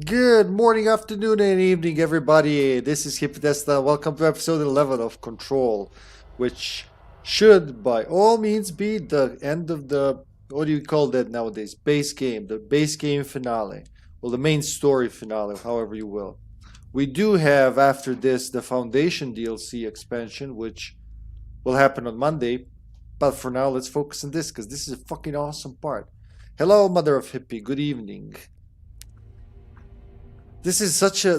Good morning, afternoon, and evening, everybody. This is HippyTesla. Welcome to episode 11 of Control, which should, by all means, be the end of the, what do you call that nowadays? Base game, the base game finale. Well, the main story finale, however you will. We do have, after this, the Foundation DLC expansion, which will happen on Monday. But for now, let's focus on this, because this is a fucking awesome part. Hello, Mother of Hippie. Good evening. This is such a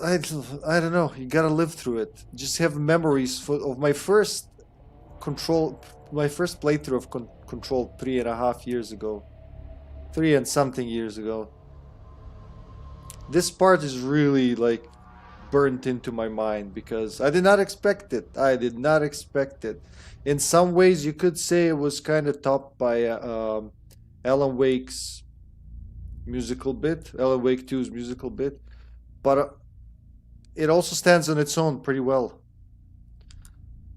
I don't know, you gotta live through it. Just have memories of control my first playthrough of control 3.5 years ago, 3 and something years ago. This part is really like burnt into my mind because I did not expect it. In some ways you could say it was kind of topped by Alan Wake's musical bit, Alan Wake 2's musical bit. But it also stands on its own pretty well.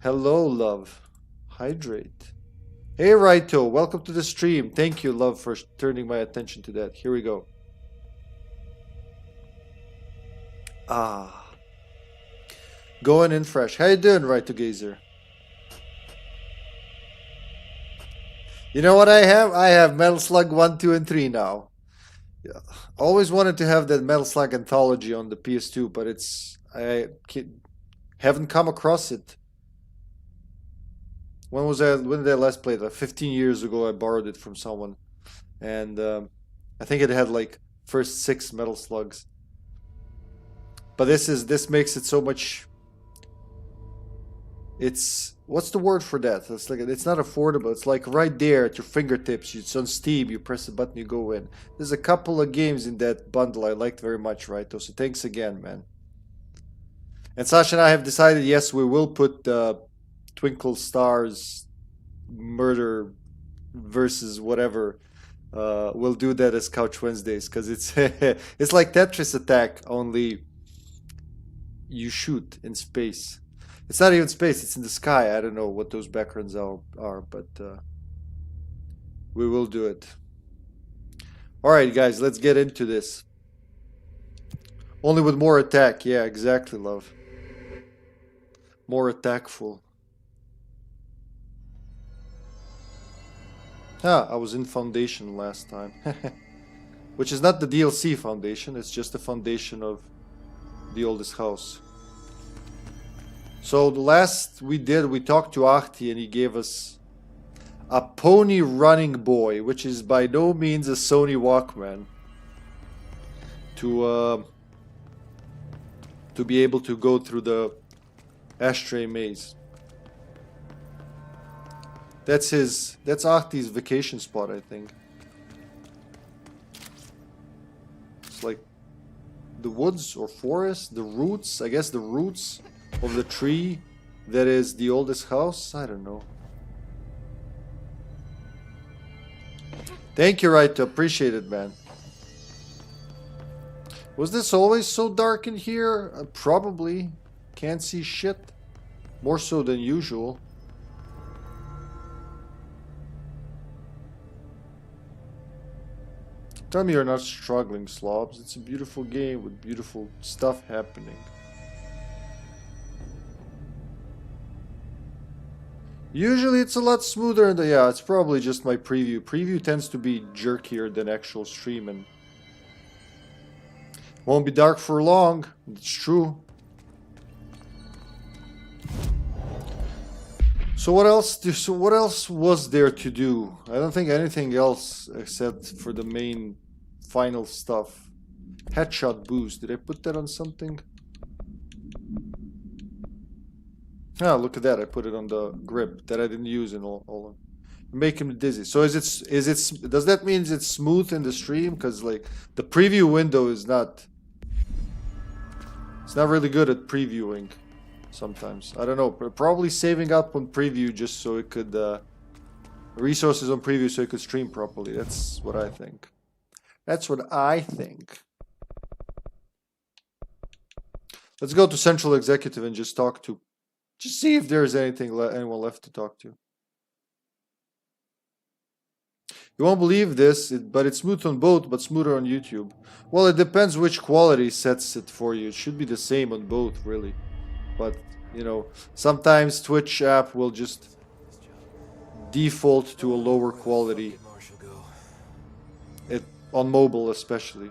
Hello, love. Hydrate. Hey, Raito. Welcome to the stream. Thank you, love, for turning my attention to that. Here we go. Ah. Going in fresh. How you doing, Raito Gazer? You know what I have? I have Metal Slug 1, 2, and 3 now. Yeah. Always wanted to have that Metal Slug anthology on the PS2, but I haven't come across it. When did I last play it? Like 15 years ago, I borrowed it from someone, and I think it had like first 6 Metal Slugs. But this makes it so much. It's what's the word for that? It's not affordable. It's like right there at your fingertips. It's on Steam. You press the button, you go in. There's a couple of games in that bundle I liked very much, right? So thanks again, man. And Sasha and I have decided, yes, we will put Twinkle Stars Murder versus whatever. We'll do that as Couch Wednesdays because it's it's like Tetris Attack, only you shoot in space. It's not even space, it's in the sky. I don't know what those backgrounds are but we will do it. Alright, guys, let's get into this. Only with more attack. Yeah, exactly, love. More attackful. Ah, I was in Foundation last time. Which is not the DLC Foundation, it's just the foundation of the oldest house. So the last we talked to Ahti and he gave us a Pony Runningboy, which is by no means a Sony Walkman, to be able to go through the Ashtray Maze. That's Ahti's vacation spot, I think. It's like the woods or forest, the roots, I guess the roots of the tree that is the oldest house? I don't know. Thank you, Raito. Appreciate it, man. Was this always so dark in here? Probably. Can't see shit. More so than usual. Tell me you're not struggling, slobs. It's a beautiful game with beautiful stuff happening. Usually it's a lot smoother, and yeah, it's probably just my preview. Preview tends to be jerkier than actual streaming. Won't be dark for long, it's true. So what else was there to do? I don't think anything else except for the main final stuff. Headshot boost. Did I put that on something? Ah, look at that! I put it on the grip that I didn't use in all. Make him dizzy. So does that mean it's smooth in the stream? Because like the preview window is not. It's not really good at previewing. Sometimes I don't know. Probably saving up on preview just so it could resources on preview so it could stream properly. That's what I think. Let's go to Central Executive and just talk to. Just see if there's anyone left to talk to. You won't believe this, but it's smooth on both, but smoother on YouTube. Well, it depends which quality sets it for you. It should be the same on both, really. But, you know, sometimes Twitch app will just default to a lower quality. On mobile, especially.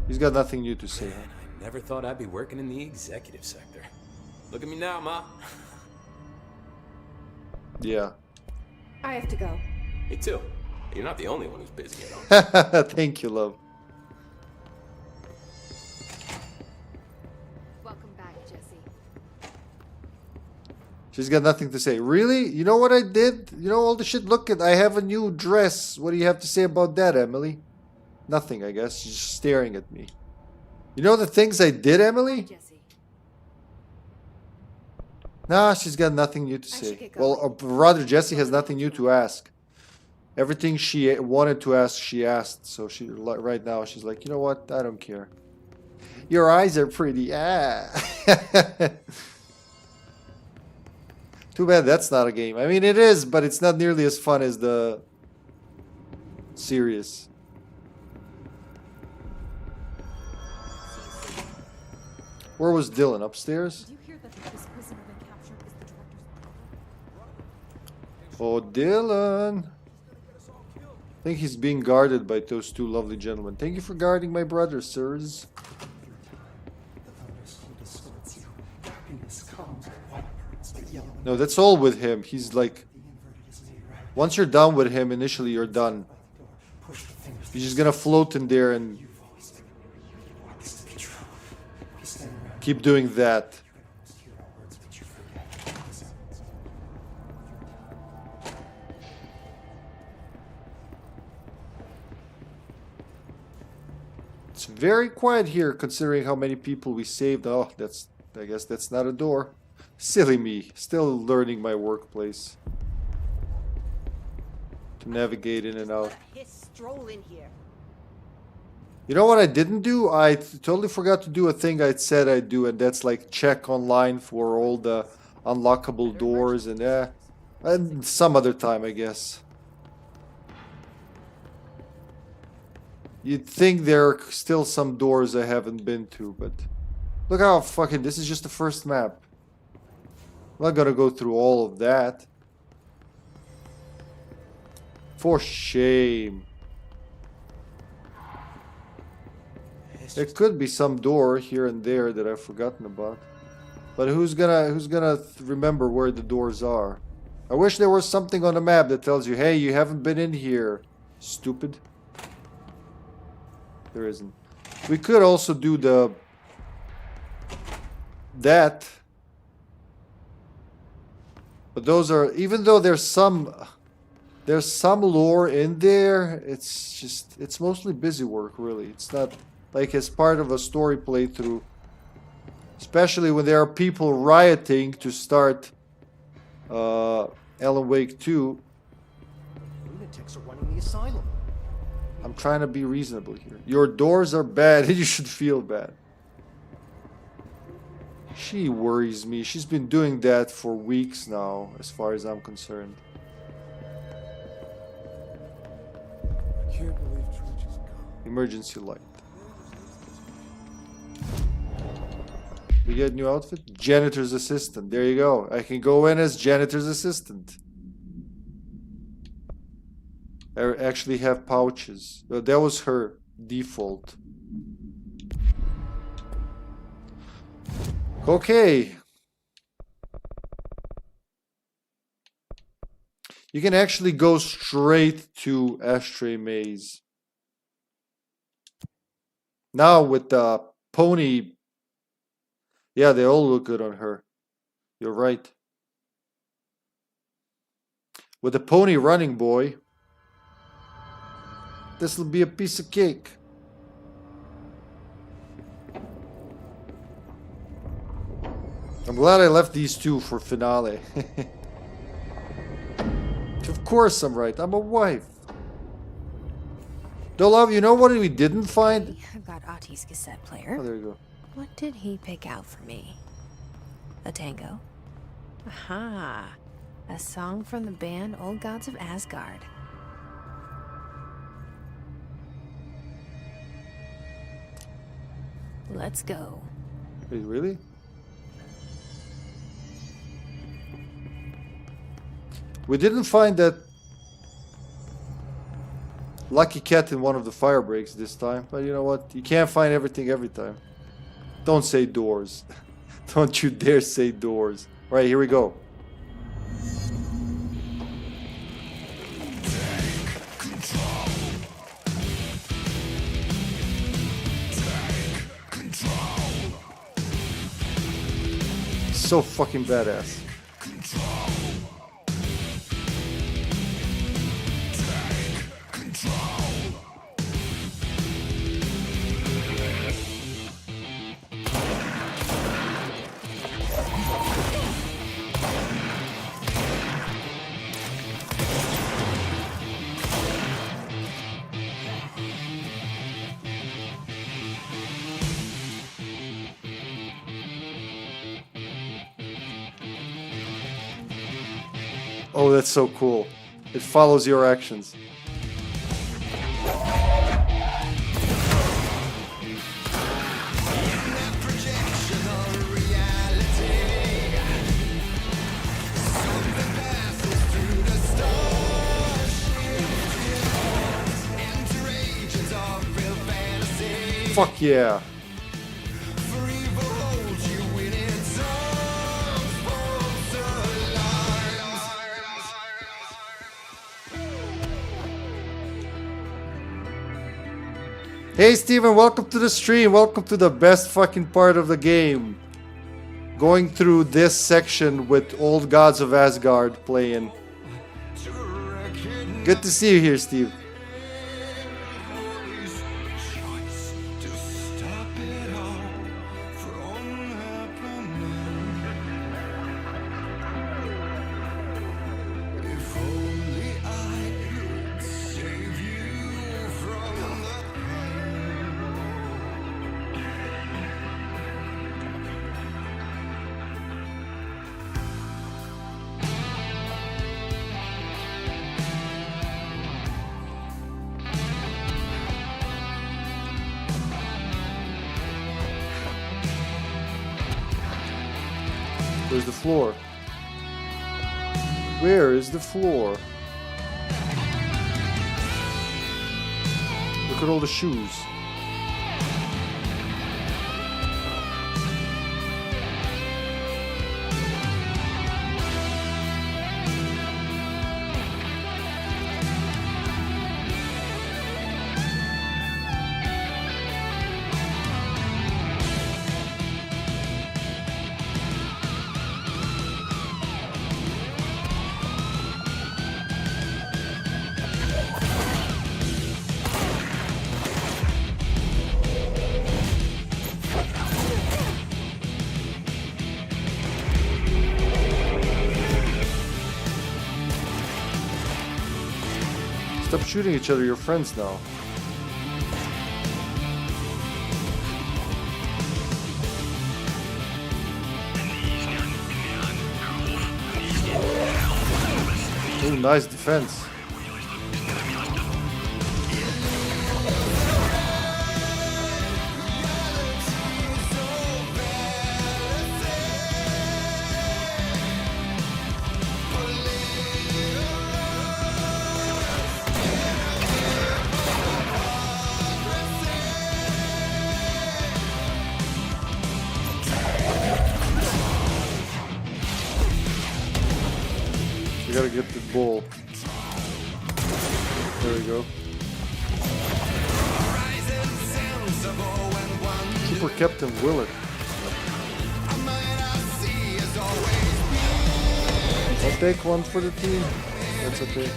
He's got nothing new to say. Man, I never thought I'd be working in the executive sector. Look at me now, Ma. Yeah. I have to go. Me too. You're not the only one who's busy at all. Thank you, love. Welcome back, Jesse. She's got nothing to say. Really? You know what I did? You know all the shit? Look at, I have a new dress. What do you have to say about that, Emily? Nothing, I guess. She's just staring at me. You know the things I did, Emily? Jesse. Nah, she's got nothing new to say. Well, rather, Jessie has nothing new to ask. Everything she wanted to ask, she asked. So she, right now, she's like, you know what? I don't care. Your eyes are pretty. Ah. Too bad that's not a game. I mean, it is, but it's not nearly as fun as the serious. Where was Dylan? Upstairs? Did you hear that this prisoner they captured is the director's? Oh, Dylan. I think he's being guarded by those two lovely gentlemen. Thank you for guarding my brother, sirs. No, that's all with him. He's like... Once you're done with him, initially you're done. He's just gonna float in there and... keep doing that. It's very quiet here considering how many people we saved. Oh, that's... I guess that's not a door. Silly me. Still learning my workplace. To navigate in and out. You know what I didn't do? I totally forgot to do a thing I said I'd do, and that's like check online for all the unlockable doors and some other time, I guess. You'd think there are still some doors I haven't been to, but look how fucking, this is just the first map. I'm not gonna go through all of that. For shame. There could be some door here and there that I've forgotten about. But who's gonna remember where the doors are? I wish there was something on the map that tells you, hey, you haven't been in here. Stupid. There isn't. We could also do that. But those are, even though there's some lore in there, it's mostly busy work, really. It's not like as part of a story playthrough. Especially when there are people rioting to start Alan Wake 2. Lunatics are running the asylum. I'm trying to be reasonable here. Your doors are bad and you should feel bad. She worries me. She's been doing that for weeks now, as far as I'm concerned. I can't believe George is gone. Emergency light. We get a new outfit? Janitor's assistant. There you go. I can go in as janitor's assistant. I actually have pouches. Well, that was her default. Okay. You can actually go straight to Ashtray Maze. Now with the pony... Yeah, they all look good on her. You're right. With the Pony Runningboy, this will be a piece of cake. I'm glad I left these two for finale. Of course I'm right. I'm a wife. Though, love, you know what we didn't find? I've got Ahti's cassette player. Oh, there you go. What did he pick out for me? A tango? Aha! A song from the band Old Gods of Asgard. Let's go. Wait, really? We didn't find that lucky cat in one of the fire breaks this time, but you know what? You can't find everything every time. Don't say doors. Don't you dare say doors. All right, here we go. So fucking badass. Oh, that's so cool. It follows your actions. Fuck yeah. Hey Steven, welcome to the stream. Welcome to the best fucking part of the game. Going through this section with Old Gods of Asgard playing. Good to see you here, Steve. Where's the floor? Where is the floor? Look at all the shoes. Stop shooting each other, you're friends now. Oh, nice defense. We gotta get the ball. There we go. Super Captain Willett. I'll take one for the team. That's okay.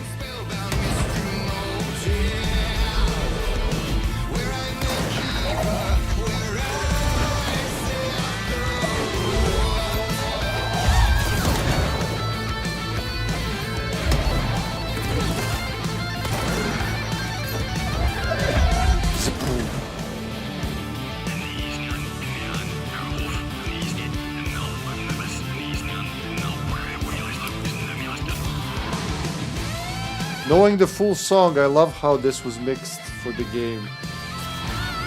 Knowing the full song, I love how this was mixed for the game.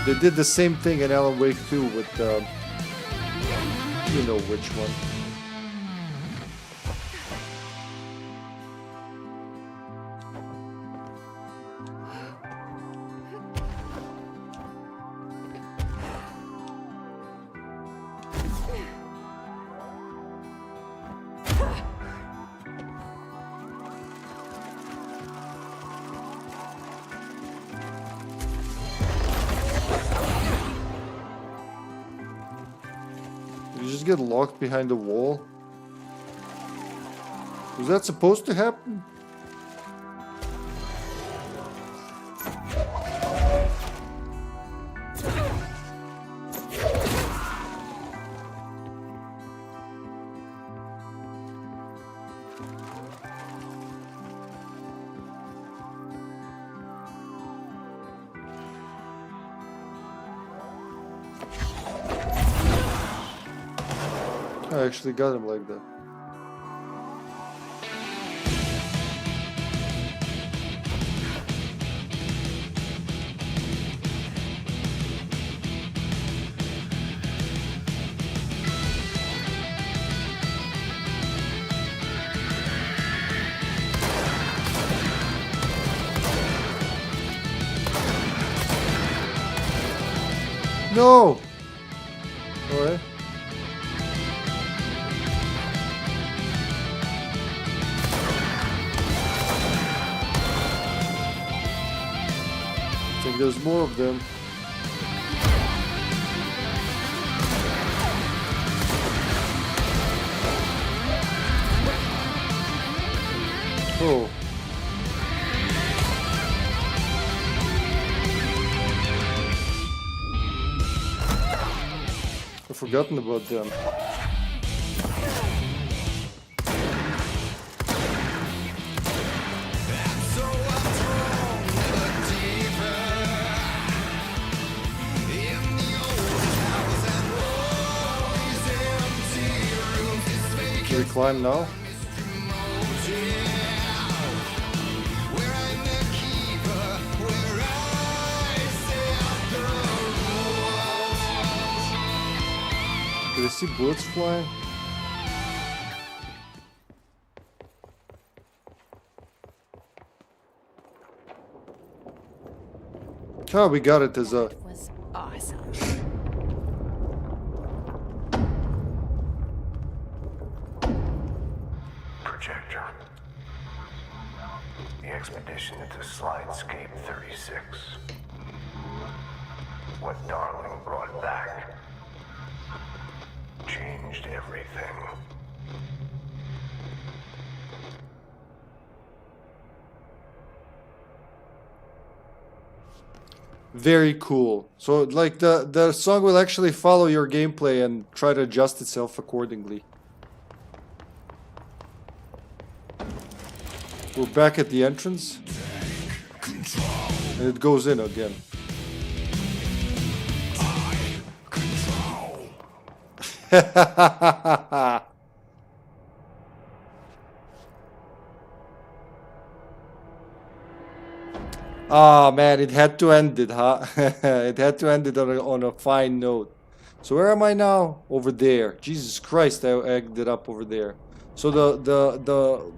They did the same thing in Alan Wake 2 with, you know which one. You just get locked behind the wall? Was that supposed to happen? I actually got him like that. No! Alright. I think there's more of them. Oh. I've forgotten about them. Can we climb now? Did I see bullets flying? Oh, we got it as a... It was awesome. Projector. The expedition into Slidescape 36. What Darling brought back changed everything. Very cool. So like the song will actually follow your gameplay and try to adjust itself accordingly. We're back at the entrance. And it goes in again. Ah, man, it had to end it, huh? It had to end it on a fine note. So where am I now? Over there. Jesus Christ, I egged it up over there. So the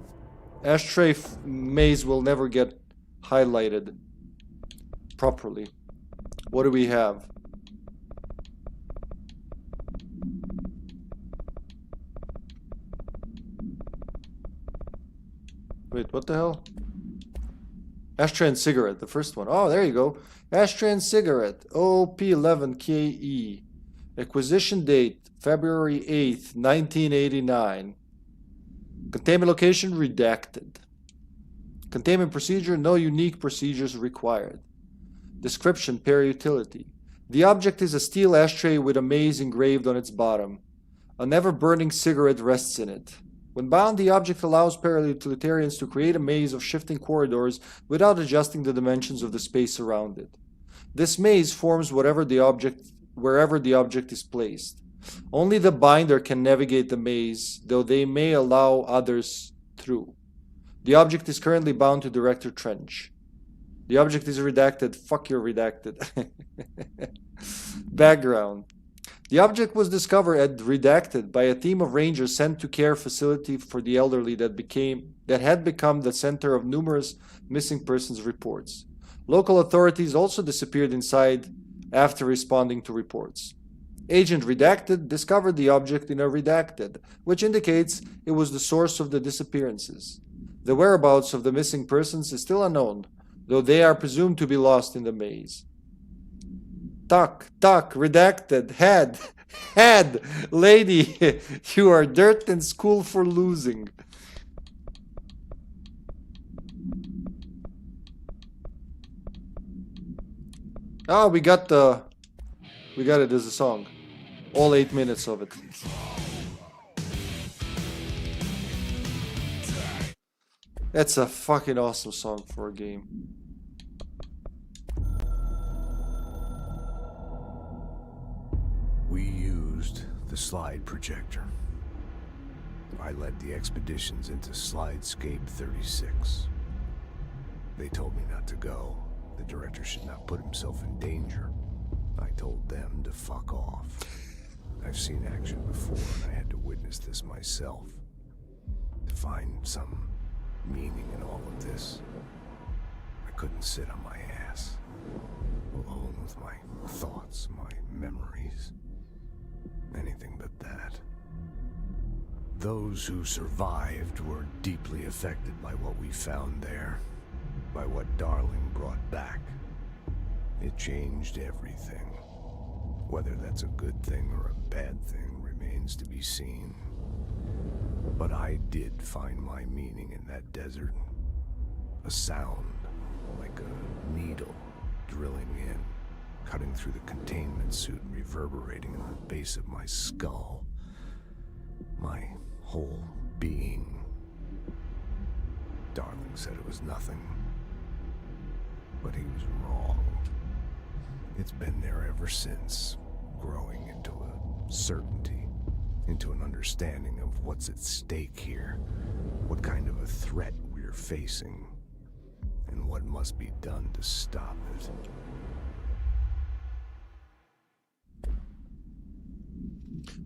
Ashtray Maze will never get highlighted properly. What do we have? Wait, what the hell? Ashtray and cigarette, the first one. Oh, there you go. Ashtray and cigarette, OP11KE. Acquisition date, February 8th, 1989. Containment location, redacted. Containment procedure, no unique procedures required. Description, per utility. The object is a steel ashtray with a maze engraved on its bottom. A never-burning cigarette rests in it. When bound, the object allows para-utilitarians to create a maze of shifting corridors without adjusting the dimensions of the space around it. This maze forms wherever the object is placed. Only the binder can navigate the maze, though they may allow others through. The object is currently bound to Director Trench. The object is redacted. Fuck your redacted. Background. The object was discovered and redacted by a team of rangers sent to care facility for the elderly that had become the center of numerous missing persons reports. Local authorities also disappeared inside after responding to reports. Agent Redacted discovered the object in a redacted, which indicates it was the source of the disappearances. The whereabouts of the missing persons is still unknown, though they are presumed to be lost in the maze. Tuck, redacted, had, lady, you are dirt in school for losing. Oh, we got it as a song. All 8 minutes of it. That's a fucking awesome song for a game. We used the slide projector. I led the expeditions into Slidescape 36. They told me not to go. The director should not put himself in danger. I told them to fuck off. I've seen action before, and I had to witness this myself. To find some meaning in all of this, I couldn't sit on my ass, alone with my thoughts, my memories. Anything but that. Those who survived were deeply affected by what we found there, by what Darling brought back. It changed everything. Whether that's a good thing or a bad thing remains to be seen. But I did find my meaning in that desert. A sound, like a needle drilling in, cutting through the containment suit and reverberating in the base of my skull. My whole being. Darling said it was nothing. But he was wrong. It's been there ever since, growing into a certainty, into an understanding of what's at stake here, what kind of a threat we're facing, and what must be done to stop it.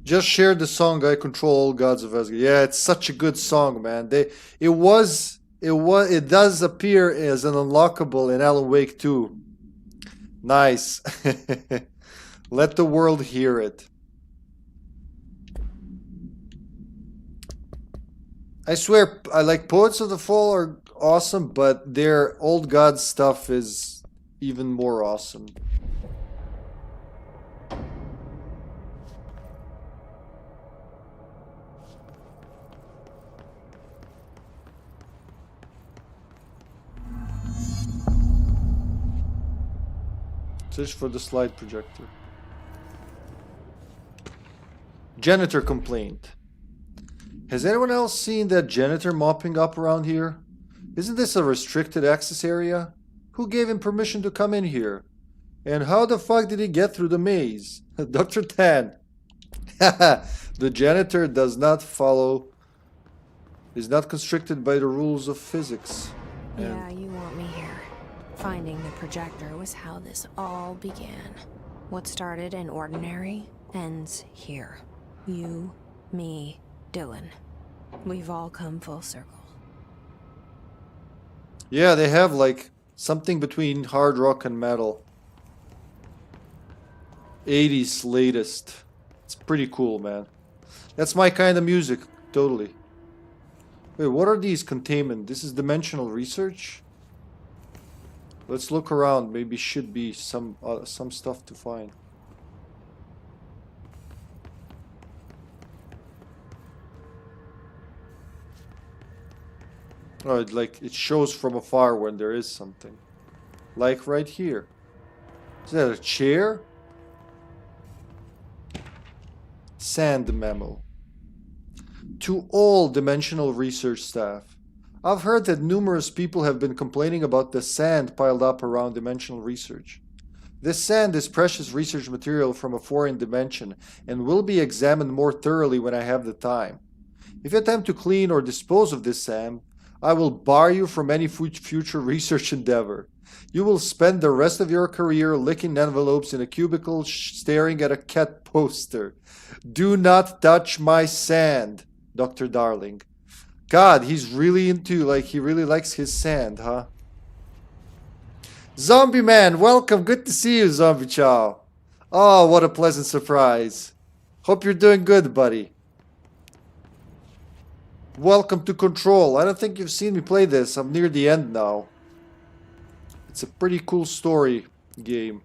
Just shared the song I Control All Gods of Asgard. Yeah, it's such a good song, man. It does appear as an unlockable in Alan Wake 2. Nice. Let the world hear it. I swear, I like Poets of the Fall are awesome, but their Old Gods stuff is even more awesome. Search for the slide projector. Janitor complaint. Has anyone else seen that janitor mopping up around here? Isn't this a restricted access area? Who gave him permission to come in here? And how the fuck did he get through the maze? Dr. Tan. The janitor is not constricted by the rules of physics. Yeah, you want me here. Finding the projector was how this all began. What started in ordinary ends here. You, me, Dylan. We've all come full circle. Yeah, they have like something between hard rock and metal. 80s latest. It's pretty cool, man. That's my kind of music, totally. Wait, what are these containment? This is dimensional research? Let's look around. Maybe should be some stuff to find. Oh, it shows from afar when there is something. Like right here. Is that a chair? Sand memo. To all dimensional research staff. I've heard that numerous people have been complaining about the sand piled up around dimensional research. This sand is precious research material from a foreign dimension and will be examined more thoroughly when I have the time. If you attempt to clean or dispose of this sand, I will bar you from any future research endeavor. You will spend the rest of your career licking envelopes in a cubicle staring at a cat poster. Do not touch my sand, Dr. Darling. God, he's really into, like, he really likes his sand, huh? Zombie Man, welcome. Good to see you, Zombie Chow. Oh, what a pleasant surprise. Hope you're doing good, buddy. Welcome to Control. I don't think you've seen me play this. I'm near the end now. It's a pretty cool story game.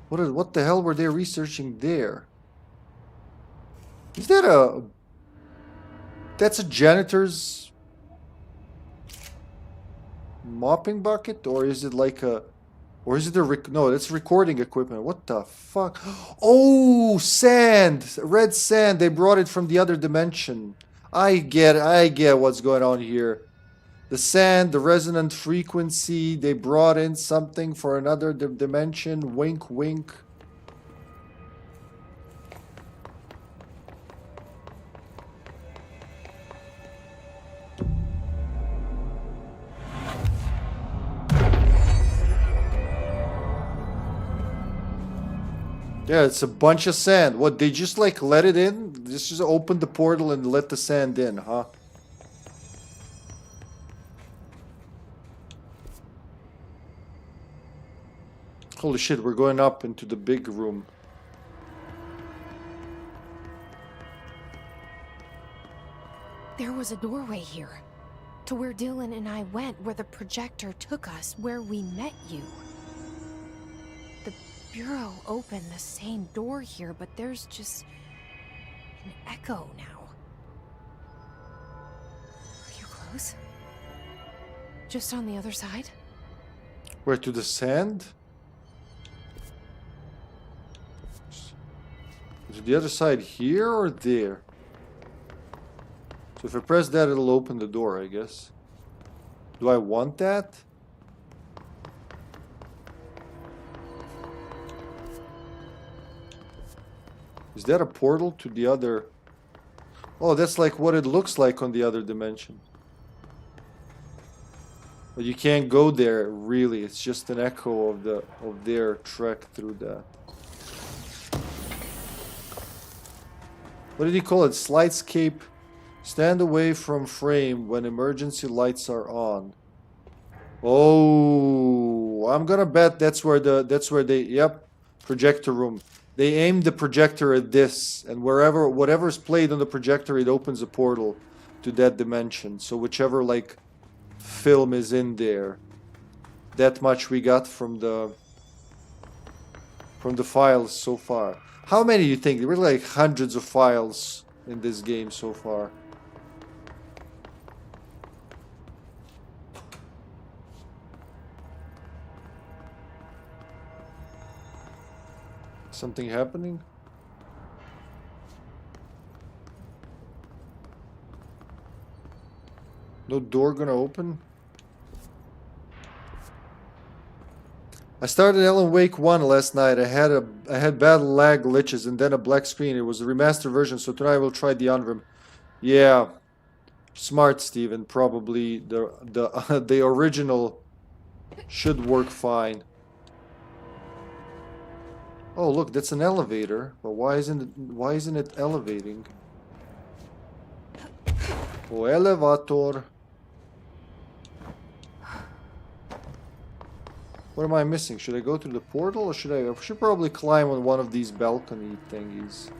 What the hell were they researching there? Is that a... That's a janitor's mopping bucket? Or is it like a... Or is it a... No, that's recording equipment. What the fuck? Oh, sand! Red sand. They brought it from the other dimension. I get what's going on here. The sand, the resonant frequency. They brought in something for another dimension. Wink, wink. Yeah, it's a bunch of sand. What, they just like let it in? Just open the portal and let the sand in, huh? Holy shit, we're going up into the big room. There was a doorway here. To where Dylan and I went, where the projector took us, where we met you. The Bureau opened the same door here, but there's just an echo now. Are you close? Just on the other side? Where, to the sand? To the other side here or there? So if I press that, it'll open the door, I guess. Do I want that? Is that a portal to the other? Oh, that's like what it looks like on the other dimension. But you can't go there, really. It's just an echo of their trek through that. What did he call it? Slidescape. Stand away from frame when emergency lights are on. Oh, I'm gonna bet that's where they, yep, projector room. They aimed the projector at this, and whatever's played on the projector, it opens a portal to that dimension. So whichever like film is in there, that much we got from the files so far. How many do you think? There were like hundreds of files in this game so far. Something happening? No door gonna open? I started Alan Wake 1 last night. I had bad lag glitches and then a black screen. It was a remastered version, so tonight I will try the Unrim. Yeah. Smart, Steven. Probably the original should work fine. Oh, look, that's an elevator. But why isn't it elevating? Oh, elevator. What am I missing? Should I go through the portal or should I should probably climb on one of these balcony thingies?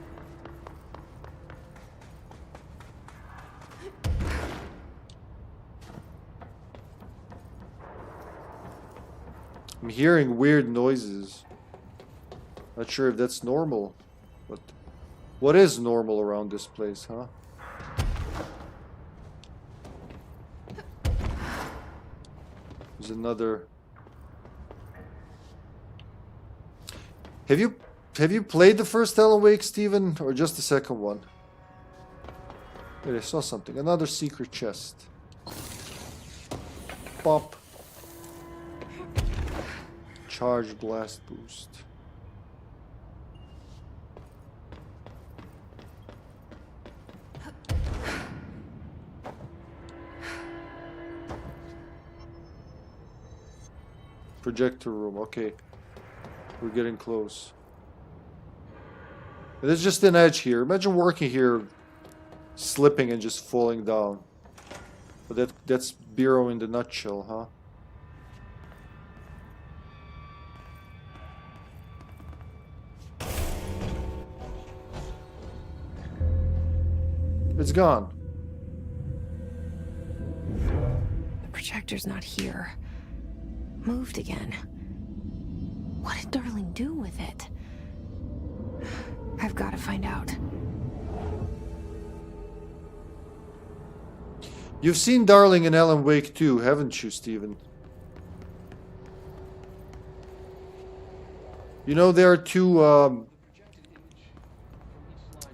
I'm hearing weird noises. Not sure if that's normal, but what is normal around this place, huh? There's another. Have you played the first Alan Wake, Steven, or just the second one? Wait, I saw something. Another secret chest. Pop. Charge blast boost. Projector room. Okay. We're getting close. There's just an edge here. Imagine working here, slipping and just falling down. But that's Bureau in the nutshell, huh? It's gone. The projector's not here. Moved again. What did Darling do with it? I've got to find out. You've seen Darling in Alan Wake 2, haven't you, Steven? You know there are two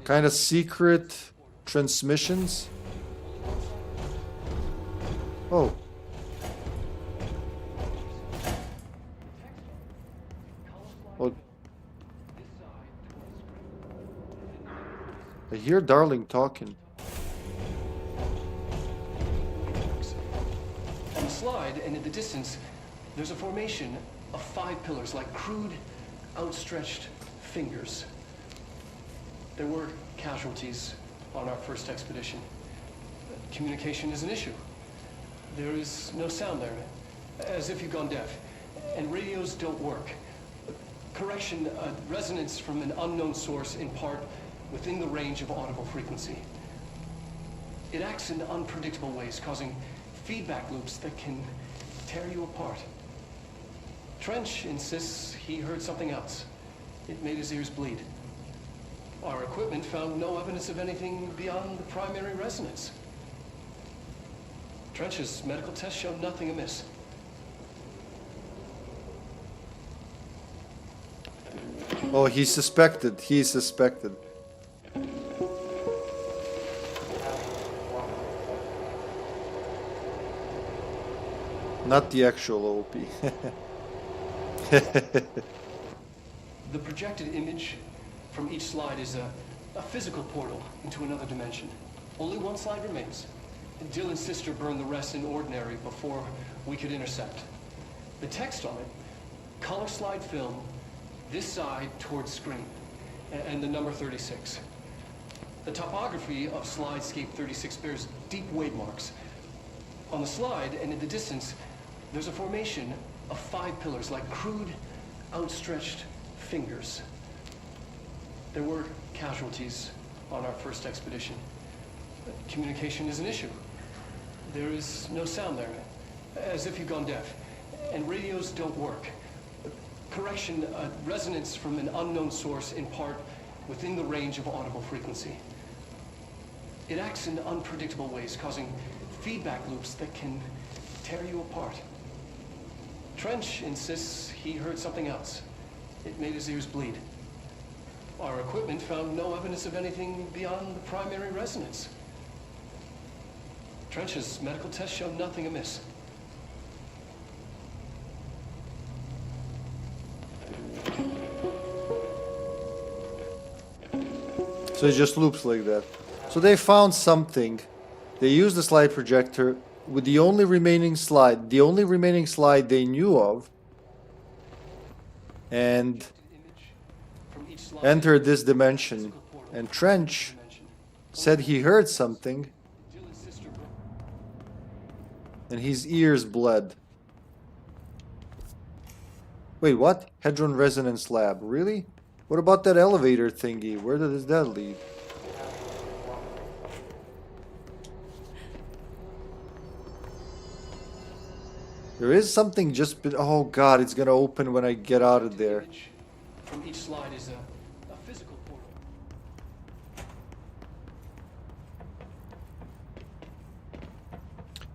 kind of secret transmissions. Oh. Well, I hear Darling talking. On the slide and in the distance, there's a formation of 5 pillars like crude, outstretched fingers. There were casualties on our first expedition. Communication is an issue. There is no sound there, as if you've gone deaf, and radios don't work. Correction, resonance from an unknown source in part within the range of audible frequency. It acts in unpredictable ways, causing feedback loops that can tear you apart. Trench insists he heard something else. It made his ears bleed. Our equipment found no evidence of anything beyond the primary resonance. Trench's medical tests showed nothing amiss. Oh, he suspected. He suspected. Not the actual OP. The projected image from each slide is a physical portal into another dimension. Only one slide remains. Dylan's sister burned the rest in ordinary before we could intercept. The text on it, color slide film, this side towards screen, and the number 36. The topography of slidescape 36 bears deep wave marks. On the slide and in the distance, there's a formation of 5 pillars like crude, outstretched fingers. There were casualties on our first expedition. Communication is an issue. There is no sound there, as if you've gone deaf, and radios don't work. Correction, resonance from an unknown source in part within the range of audible frequency. It acts in unpredictable ways, causing feedback loops that can tear you apart. Trench insists he heard something else. It made his ears bleed. Our equipment found no evidence of anything beyond the primary resonance. Trench's medical tests showed nothing amiss. So it just loops like that. So they found something. They used the slide projector with the only remaining slide they knew of, and entered this dimension. And Trench said he heard something, and his ears bled. Wait, what? Hadron Resonance Lab. Really? What about that elevator thingy? Where does that lead? There is something just... Oh god, it's gonna open when I get out of there. From each slide is a physical portal.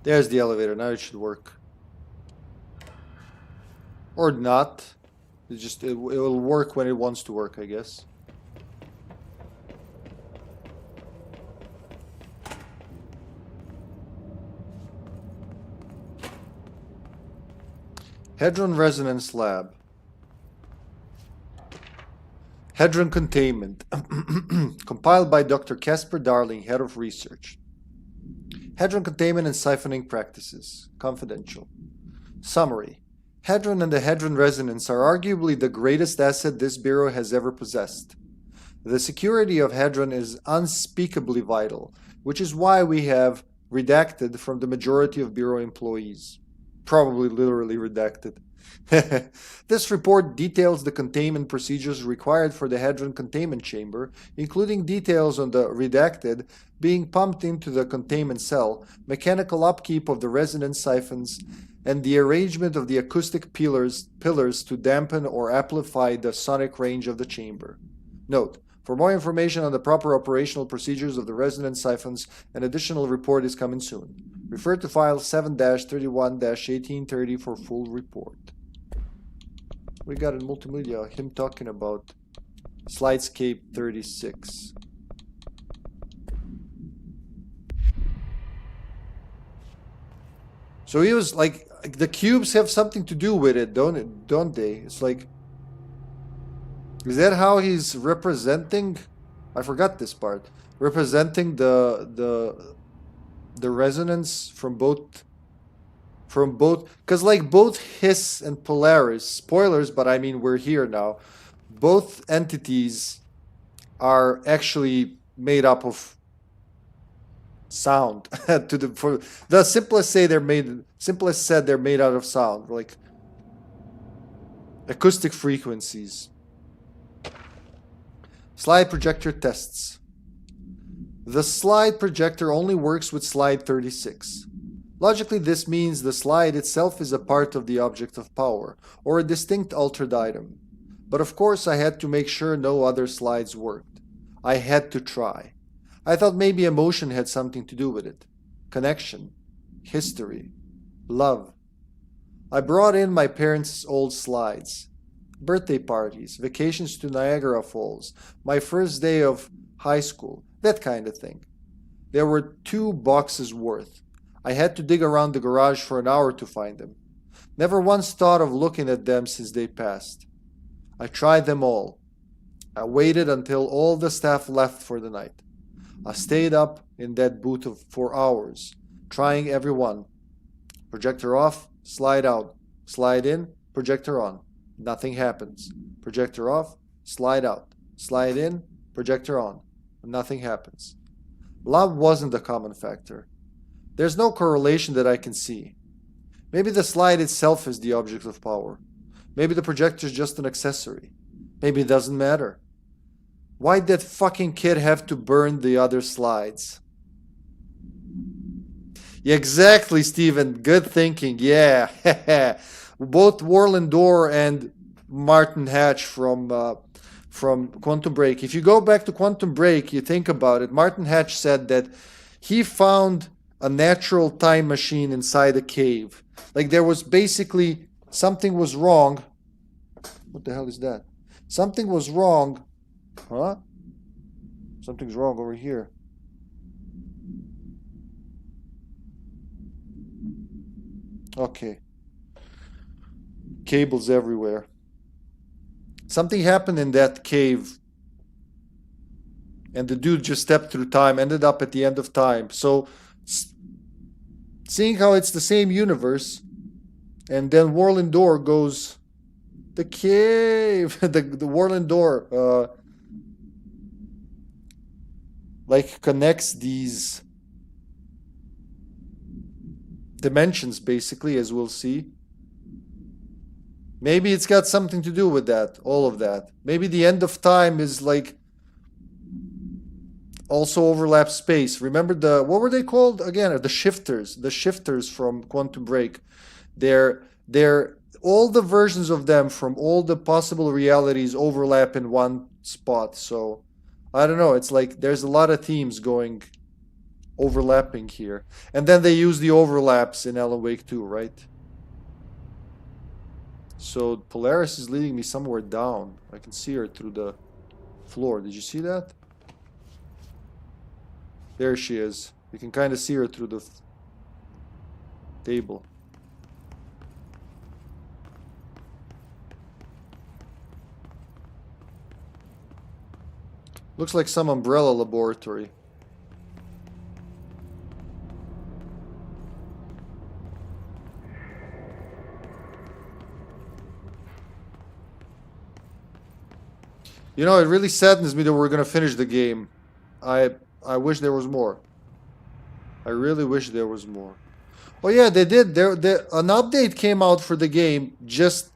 There's the elevator. Now it should work. Or not. It will work when it wants to work, I guess. Hadron Resonance Lab. Hadron Containment. Compiled by Dr. Casper Darling, Head of Research. Hadron Containment and Siphoning Practices. Confidential. Summary. Hadron and the Hadron Resonance are arguably the greatest asset this Bureau has ever possessed. The security of Hadron is unspeakably vital, which is why we have redacted from the majority of Bureau employees. Probably literally redacted. This report details the containment procedures required for the Hadron containment chamber, including details on the redacted being pumped into the containment cell, mechanical upkeep of the resonance siphons, and the arrangement of the acoustic pillars to dampen or amplify the sonic range of the chamber. Note: for more information on the proper operational procedures of the resonance siphons, an additional report is coming soon. Refer to file 7-31-1830 for full report. We got in multimedia him talking about Slidescape 36. So he was like, the cubes have something to do with it, don't they? It's like, is that how he's representing? I forgot this part. Representing the resonance from both, because like both Hiss and Polaris, spoilers, but I mean we're here now. Both entities are actually made up of sound. For the simplest said they're made out of sound, like acoustic frequencies. Slide projector tests. The slide projector only works with slide 36. Logically, this means the slide itself is a part of the object of power, or a distinct altered item. But of course I had to make sure no other slides worked. I had to try. I thought maybe emotion had something to do with it. Connection. History. Love. I brought in my parents' old slides. Birthday parties, vacations to Niagara Falls, my first day of high school, that kind of thing. There were 2 boxes worth. I had to dig around the garage for an hour to find them. Never once thought of looking at them since they passed. I tried them all. I waited until all the staff left for the night. I stayed up in that booth for hours, trying every one. Projector off, slide out. Slide in, projector on. Nothing happens. Projector off, slide out. Slide in, projector on. Nothing happens. Love wasn't a common factor. There's no correlation that I can see. Maybe the slide itself is the object of power. Maybe the projector is just an accessory. Maybe it doesn't matter. Why'd that fucking kid have to burn the other slides? Yeah, exactly, Steven. Good thinking. Yeah. Both Warland Door and Martin Hatch from Quantum Break. If you go back to Quantum Break, you think about it. Martin Hatch said that he found a natural time machine inside a cave. Like there was basically something was wrong. What the hell is that? Something was wrong. Huh? Something's wrong over here. Okay. Cables everywhere. Something happened in that cave. And the dude just stepped through time, ended up at the end of time. So, seeing how it's the same universe, and then Warland Door goes, the cave, the Warland Door, like connects these dimensions basically, as we'll see. Maybe it's got something to do with that, all of that. Maybe the end of time is like also overlaps space. Remember what were they called again? The shifters from Quantum Break. They're all the versions of them from all the possible realities overlap in one spot. So I don't know, it's like there's a lot of themes going overlapping here. And then they use the overlaps in Alan Wake 2, right? So Polaris is leading me somewhere down. I can see her through the floor. Did you see that? There she is. You can kind of see her through the table. Looks like some umbrella laboratory. You know, it really saddens me that we're gonna finish the game. I wish there was more. I really wish there was more. Oh yeah, they did. An update came out for the game just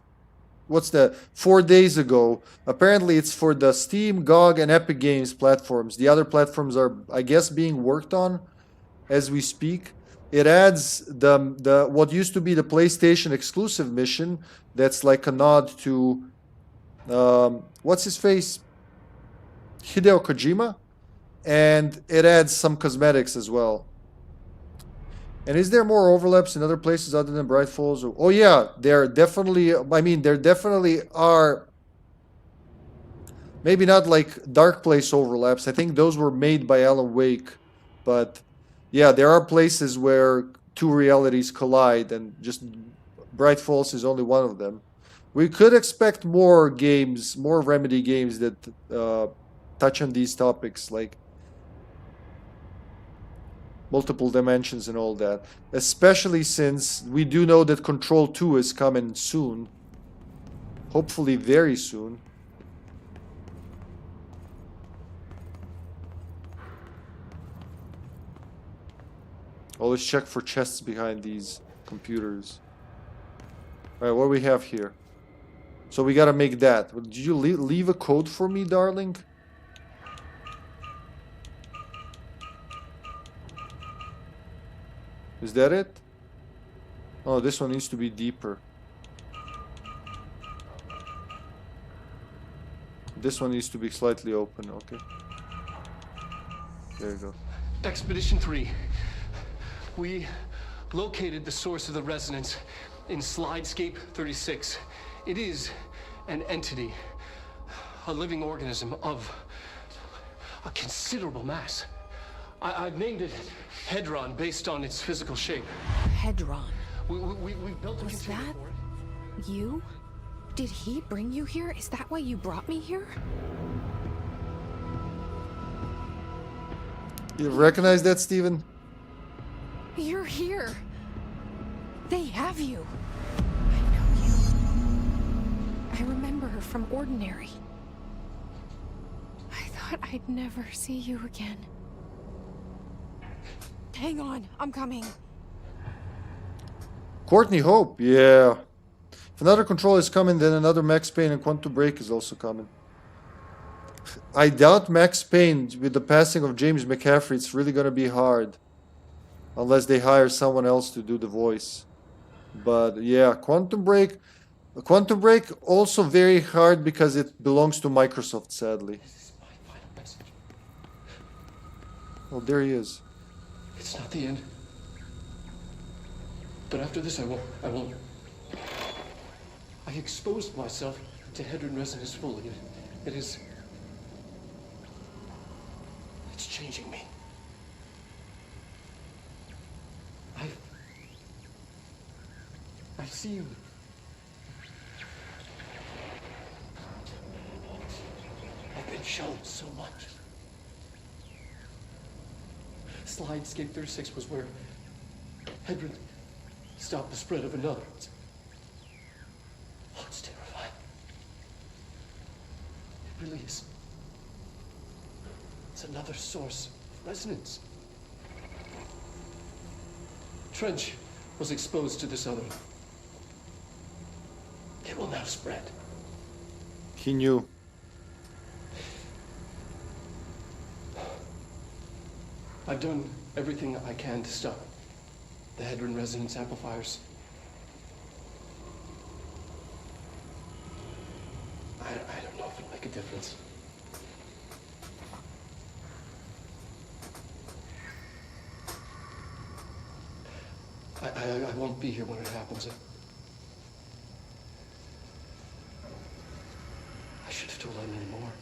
4 days ago. Apparently, it's for the Steam, GOG, and Epic Games platforms. The other platforms are, I guess, being worked on as we speak. It adds the what used to be the PlayStation exclusive mission. That's like a nod to what's his face, Hideo Kojima, and it adds some cosmetics as well. And is there more overlaps in other places other than Bright Falls? Oh yeah, there definitely. I mean, there definitely are. Maybe not like Dark Place overlaps. I think those were made by Alan Wake, but yeah, there are places where two realities collide, and just Bright Falls is only one of them. We could expect more games, more Remedy games that touch on these topics, like multiple dimensions and all that. Especially since we do know that Control 2 is coming soon. Hopefully very soon. Always check for chests behind these computers. Alright, what do we have here? So we gotta make that. Did you leave a code for me, darling? Is that it? Oh, this one needs to be deeper. This one needs to be slightly open, okay. There you go. Expedition 3. We located the source of the resonance in Slidescape 36. It is an entity, a living organism of a considerable mass. I've named it Hedron based on its physical shape. Hedron. We built a Was container that for it. you? Did he bring you here? Is that why you brought me here? You recognize that, Steven? You're here. They have you. I know you. I remember her from Ordinary. I thought I'd never see you again. Hang on, I'm coming. Courtney Hope, yeah. If another control is coming, then another Max Payne and Quantum Break is also coming. I doubt Max Payne, with the passing of James McCaffrey, it's really gonna be hard. Unless they hire someone else to do the voice. But yeah, Quantum Break also very hard because it belongs to Microsoft, sadly. This is my final message. Oh, there he is. It's not the end. But after this, I won't. I exposed myself to Hedron resonance fully. It's changing me. I see you. I've been shown so much. Slidescape 36 was where Hedron stopped the spread of another. Oh, it's terrifying. It really is. It's another source of resonance. Trench was exposed to this other. It will now spread. He knew. I've done everything I can to stop the Hedron resonance amplifiers. I don't know if it'll make a difference. I won't be here when it happens. I should have told Emily more.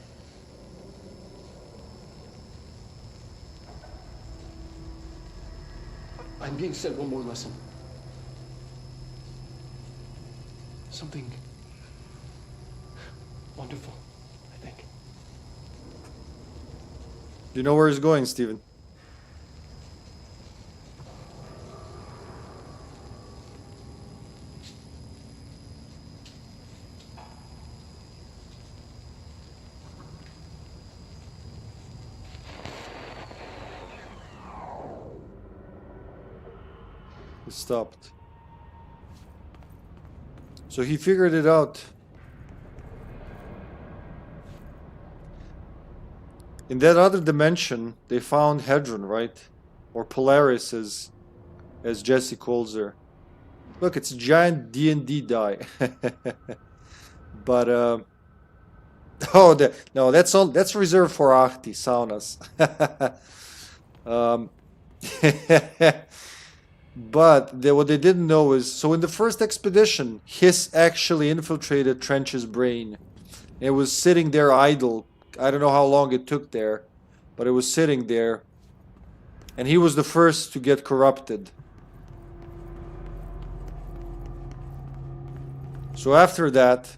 I'm being sent one more lesson. Something wonderful, I think. You know where he's going, Steven. It stopped. So he figured it out. In that other dimension, they found Hedron, right? Or Polaris, as Jesse calls her. Look, it's a giant D&D die. But oh, no, that's all. That's reserved for Ahti saunas. But what they didn't know is, so in the first expedition, Hiss actually infiltrated Trench's brain. It was sitting there idle. I don't know how long it took there, but it was sitting there. And he was the first to get corrupted. So after that,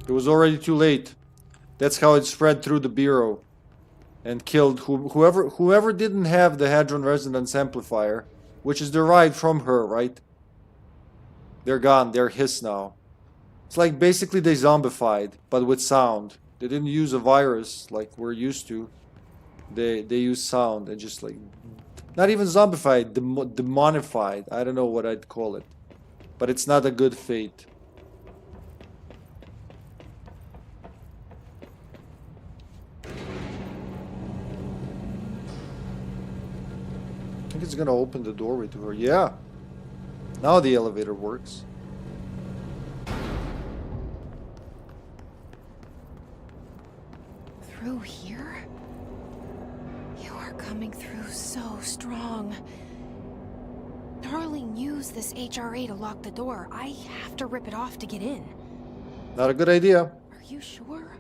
it was already too late. That's how it spread through the bureau and killed whoever didn't have the Hadron Resonance Amplifier, which is derived from her, right? They're gone. They're Hiss now. It's like basically they zombified, but with sound. They didn't use a virus like we're used to. They use sound and just like, not even zombified, demonified. I don't know what I'd call it, but it's not a good fate. I think it's gonna open the doorway to her. Yeah. Now the elevator works. Through here? You are coming through so strong. Darling used this HRA to lock the door. I have to rip it off to get in. Not a good idea. Are you sure?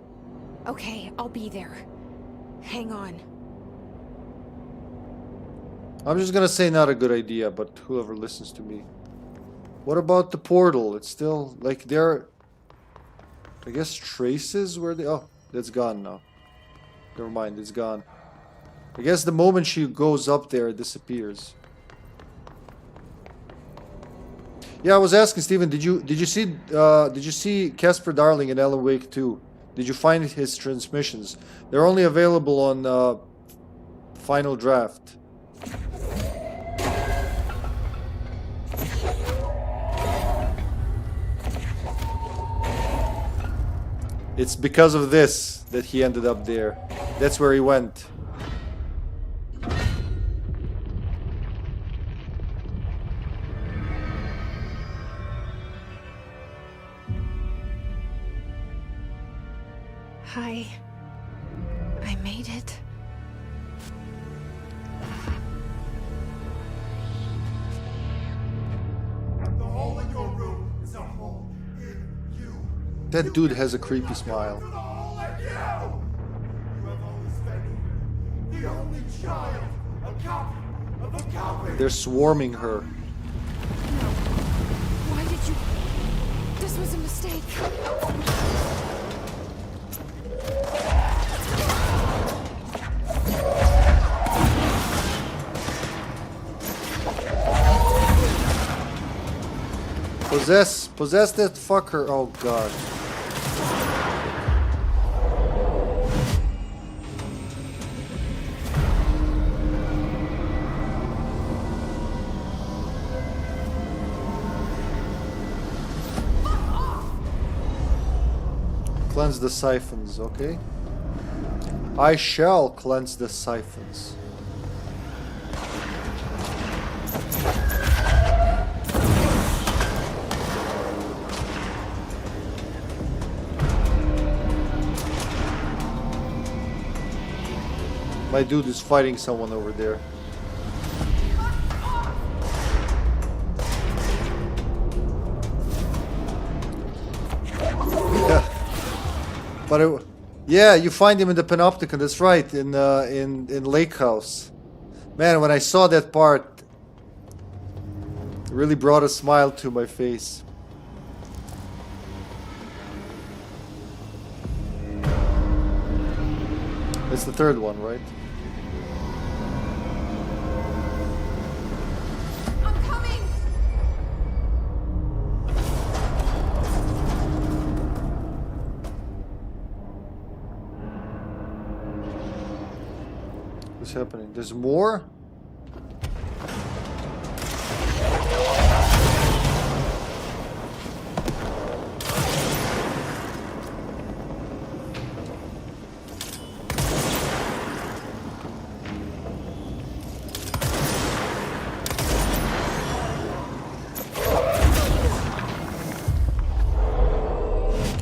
Okay, I'll be there. Hang on. I'm just gonna say not a good idea, but whoever listens to me. What about the portal? It's still, like, there... I guess traces where they... Oh, that's gone now. Never mind, it's gone. I guess the moment she goes up there, it disappears. Yeah, I was asking Steven, did you see Casper Darling in Alan Wake 2? Did you find his transmissions? They're only available on Final Draft. It's because of this that he ended up there. That's where he went. Hi. I made it. The hole in your room is a hole in you. That dude has a creepy smile. The hole in you! You have always been the only child, a copy of a copy. They're swarming her. Why did you... This was a mistake. Possess that fucker. Oh god. Cleanse the siphons, okay? I shall cleanse the siphons. My dude is fighting someone over there. But yeah, you find him in the Panopticon. That's right, in Lake House. Man, when I saw that part, it really brought a smile to my face. It's the third one, right? I'm coming! What's happening? There's more?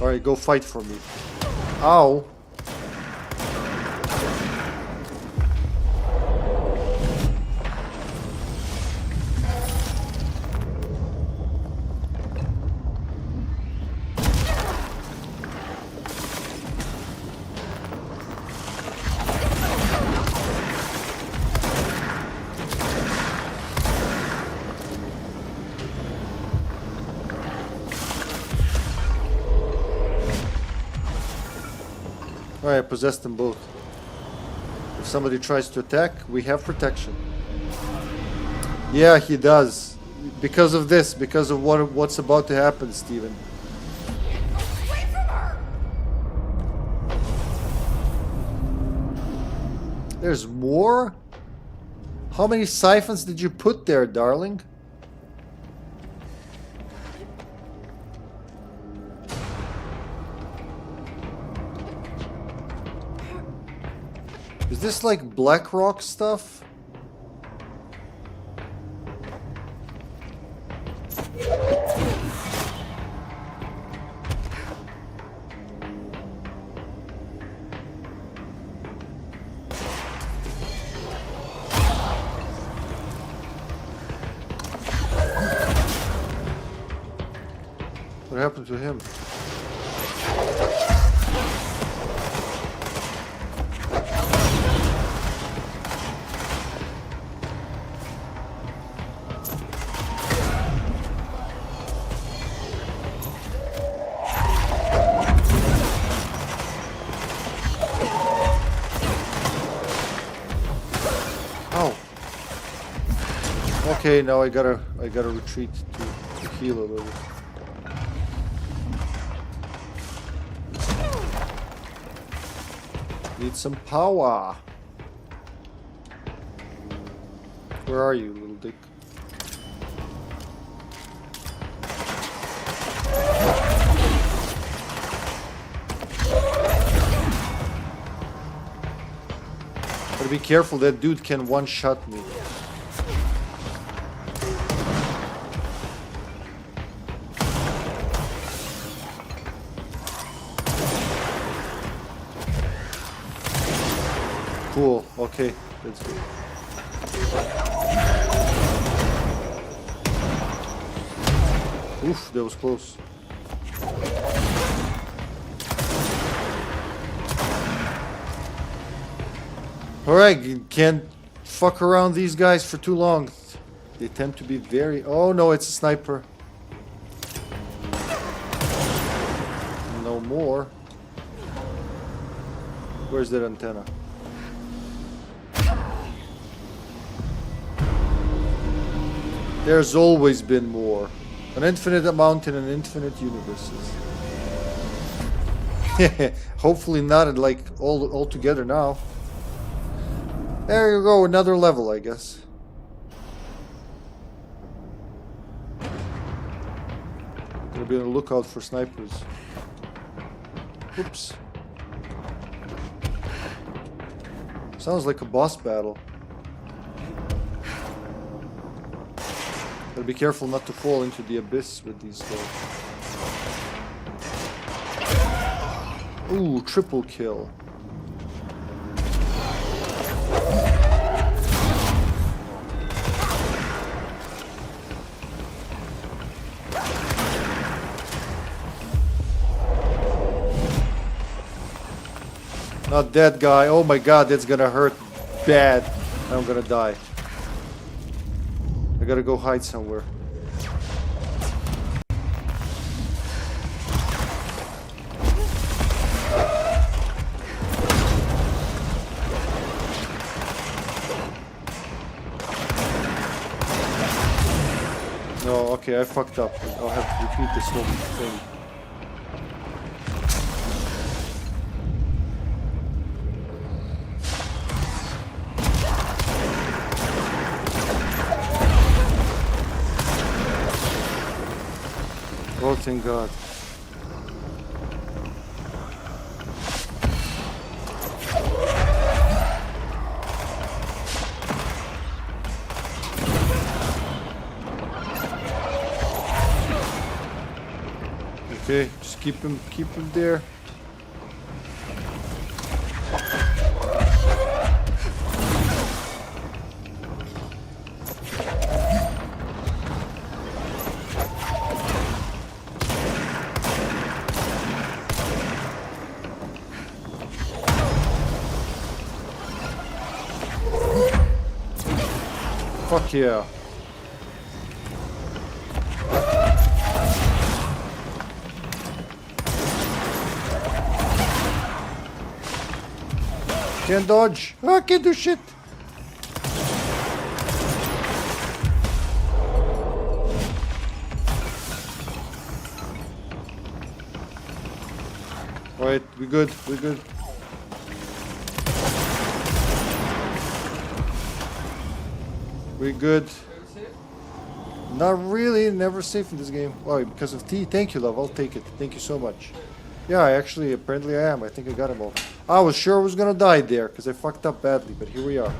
Alright, go fight for me. Ow. Alright, I possessed them both. If somebody tries to attack, we have protection. Yeah, he does. Because of this, because of what's about to happen, Steven. Away from her! There's more? How many siphons did you put there, darling? Is this like BlackRock stuff? What happened to him? Okay, now I gotta retreat to heal a little. Need some power. Where are you, little dick? Gotta be careful, that dude can one-shot me. Cool, okay, that's good. Oof, that was close. Alright, you can't fuck around these guys for too long. They tend to be very... Oh no, it's a sniper. No more. Where's that antenna? There's always been more. An infinite amount in an infinite universes. Hopefully not like all together now. There you go, another level, I guess. Gonna be on the lookout for snipers. Oops. Sounds like a boss battle. Gotta be careful not to fall into the abyss with these guys. Ooh, triple kill. Not that guy. Oh my god, that's gonna hurt bad. I'm gonna die. I gotta go hide somewhere. No, okay, I fucked up. I'll have to repeat this whole thing. Oh, thank God. Okay, just keep him there. Fuck yeah. Can't dodge. Oh, I can't do shit. Alright, we good, we good. We good. Not really, never safe in this game. Why? Because of tea? Thank you, love. I'll take it. Thank you so much. Yeah, apparently I am. I think I got him all. I was sure I was gonna die there, because I fucked up badly, but here we are.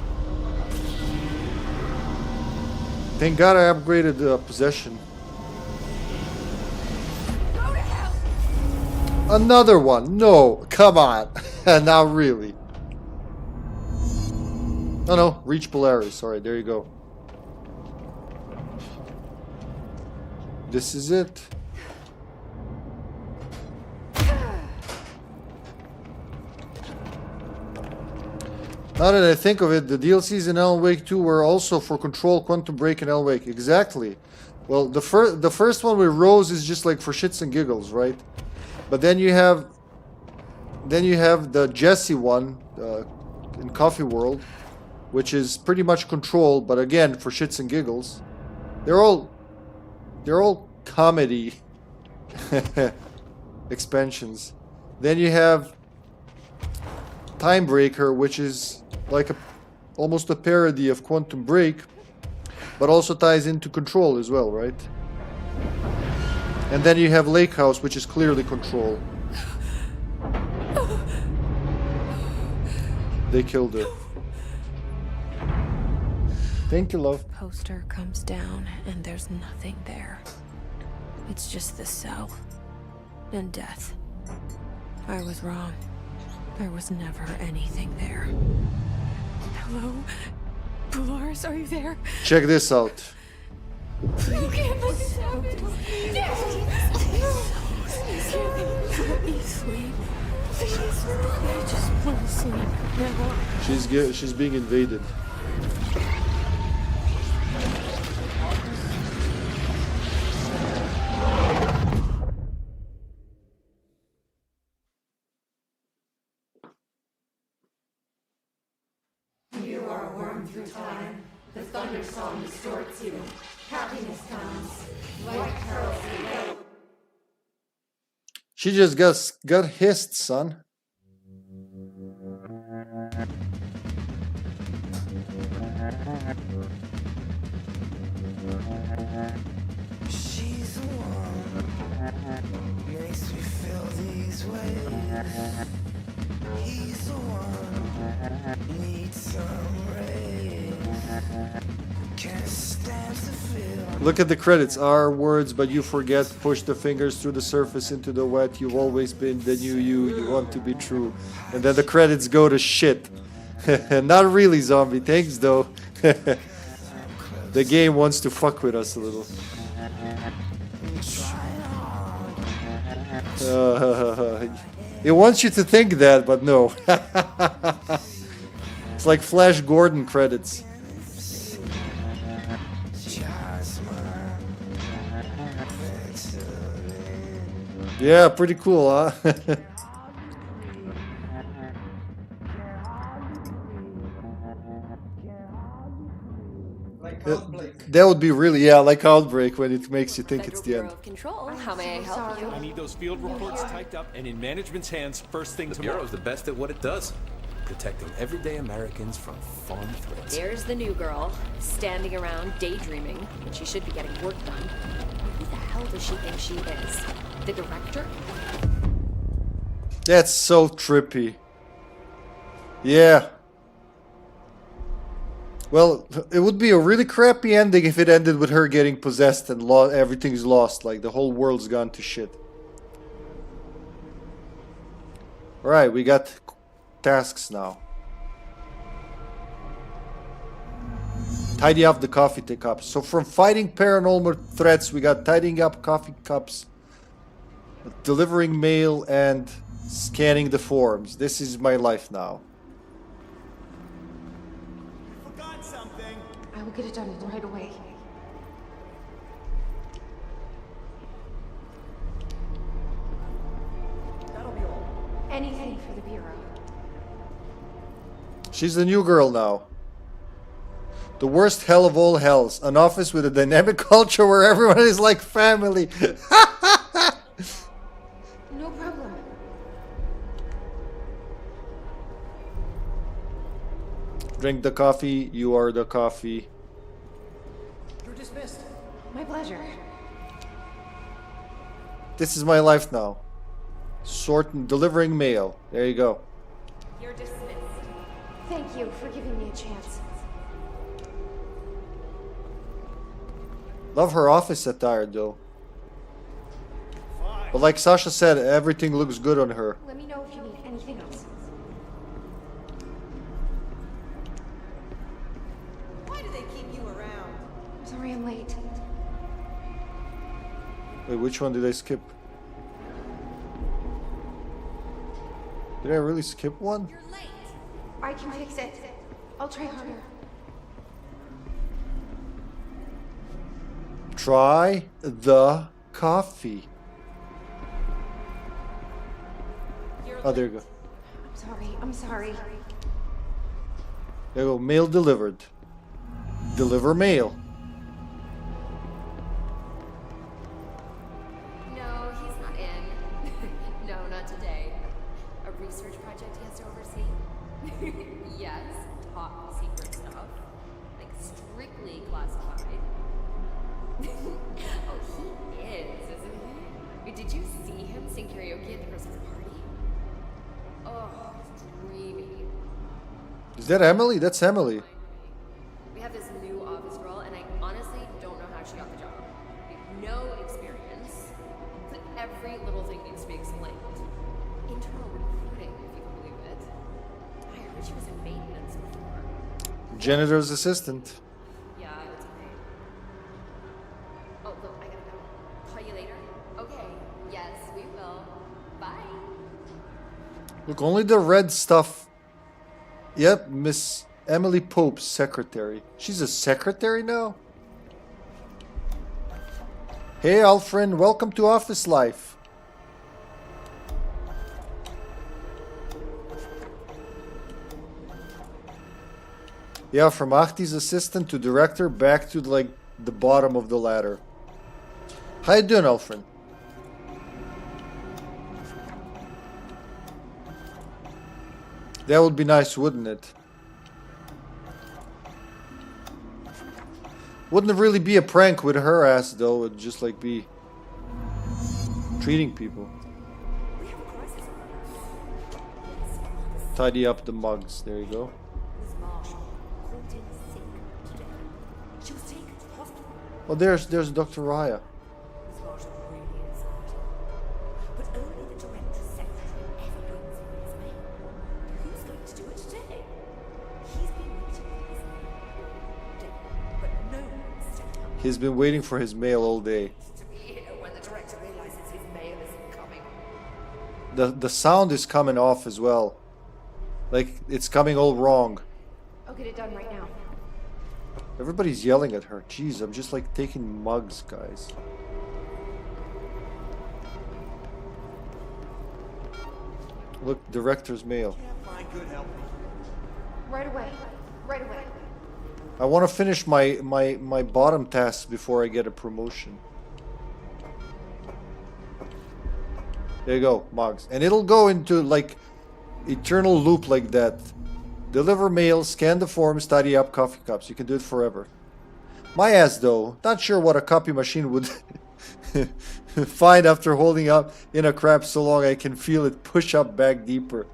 Thank God I upgraded the possession. Another one! No! Come on! Not really. Oh no, reach Polaris. Alright, there you go. This is it. Now that I think of it, the DLCs in Alan Wake 2 were also for Control, Quantum Break, and Alan Wake. Exactly. Well, the first one with Rose is just like for shits and giggles, right? But then you have the Jesse one in Coffee World, which is pretty much Control, but again for shits and giggles. They're all comedy expansions. Then you have Timebreaker, which is like almost a parody of Quantum Break, but also ties into Control as well, right? And then you have Lake House, which is clearly Control. They killed her. Thank you, love. Poster comes down and there's nothing there. It's just the cell and death. I was wrong. There was never anything there. Hello? Polaris, are you there? Check this out. You can't let this happen. Please let me sleep. Please. I just want to sleep now. She's being invaded. You are a worm through time. The thunder song distorts you. Happiness comes. White pearls and She just got hissed, son. She's the one makes me feel these ways. He's the one needs some rain. Can't stand to feel. Look at the credits. R words, but you forget. Push the fingers through the surface into the wet. You've always been the new you. You want to be true. And then the credits go to shit. Not really, zombie. Thanks, though. The game wants to fuck with us a little. It wants you to think that, but no. It's like Flash Gordon credits. Yeah, pretty cool, huh? That would be really, yeah, like Outbreak when it makes you think it's the end. Control. How may I help you? I need those field reports typed up and in management's hands first thing tomorrow. Bureau's the best at what it does. Protecting everyday Americans from foreign threats. There's the new girl, standing around daydreaming, when she should be getting work done. Who the hell hell does she think she is? The director? That's so trippy. Yeah. Well, it would be a really crappy ending if it ended with her getting possessed and everything's lost, like the whole world's gone to shit. Alright, we got tasks now. Tidy up the coffee cups. So from fighting paranormal threats, we got tidying up coffee cups, delivering mail, and scanning the forms. This is my life now. Forgot something. I will get it done right away. That'll be all. Anything for the Bureau. She's the new girl now. The worst hell of all hells. An office with a dynamic culture where everyone is like family. No problem. Drink the coffee. You are the coffee. You're dismissed. My pleasure. This is my life now. Sorting, delivering mail. There you go. You're dismissed. Thank you for giving me a chance. Love her office attire though. But like Sasha said, everything looks good on her. Let me know if you need anything else. Why do they keep you around? I'm sorry I'm late. Wait, which one did I skip? Did I really skip one? You're late. I can fix it. I'll try harder. Try the coffee. Oh, there you go. I'm sorry. There you go. Mail delivered. Deliver mail. No, he's not in. No, not today. A research project he has to oversee? Yes, top secret stuff. Like strictly classified. Oh, he is, isn't he? Wait, did you see him sing karaoke at the Christmas party? Oh, dreamy. Is that Emily? That's Emily. We have this new office girl, and I honestly don't know how she got the job. Like, no experience. But every little thing needs to be explained. Internal recruiting, if you can believe it. I heard she was in maintenance before. Janitor's assistant. Yeah, it's okay. Oh, look, I gotta go. Call you later? Okay. Yes, we will. Bye. Look, only the red stuff. Yep, Miss Emily Pope's secretary. She's a secretary now? Hey, Alfred, welcome to office life. Yeah, from Ahti's assistant to director back to like the bottom of the ladder. How you doing, Alfred? That would be nice, wouldn't it? Wouldn't it really be a prank with her ass though? It'd just like be treating people. Tidy up the mugs. There you go. Oh, there's Dr. Raya. But only the director's secretary ever brings in his mail. Who's going to do it today? He's been waiting for his mail. But no one's stepped up He's been waiting for his mail all day. to be here when the director realizes his mail isn't coming. The sound is coming off as well. Like it's coming all wrong. I'll get it done right now. Everybody's yelling at her. Jeez, I'm just like taking mugs, guys. Look, director's mail. Can't find good help. Right away. Right away. I want to finish my bottom tasks before I get a promotion. There you go, mugs. And it'll go into like eternal loop like that. Deliver mail, scan the forms, tidy up coffee cups. You can do it forever. My ass though, not sure what a copy machine would Fine, after holding up in a crab so long, I can feel it push up back deeper.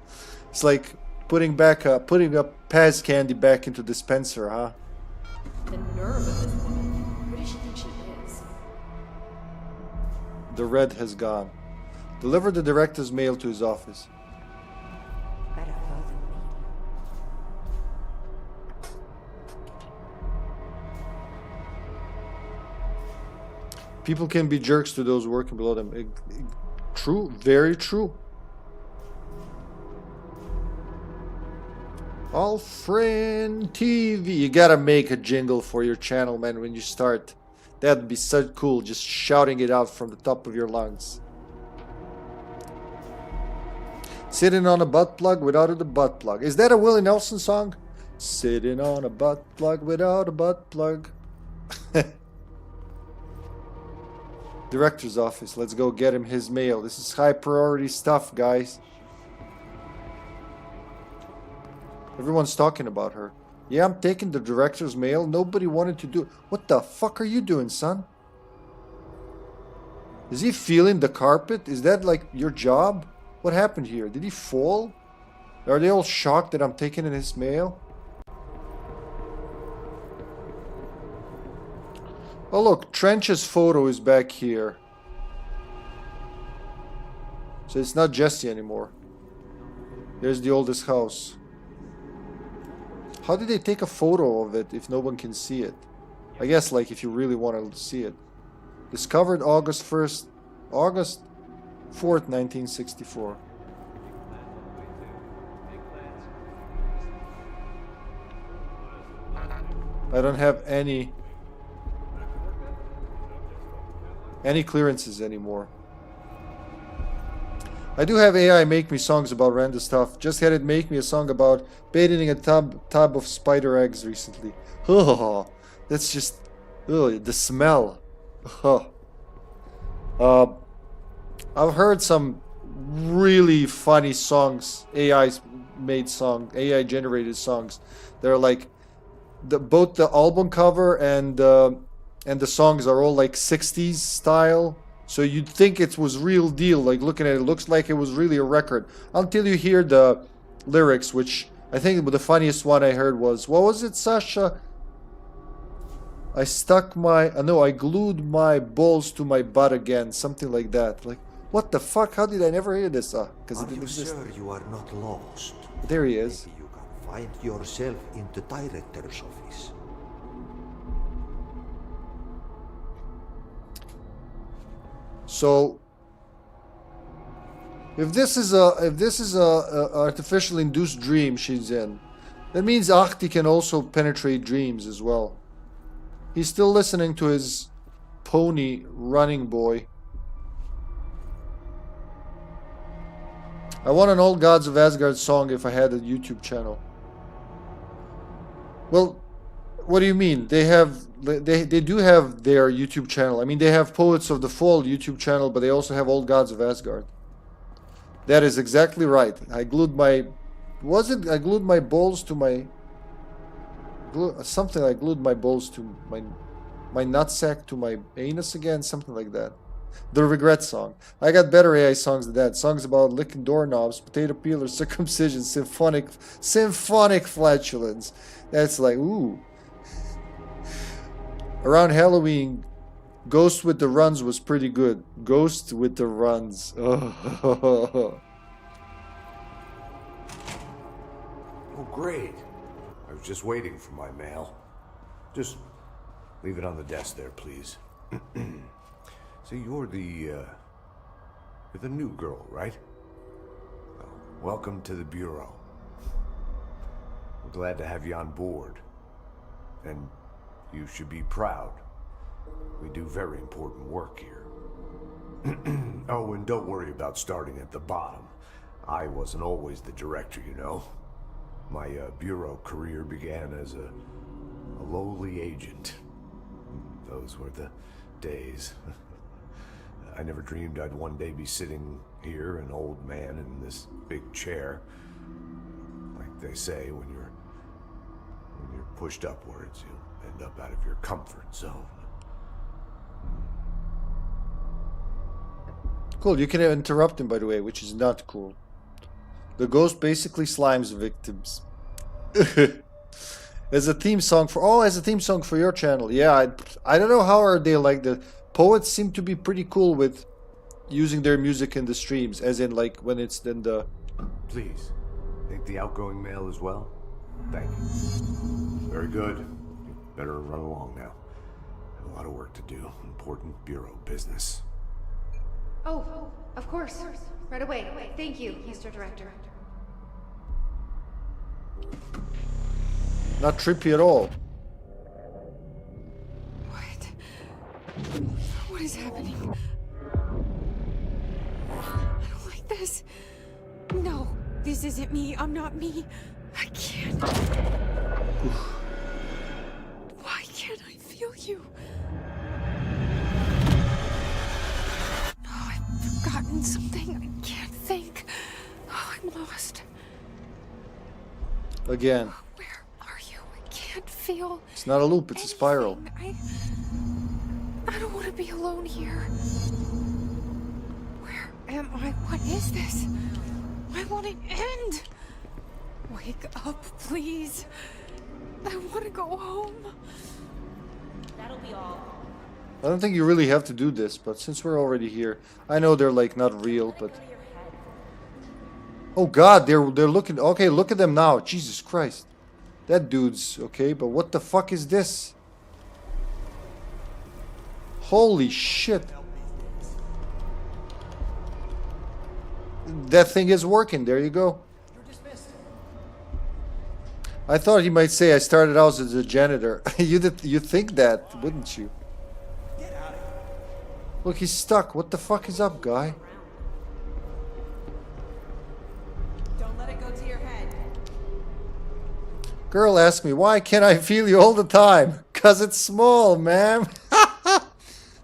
It's like putting a Paz candy back into dispenser, huh? The nerve of this woman. Who does she think she is? The red has gone. Deliver the director's mail to his office. Better her than me. People can be jerks to those working below them. True, very true. All Friend TV. You gotta make a jingle for your channel, man, when you start. That'd be so cool, just shouting it out from the top of your lungs. Sitting on a butt plug without a butt plug. Is that a Willie Nelson song? Sitting on a butt plug without a butt plug. Director's office. Let's go get him his mail. This is high priority stuff, guys. Everyone's talking about her. Yeah, I'm taking the director's mail. Nobody wanted to do it. What the fuck are you doing, son? Is he feeling the carpet? Is that like your job? What happened here? Did he fall? Are they all shocked that I'm taking in his mail? Oh look, Trench's photo is back here. So it's not Jesse anymore. There's the oldest house. How did they take a photo of it if no one can see it? I guess like if you really want to see it. Discovered August 4th, 1964. I don't have any clearances anymore. I do have AI make me songs about random stuff. Just had it make me a song about bathing a tub of spider eggs recently. Oh, that's just the smell. I've heard some really funny songs, AI generated songs. They're like both the album cover and the songs are all like 60s style. So you'd think it was real deal, like looking at it, looks like it was really a record. Until you hear the lyrics, which I think the funniest one I heard was, what was it, Sasha? I glued my balls to my butt again, something like that. Like, what the fuck? How did I never hear this? Because it didn't exist. Sure you are not lost? There he is. Maybe you can find yourself in the director's office. So, if this is a artificially induced dream she's in, that means Ahti can also penetrate dreams as well. He's still listening to his Pony Runningboy. I want an Old Gods of Asgard song if I had a YouTube channel. Well, what do you mean? They do have their YouTube channel. I mean, they have Poets of the Fall YouTube channel, but they also have Old Gods of Asgard. That is exactly right. I glued my balls to my something. I glued my balls to my nutsack to my anus again, something like that. The regret song. I got better AI songs than that. Songs about licking doorknobs, potato peelers, circumcision, symphonic flatulence. That's like, ooh. Around Halloween, Ghost with the Runs was pretty good. Ghost with the Runs. Oh, great. I was just waiting for my mail. Just leave it on the desk there, please. So you're the new girl, right? Well, welcome to the Bureau. We're glad to have you on board. And you should be proud. We do very important work here. Oh, and don't worry about starting at the bottom. I wasn't always the director, you know. My bureau career began as a lowly agent. Those were the days. I never dreamed I'd one day be sitting here, an old man in this big chair. Like they say, when you're pushed upwards, you end up out of your comfort zone. Cool, you can interrupt him, by the way, which is not cool. The ghost basically slimes victims. As a theme song for... Oh, as a theme song for your channel. Yeah, I don't know how are they like... The poets seem to be pretty cool with using their music in the streams. As in, like, when it's in the... Please, take the outgoing mail as well. Thank you. Very good. You better run along now. Have a lot of work to do. Important bureau business. Oh, of course. Right away. Thank you, Mr. Director. Not trippy at all. What is happening? I don't like this. No, this isn't me. I'm not me. I can't. Why can't I feel you? Oh, I've forgotten something. I can't think. Oh, I'm lost. Again. Where are you? I can't feel. It's not a loop, it's a spiral. I don't want to be alone here. Where am I? What is this? I want it end. Wake up, please. I want to go home. That'll be all. I don't think you really have to do this, but since we're already here, I know they're like not real, but oh god, they're looking. Okay, look at them now. Jesus Christ, that dude's okay, but what the fuck is this? Holy shit! That thing is working. There you go. I thought he might say I started out as a janitor. You think that, wouldn't you? Look, he's stuck. What the fuck is up, guy? Don't let it go to your head. Girl asked me, why can't I feel you all the time? 'Cause it's small, ma'am.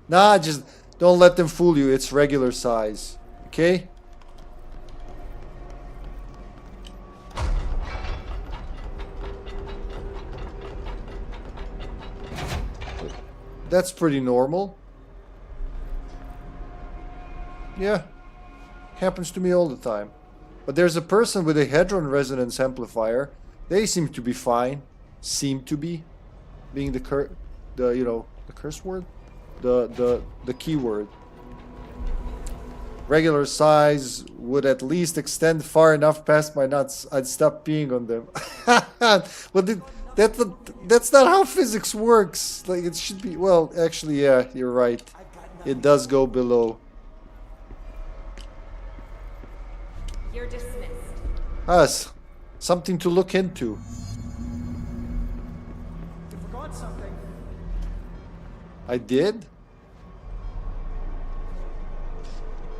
Nah, just don't let them fool you. It's regular size. Okay? That's pretty normal. Yeah. Happens to me all the time. But there's a person with a Hadron resonance amplifier. They seem to be fine. Seem to be. Being the curse word? The keyword. Regular size would at least extend far enough past my nuts. I'd stop peeing on them. Well, that's not how physics works. Like, it should be... Well, actually, yeah, you're right. It does go below. You're dismissed. Us. Something to look into. You forgot something. I did?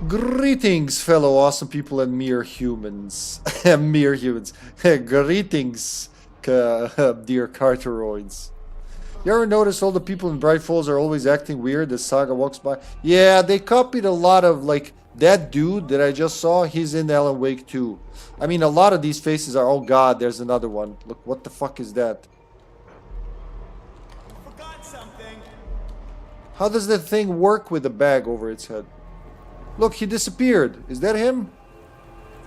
Greetings, fellow awesome people and mere humans. Mere humans. Greetings, dear Carteroids. You ever notice all the people in Bright Falls are always acting weird as Saga walks by? Yeah, they copied a lot of, like, that dude that I just saw, he's in Alan Wake 2. I mean, a lot of these faces are... Oh god, there's another one. Look, what the fuck is that? You forgot something. How does that thing work with the bag over its head? Look, he disappeared. Is that him?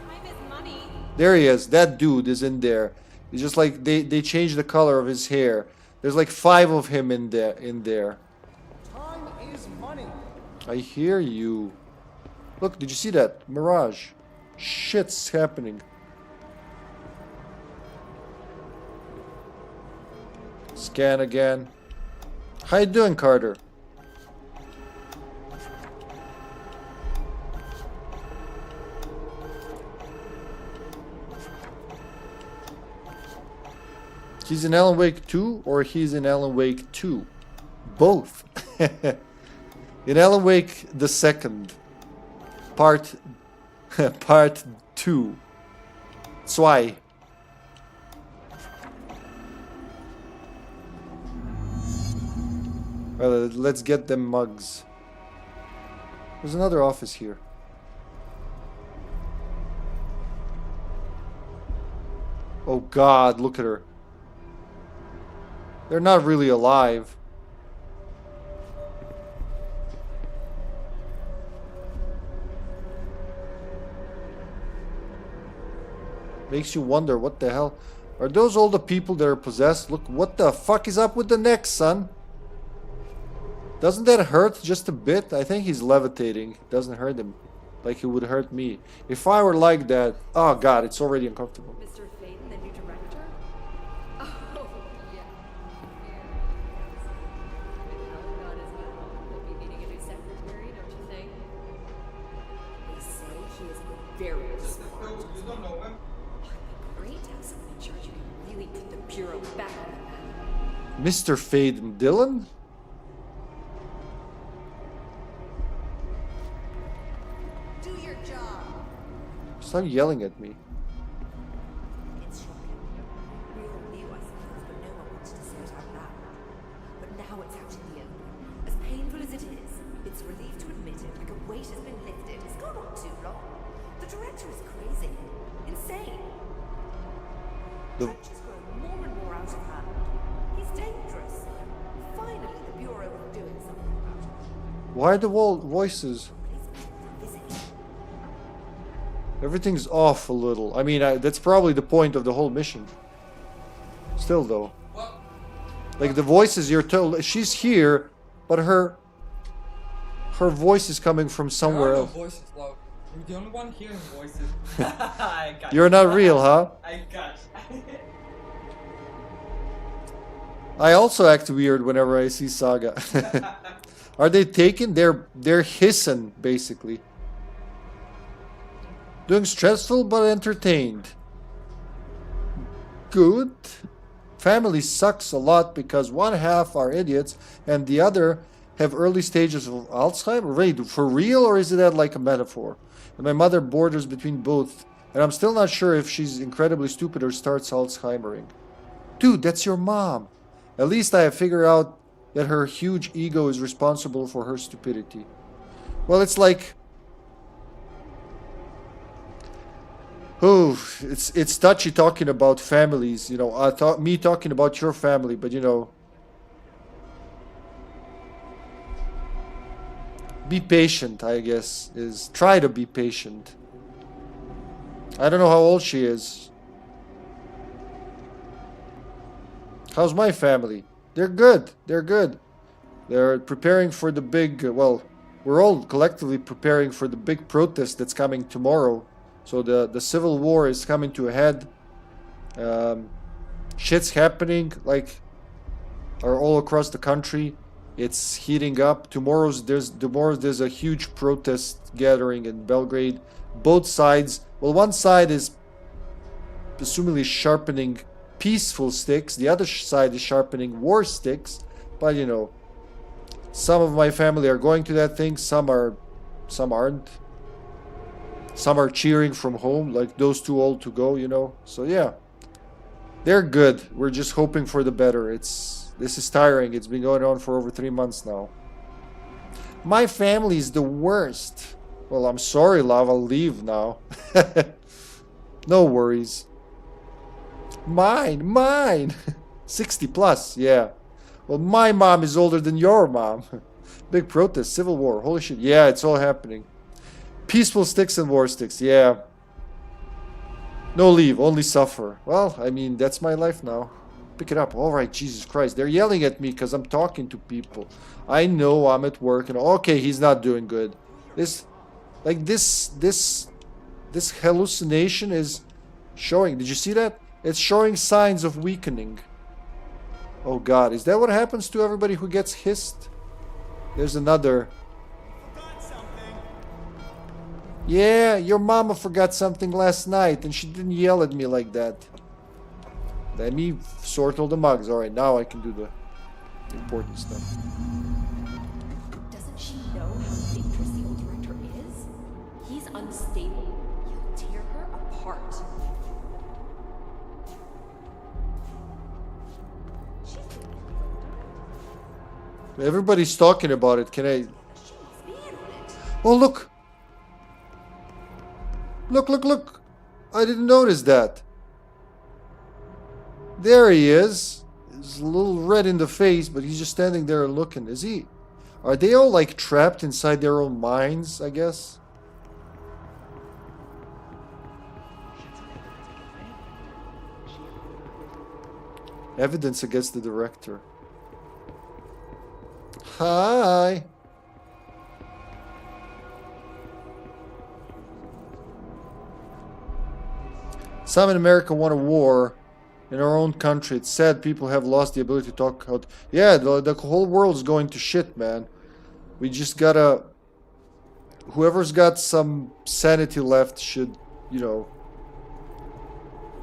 Time is money. There he is. That dude is in there. It's just like they changed the color of his hair. There's like 5 of him in there. Time is money. I hear you. Look, did you see that? Mirage. Shit's happening. Scan again. How you doing, Carter? He's in Alan Wake 2 or he's in Alan Wake 2? Both. In Alan Wake the second. Part 2. Zwei. Well, let's get them mugs. There's another office here. Oh god, look at her. They're not really alive. Makes you wonder what the hell. Are those all the people that are possessed? Look, what the fuck is up with the neck, son? Doesn't that hurt just a bit? I think he's levitating. It doesn't hurt him like it would hurt me. If I were like that... Oh god, it's already uncomfortable. Mr. Faden, the new director? Oh, yeah. Not as well. He'll be needing a new secretary, don't you think? They say he is very smart. You don't know him? Great to have someone in charge who can really put the bureau back on the map. Mr. Faden Dillon? Do your job. Stop yelling at me. It's shocking. We all knew, I suppose, but no one wanted to say it out loud. But now it's out in the open. As painful as it is, it's a relief to admit it, like a weight has been lifted. It's gone on too long. The director is crazy. Insane. The director's grown more and more out of hand. He's dangerous. Finally, the Bureau is doing something about it. Why the voices? Everything's off a little. I mean, that's probably the point of the whole mission. Still, though. Like, the voices you're told... She's here, but her voice is coming from somewhere else. Voices, loud. You're the only one hearing voices. I got You're not real, huh? I got I also act weird whenever I see Saga. Are they taken? They're hissing, basically. Doing stressful but entertained. Good. Family sucks a lot because one half are idiots and the other have early stages of Alzheimer's. Wait, for real, or is that like a metaphor? And my mother borders between both, and I'm still not sure if she's incredibly stupid or starts Alzheimering. Dude, that's your mom. At least I have figured out that her huge ego is responsible for her stupidity. Well, it's like... Oh, it's touchy talking about families, you know. Me talking about your family, but you know... Be patient, I guess, is... Try to be patient. I don't know how old she is. How's my family? They're good. They're good. They're preparing for the big... Well, we're all collectively preparing for the big protest that's coming tomorrow. So the civil war is coming to a head. Shit's happening, like, all across the country. It's heating up. Tomorrow there's a huge protest gathering in Belgrade. Both sides... Well, one side is presumably sharpening peaceful sticks. The other side is sharpening war sticks. But, you know, some of my family are going to that thing. Some aren't. Some are cheering from home, like those too old to go, you know. So, yeah. They're good. We're just hoping for the better. This is tiring. It's been going on for over 3 months now. My family is the worst. Well, I'm sorry, love. I'll leave now. No worries. Mine. 60 plus, yeah. Well, my mom is older than your mom. Big protest, civil war. Holy shit. Yeah, it's all happening. Peaceful sticks and war sticks, yeah. No leave, only suffer. Well, I mean, that's my life now. Pick it up. All right, Jesus Christ. They're yelling at me because I'm talking to people. I know I'm at work. And okay, he's not doing good. This hallucination is showing. Did you see that? It's showing signs of weakening. Oh God, is that what happens to everybody who gets hissed? There's another. Yeah, your mama forgot something last night and she didn't yell at me like that. Let me sort all the mugs. Alright, now I can do the important stuff. Doesn't she know how dangerous the old director is? He's unstable. He'll tear her apart. Everybody's talking about it. Can I... Oh, look! Look! I didn't notice that. There he is. He's a little red in the face, but he's just standing there looking. Is he... Are they all, like, trapped inside their own minds, I guess? Evidence against the director. Hi. Some in America want a war. In our own country, it's sad people have lost the ability to talk out. Yeah, the whole world's going to shit, man. We just gotta... Whoever's got some sanity left should, you know...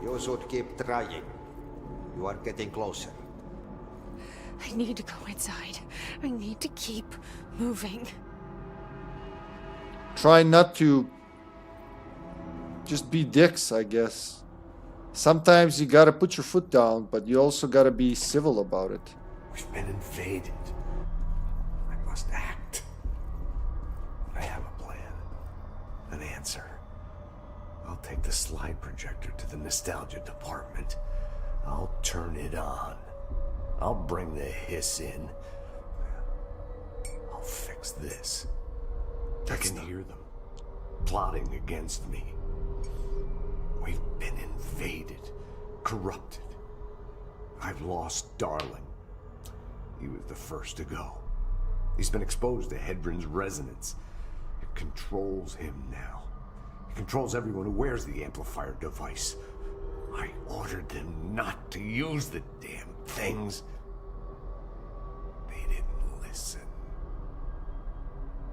You should keep trying. You are getting closer. I need to go inside. I need to keep moving. Try not to... just be dicks, I guess. Sometimes you gotta put your foot down, but you also gotta be civil about it. We've been invaded. I must act. I have a plan. An answer. I'll take the slide projector to the nostalgia department. I'll turn it on. I'll bring the hiss in. I'll fix this. I can hear them plotting against me. We've been invaded, corrupted. I've lost Darling. He was the first to go. He's been exposed to Hedron's resonance. It controls him now. It controls everyone who wears the amplifier device. I ordered them not to use the damn things. They didn't listen.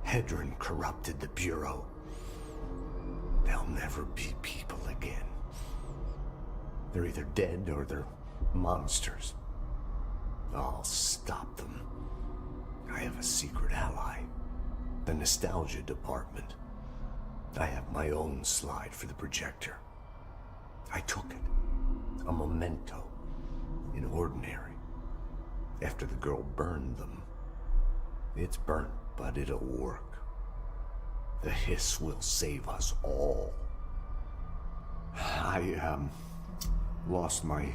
Hedron corrupted the Bureau. They'll never be people again. They're either dead or they're monsters. I'll stop them. I have a secret ally. The nostalgia department. I have my own slide for the projector. I took it. A memento. In ordinary. After the girl burned them. It's burnt, but it'll work. The hiss will save us all. I lost my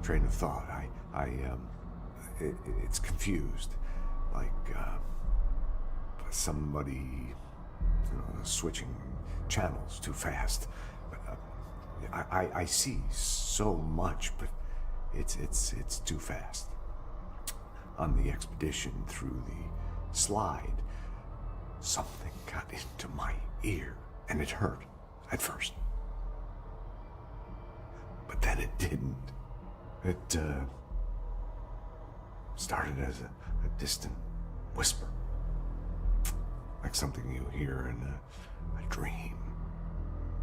train of thought. It's confused. Like, somebody, switching channels too fast. I see so much, but it's too fast. On the expedition through the slide, something got into my ear, and it hurt at first. But then it didn't. It started as a distant whisper, like something you hear in a dream,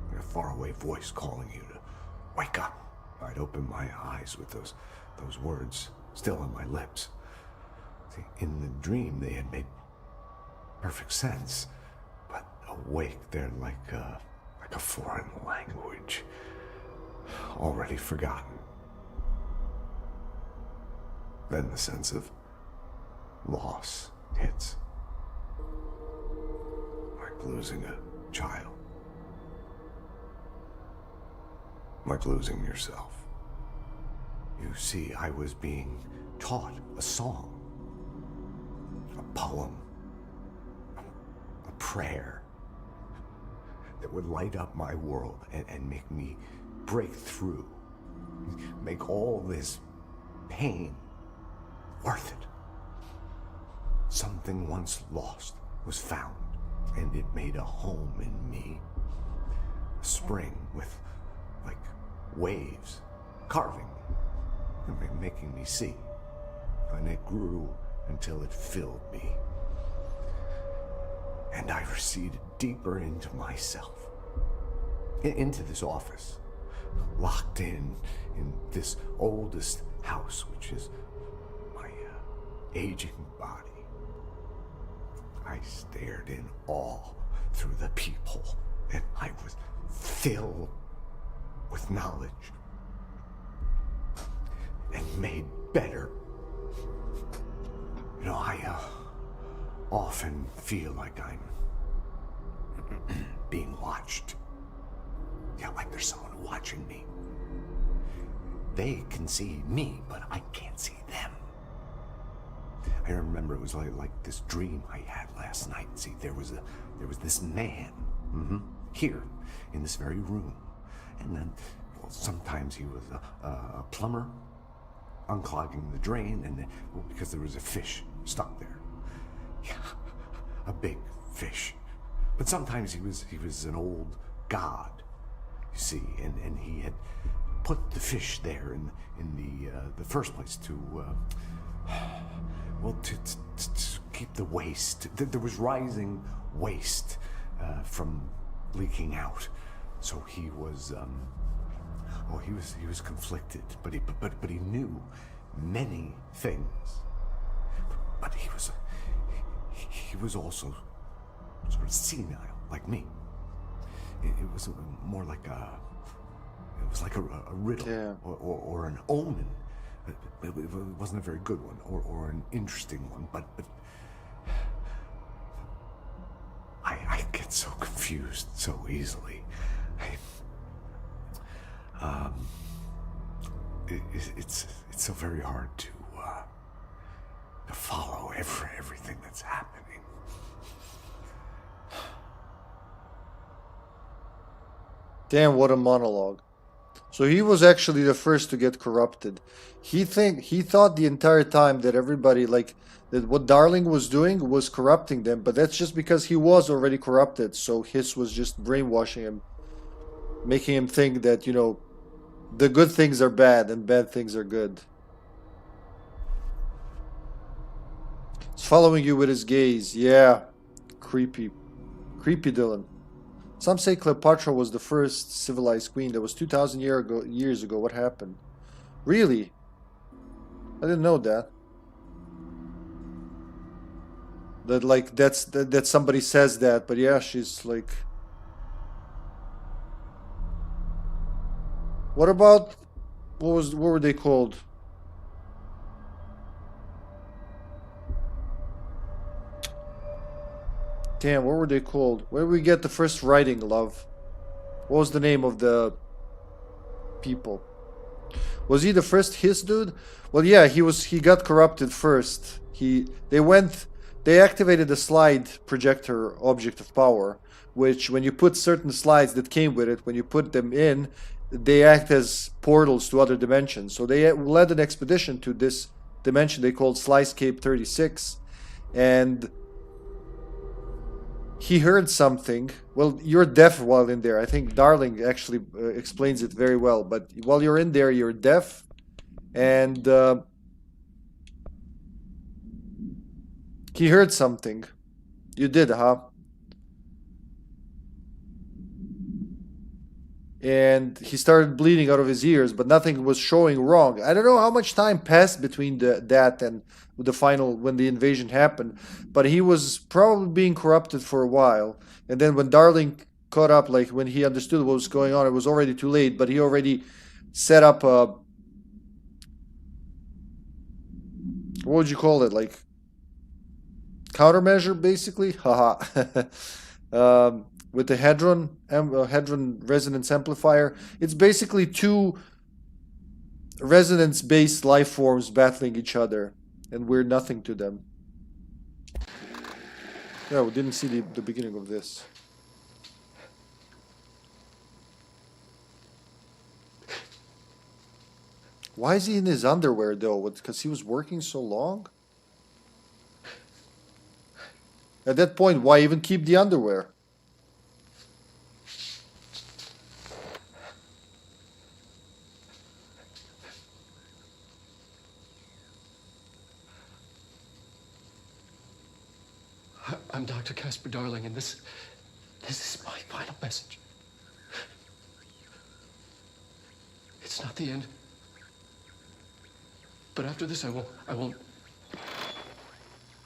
like a faraway voice calling you to wake up. I'd open my eyes with those words still on my lips. See, in the dream they had made perfect sense, but awake they're like a foreign language, already forgotten. Then the sense of loss hits, like losing a child, like losing yourself. You see, I was being taught a song, a poem, a prayer that would light up my world and make me break through, make all this pain worth it. Something once lost was found, and it made a home in me. A spring with, like, waves carving and making me see. And it grew until it filled me. And I receded deeper into myself, into this office, locked in this oldest house, which is my aging body. I stared in awe through the people, and I was filled with knowledge and made better. You know, I often feel like I'm being watched. Yeah, like there's someone watching me. They can see me, but I can't see them. I remember it was like this dream I had last night. See, there was this man, here, in this very room. And then, well, sometimes he was a plumber, unclogging the drain, and because there was a fish stuck there. Yeah, a big fish. But sometimes he was an old god, you see, and he had put the fish there in the first place to keep the waste. There was rising waste from leaking out, so he was he was conflicted, but he knew many things, but he was also sort of senile, like me. It was more like a riddle, yeah. or an omen. It wasn't a very good one, or an interesting one, but I get so confused so easily. It's so very hard to follow everything that's happening. Damn, what a monologue. So he was actually the first to get corrupted. He thought the entire time that everybody, like, that what Darling was doing was corrupting them, but that's just because he was already corrupted. So his was just brainwashing him, making him think that, you know, the good things are bad and bad things are good. He's following you with his gaze. Yeah. Creepy. Creepy, Dylan. Some say Cleopatra was the first civilized queen. That was 2,000 years ago. What happened? Really? I didn't know that. That, like, that somebody says that, but yeah, she's like... What about... What were they called? Damn, what were they called? Where did we get the first writing, love? What was the name of the people? Was he the first Hiss dude? Well, yeah, he got corrupted first. They activated the slide projector object of power, which when you put certain slides that came with it, when you put them in, they act as portals to other dimensions. So they led an expedition to this dimension they called Slidescape 36, and he heard something. Well, you're deaf while in there. I think Darling actually explains it very well. But while you're in there, you're deaf. And he heard something. You did, huh? And he started bleeding out of his ears, but nothing was showing wrong. I don't know how much time passed between that and the final, when the invasion happened, but he was probably being corrupted for a while. And then when Darling caught up, like when he understood what was going on, it was already too late, but he already set up a... What would you call it? Like, countermeasure, basically? Haha. With the Hadron resonance amplifier. It's basically two resonance-based life forms battling each other, and we're nothing to them. Yeah, we didn't see the beginning of this. Why is he in his underwear, though? Because he was working so long? At that point, why even keep the underwear? I'm Dr. Casper Darling, and this is my final message. It's not the end. But after this, I won't.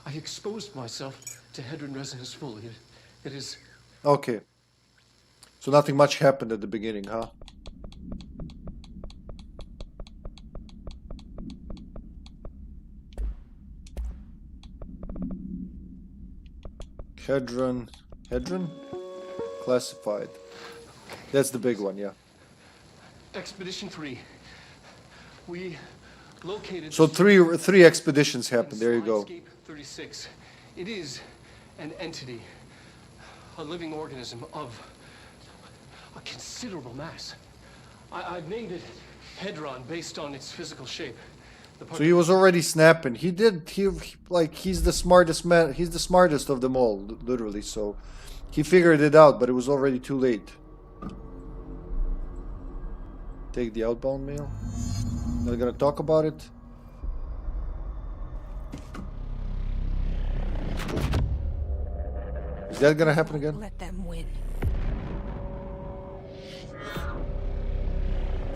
I exposed myself to Hadron resonance fully. It is... Okay. So nothing much happened at the beginning, huh? Hadron? Classified. That's the big one, yeah. Expedition 3. We located... So three expeditions happened. There you go. Slidescape 36. It is an entity, a living organism of a considerable mass. I've named it Hedron based on its physical shape. So he was already snapping. He like he's the smartest man. He's the smartest of them all, literally. So he figured it out, but it was already too late. Take the outbound mail. Not gonna talk about it. Is that gonna happen again? Let them win.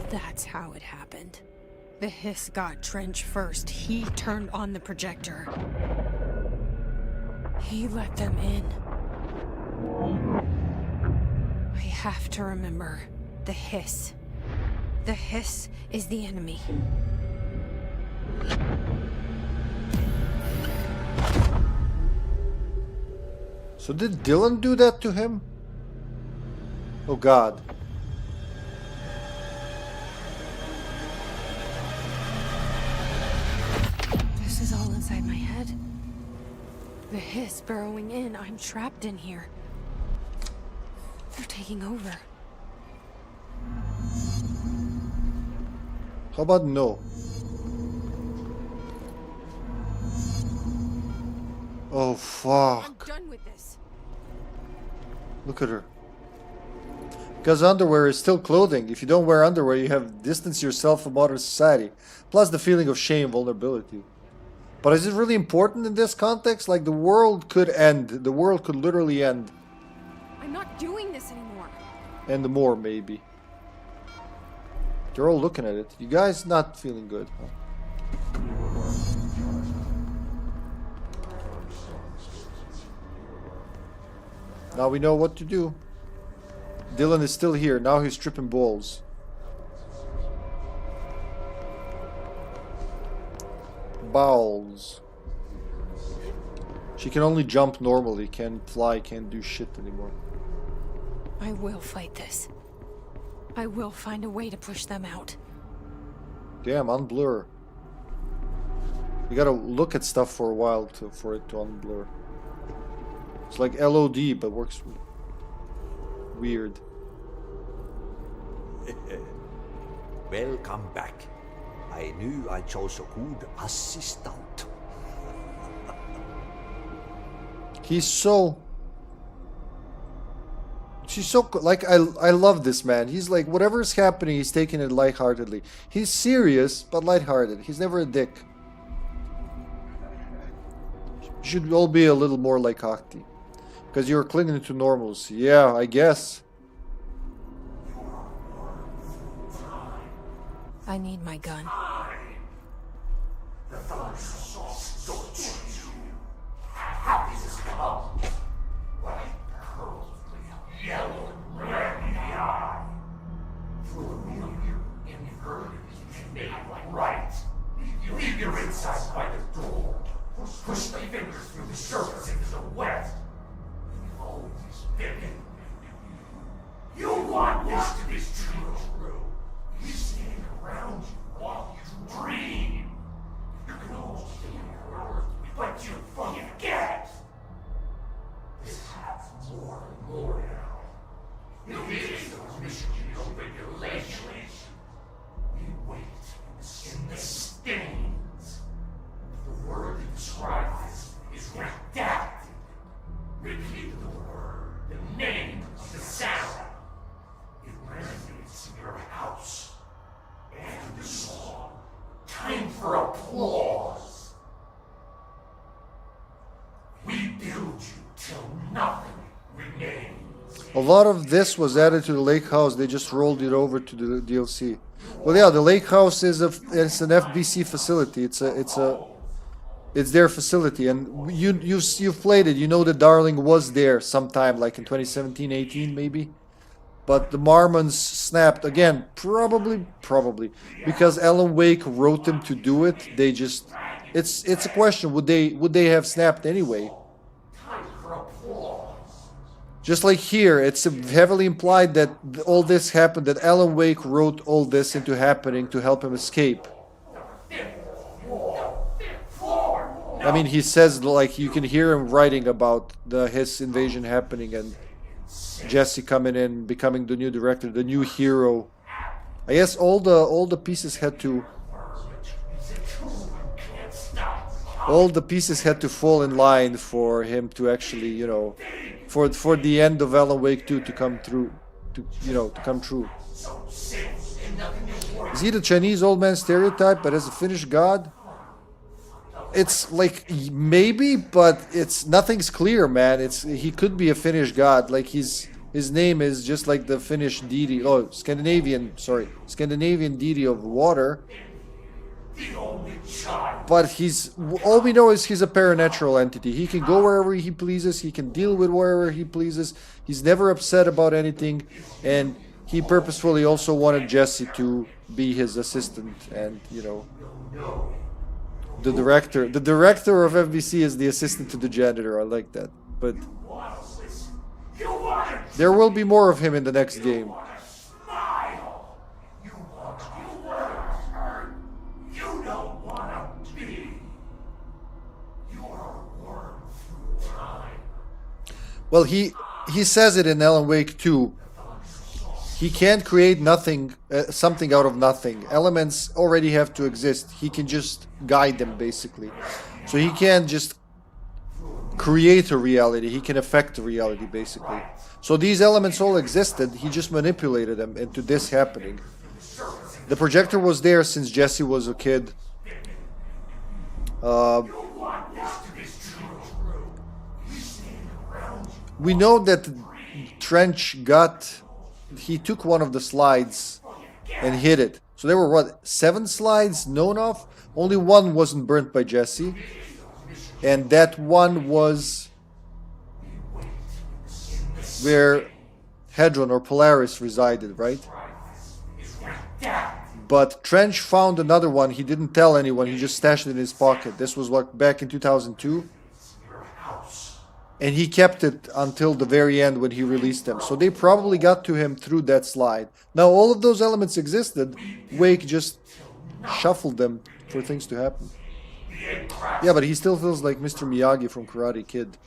That's how it happened. The Hiss got Trench first. He turned on the projector. He let them in. I have to remember the Hiss. The Hiss is the enemy. So did Dylan do that to him? Oh God. This is all inside my head. The Hiss burrowing in. I'm trapped in here. They're taking over. How about no? Oh fuck. I'm done with this. Look at her. Because underwear is still clothing. If you don't wear underwear, you have distanced yourself from modern society. Plus the feeling of shame, vulnerability. But is it really important in this context? Like the world could end. The world could literally end. I'm not doing this anymore. And more, maybe. They're all looking at it. You guys not feeling good, huh? Now we know what to do. Dylan is still here. Now he's tripping balls. Balls. She can only jump normally. Can't fly, can't do shit anymore. I will fight this. I will find a way to push them out. Damn, unblur. You gotta look at stuff for a while for it to unblur. It's like LOD, but works weird. Welcome back. I knew I chose a good assistant. He's so... She's so... Like, I love this man. He's like, whatever's happening, he's taking it lightheartedly. He's serious, but lighthearted. He's never a dick. Should all be a little more like Ahti. Because you're clinging to normalcy. Yeah, I guess. I need my gun. The thunder sauce don't choose you. How does this come? White pearls with yellow and red in the eye. Through a million inverters you made right. You leave your insides by the door. Push the fingers through the surface into the wet. You've always been. You want this to be true. You stand around you while you dream. You can almost feel your earth, but you forget. This happens more and more now. It is those mischievous regulations. We wait in the stains. The word that describes this is redacted. Repeat the word, the name of the sound. It resonates in your house. And the song. Time for applause. We build you till nothing remains. A lot of this was added to the lake house. They just rolled it over to the DLC. Well, yeah, the lake house is it's an FBC facility. It's their facility, and you've played it. You know that Darling was there sometime, like in 2017, 18 maybe. But the Marmons snapped again, probably because Alan Wake wrote them to do it. They just, it's a question. Would they have snapped anyway? Just like here, it's heavily implied that all this happened, that Alan Wake wrote all this into happening to help him escape. I mean, he says, like, you can hear him writing about his invasion happening and Jesse coming in, becoming the new director, the new hero. I guess all the pieces had to all the pieces had to fall in line for him to actually, you know, for the end of Alan Wake 2 to come through, to come true. Is he the Chinese old man stereotype, but as a Finnish god? It's like maybe, but it's nothing's clear, man. He could be a Finnish god, like his name is just like the Finnish deity. Oh, Scandinavian deity of water. But all we know is he's a paranatural entity. He can go wherever he pleases. He can deal with wherever he pleases. He's never upset about anything, and he purposefully also wanted Jesse to be his assistant. And you know, the director of FBC is the assistant to the janitor. I like that. But there will be more of him in the next game. Well, he says it in Alan Wake 2. He can't create nothing, something out of nothing. Elements already have to exist. He can just guide them, basically. So he can't just create a reality. He can affect the reality, basically. So these elements all existed. He just manipulated them into this happening. The projector was there since Jesse was a kid. We know that Trench he took one of the slides and hid it. So there were, what, 7 slides known of? Only one wasn't burnt by Jesse. And that one was where Hadron or Polaris resided, right? But Trench found another one. He didn't tell anyone. He just stashed it in his pocket. This was what, back in 2002? And he kept it until the very end when he released them. So they probably got to him through that slide. Now all of those elements existed. Wake just shuffled them for things to happen. Yeah, but he still feels like Mr. Miyagi from Karate Kid.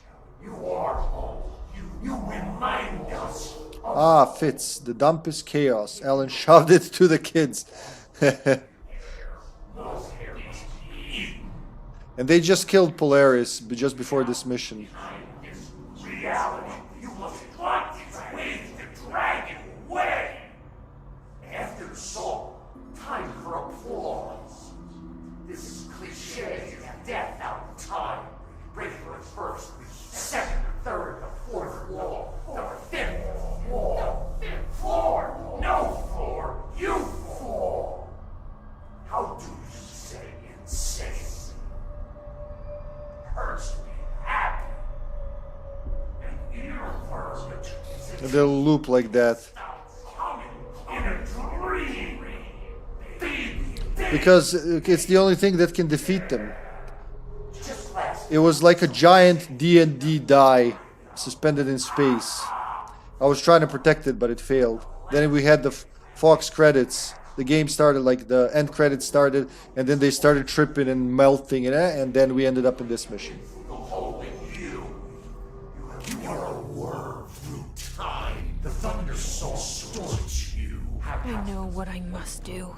Ah, Fitz. The dump is chaos. Alan shoved it to the kids. And they just killed Polaris just before this mission. You must fight its way the dragon way. After the soul, time for applause. This is cliche as death out of time. Break for its first, the second, the third, the fourth wall, the fifth wall. The fifth floor, no floor, you fall. How do you say insane? Hurts to be happy. They'll loop like that. Because it's the only thing that can defeat them. It was like a giant D&D die suspended in space. I was trying to protect it, but it failed. Then we had the Fox credits. The game started, like the end credits started, and then they started tripping and melting, and then we ended up in this mission. The thunder soul storage you. I know what I must do.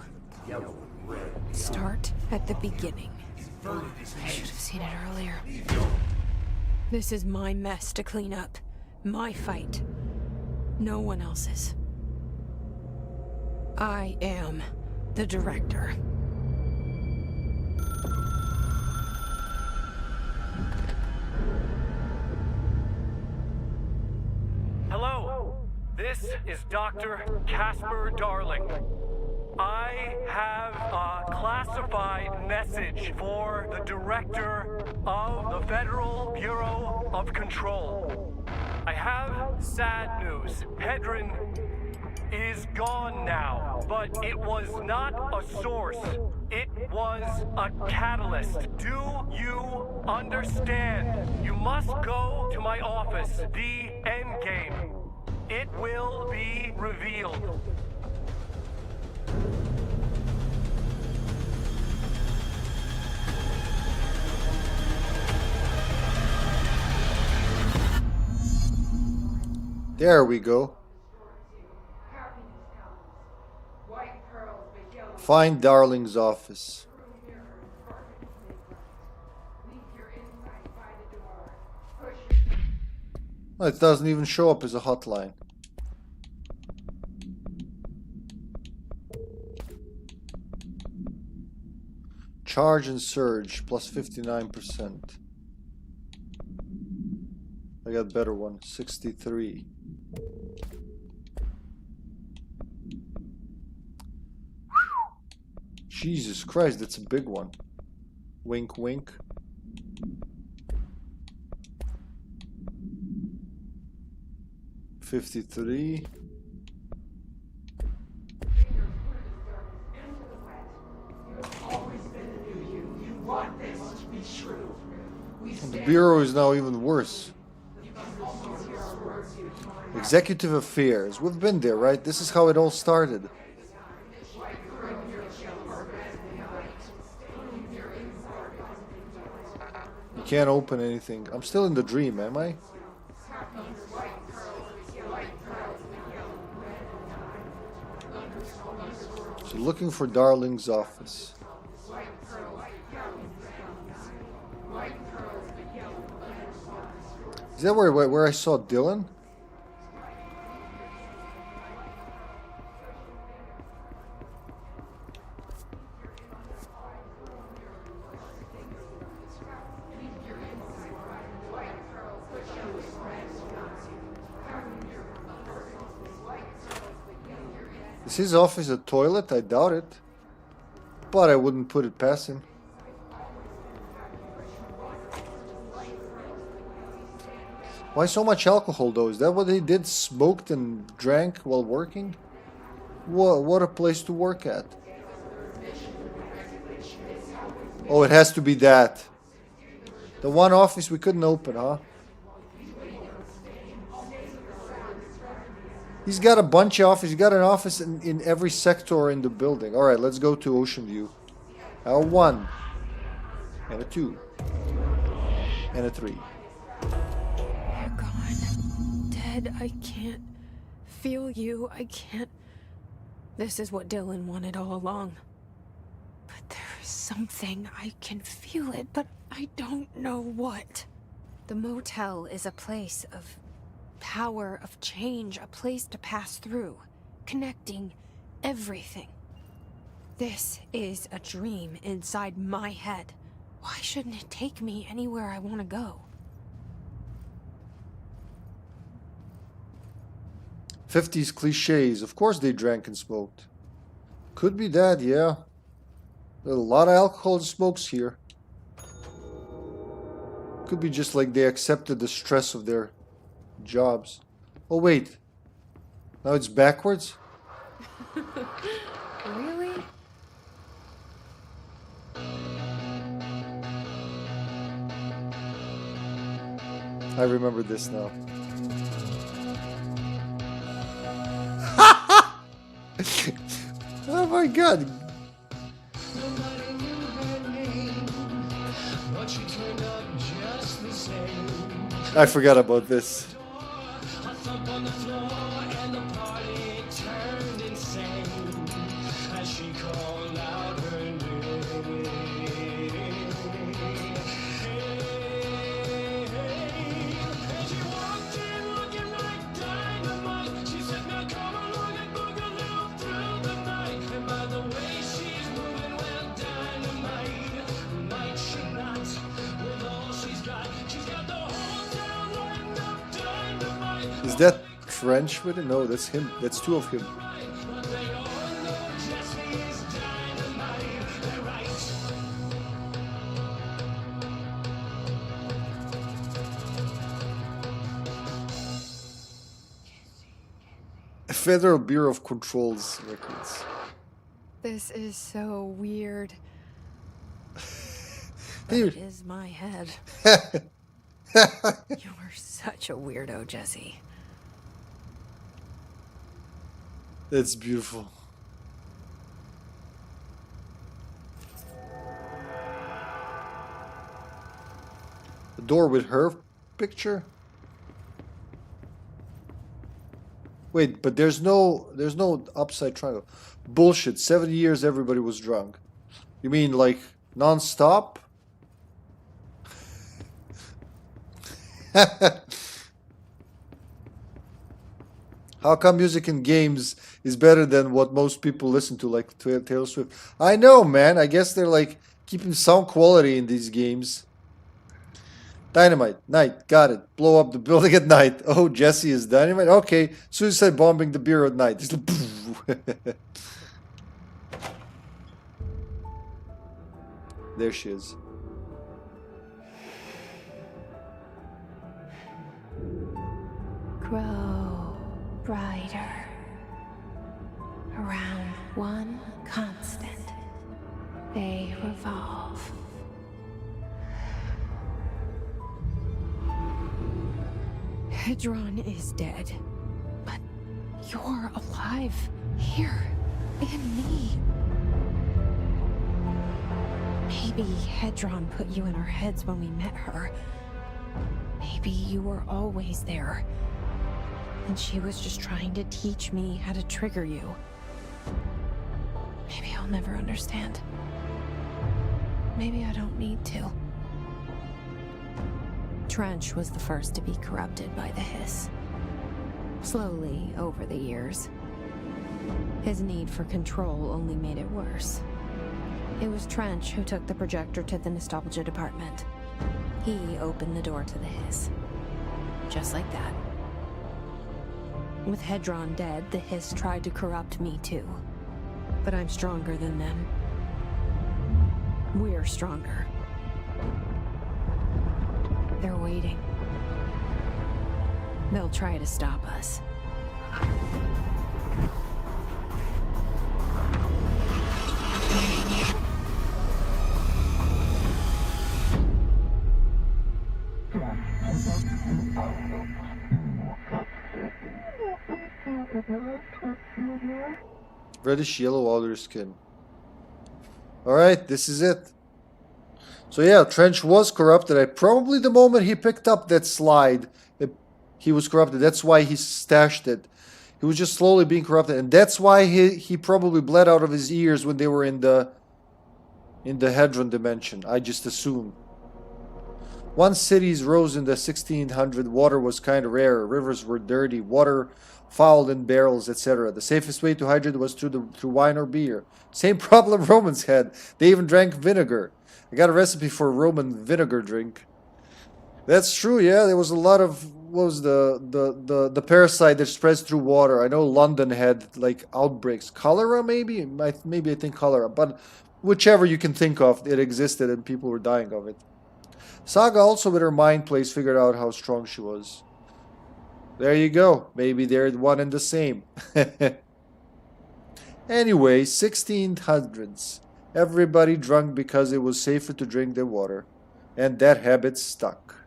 Start at the beginning. I should have seen it earlier. This is my mess to clean up. My fight. No one else's. I am the director. Hello. This is Dr. Casper Darling. I have a classified message for the director of the Federal Bureau of Control. I have sad news. Hedron is gone now, but it was not a source. It was a catalyst. Do you understand? You must go to my office, the Endgame. It will be revealed. There we go. Find Darling's office. Oh, it doesn't even show up as a hotline. Charge and surge plus 59%. I got better one, 63. Jesus Christ, that's a big one. Wink, wink. $53. And the bureau is now even worse. Executive affairs. We've been there, right? This is how it all started. You can't open anything. I'm still in the dream, am I? So looking for Darling's office. Is that where I saw Dylan? Is his office a toilet? I doubt it. But I wouldn't put it past him. Why so much alcohol though? Is that what he did? Smoked and drank while working? What a place to work at. Oh, it has to be that. The one office we couldn't open, huh? He's got a bunch of offices. He's got an office in every sector in the building. Alright, let's go to Ocean View. A 1. And a 2. And a 3. You're gone. Dead. I can't feel you. I can't... This is what Dylan wanted all along. But there's something. I can feel it, but I don't know what. The motel is a place of power, of change, a place to pass through, connecting everything. This is a dream inside my head. Why shouldn't it take me anywhere I want to go? 50s cliches. Of course they drank and smoked. Could be that, yeah. There's a lot of alcohol and smokes here. Could be just like they accepted the stress of their jobs. Oh wait. Now it's backwards? Really? I remember this now. Oh my god. I forgot about this. Is that French with it? No, that's him. That's two of him. Federal Bureau of Control's records. This is so weird. Dude. That is my head. You're such a weirdo, Jesse. That's beautiful. A door with her picture? Wait, but there's no upside triangle. Bullshit. 70 years everybody was drunk. You mean like non-stop? How come music in games is better than what most people listen to, like Taylor Swift? I know, man. I guess they're like keeping sound quality in these games. Dynamite. Night. Got it. Blow up the building at night. Oh, Jesse is dynamite? Okay. Suicide bombing the bureau at night. Just there she is. Grow brighter around one constant. They revolve. Hedron is dead, but you're alive here in me. Maybe Hedron put you in our heads when we met her. Maybe you were always there, and she was just trying to teach me how to trigger you. Maybe I'll never understand. Maybe I don't need to. Trench was the first to be corrupted by the hiss. Slowly, over the years. His need for control only made it worse. It was Trench who took the projector to the nostalgia department. He opened the door to the hiss. Just like that. With Hedron dead, the hiss tried to corrupt me too. But I'm stronger than them. We're stronger. They're waiting. They'll try to stop us. Reddish yellow outer skin. Alright, this is it. So yeah, Trench was corrupted. Probably the moment he picked up that slide, he was corrupted. That's why he stashed it. He was just slowly being corrupted. And that's why he probably bled out of his ears when they were in the Hedron dimension. I just assume. Once cities rose in the 1600s, water was kind of rare. Rivers were dirty. Water fouled in barrels, etc. The safest way to hydrate was through wine or beer. Same problem Romans had. They even drank vinegar. I got a recipe for a Roman vinegar drink. That's true, yeah. There was a lot of, what was the parasite that spreads through water. I know London had like outbreaks. Cholera, maybe? Maybe I think cholera. But whichever you can think of, it existed and people were dying of it. Saga also with her mind plays figured out how strong she was. There you go. Maybe they're one and the same. Anyway, 1600s. Everybody drunk because it was safer to drink than water. And that habit stuck.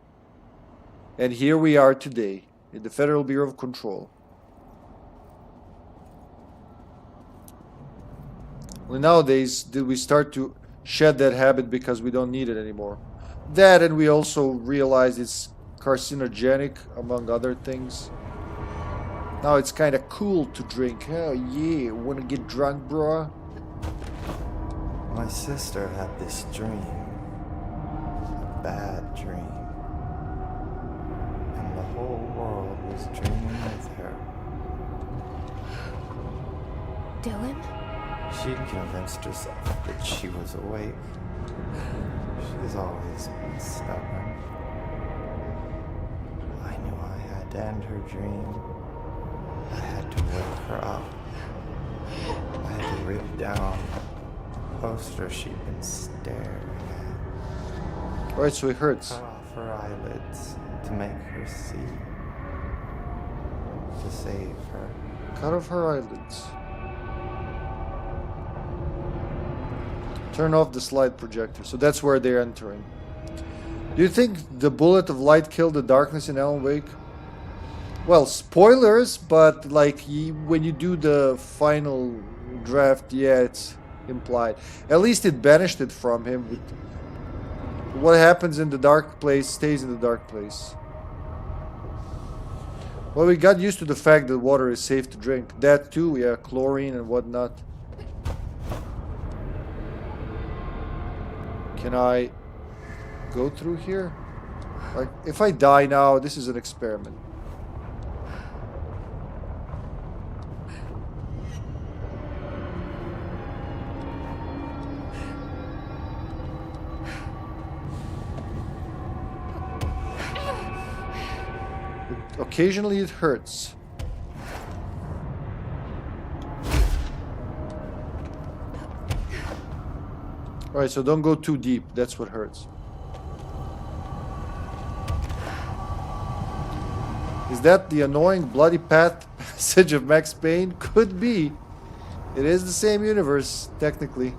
And here we are today, in the Federal Bureau of Control. Well, nowadays, did we start to shed that habit because we don't need it anymore? That, and we also realize it's carcinogenic, among other things. Now it's kind of cool to drink. Oh yeah, wanna get drunk, bro? My sister had this dream. A bad dream. And the whole world was dreaming with her. Dylan? She convinced herself that she was awake. She's always been stubborn. I knew I had to end her dream. I had to wake her up. I had to rip down the poster she'd been staring at. Alright, so it hurts. Cut off her eyelids to make her see. To save her. Cut off her eyelids. Turn off the slide projector. So that's where they're entering. Do you think the bullet of light killed the darkness in Alan Wake? Well, spoilers, but like when you do the final draft, yeah, it's implied. At least it banished it from him. What happens in the dark place stays in the dark place. Well, we got used to the fact that water is safe to drink. That too, yeah, chlorine and whatnot. Can I go through here? Like, if I die now, this is an experiment. Occasionally it hurts. Alright, so don't go too deep. That's what hurts. Is that the annoying bloody passage of Max Payne? Could be. It is the same universe, technically.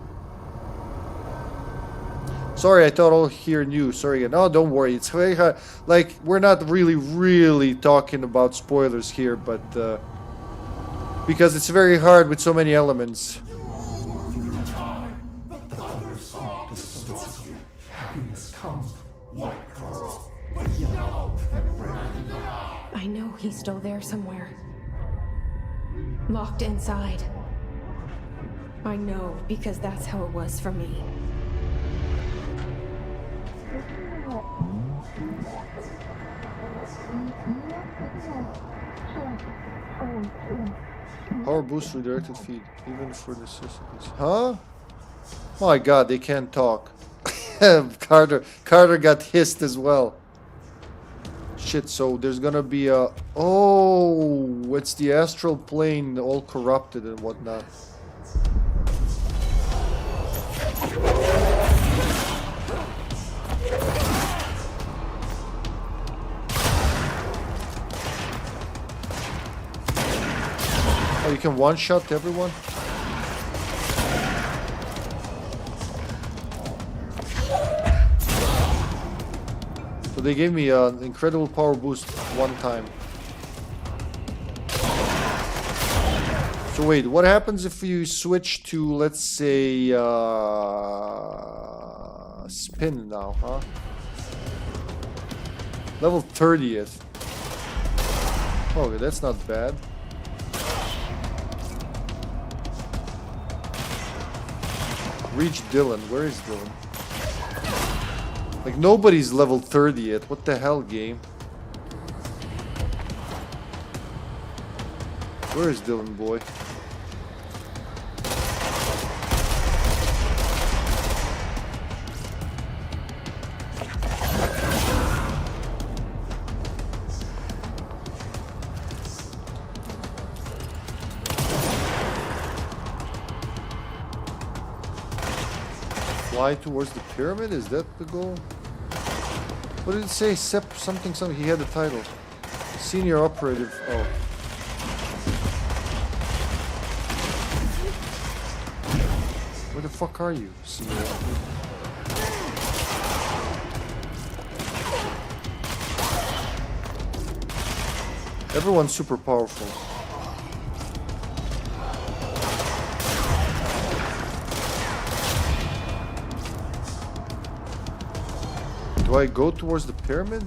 Sorry, I thought all here knew. Sorry again. No, don't worry. It's very hard. Like, we're not really talking about spoilers here, but because it's very hard with so many elements. I know he's still there somewhere. Locked inside. I know, because that's how it was for me. Power boost redirected feed, even for the systems. Huh? My god, they can't talk. Carter got hissed as well. Shit, so there's gonna be a... Oh, it's the astral plane all corrupted and whatnot. Oh, you can one-shot everyone? So they gave me an incredible power boost one time. So wait, what happens if you switch to, let's say, spin now, huh? Level 30th. Okay, that's not bad. Reach Dylan. Where is Dylan? Like, nobody's level 30 yet. What the hell, game? Where is Dylan, boy? Fly towards the pyramid? Is that the goal? What did it say? Something. He had the title. Senior operative. Oh. Where the fuck are you, senior operative? Everyone's super powerful. Do I go towards the pyramid?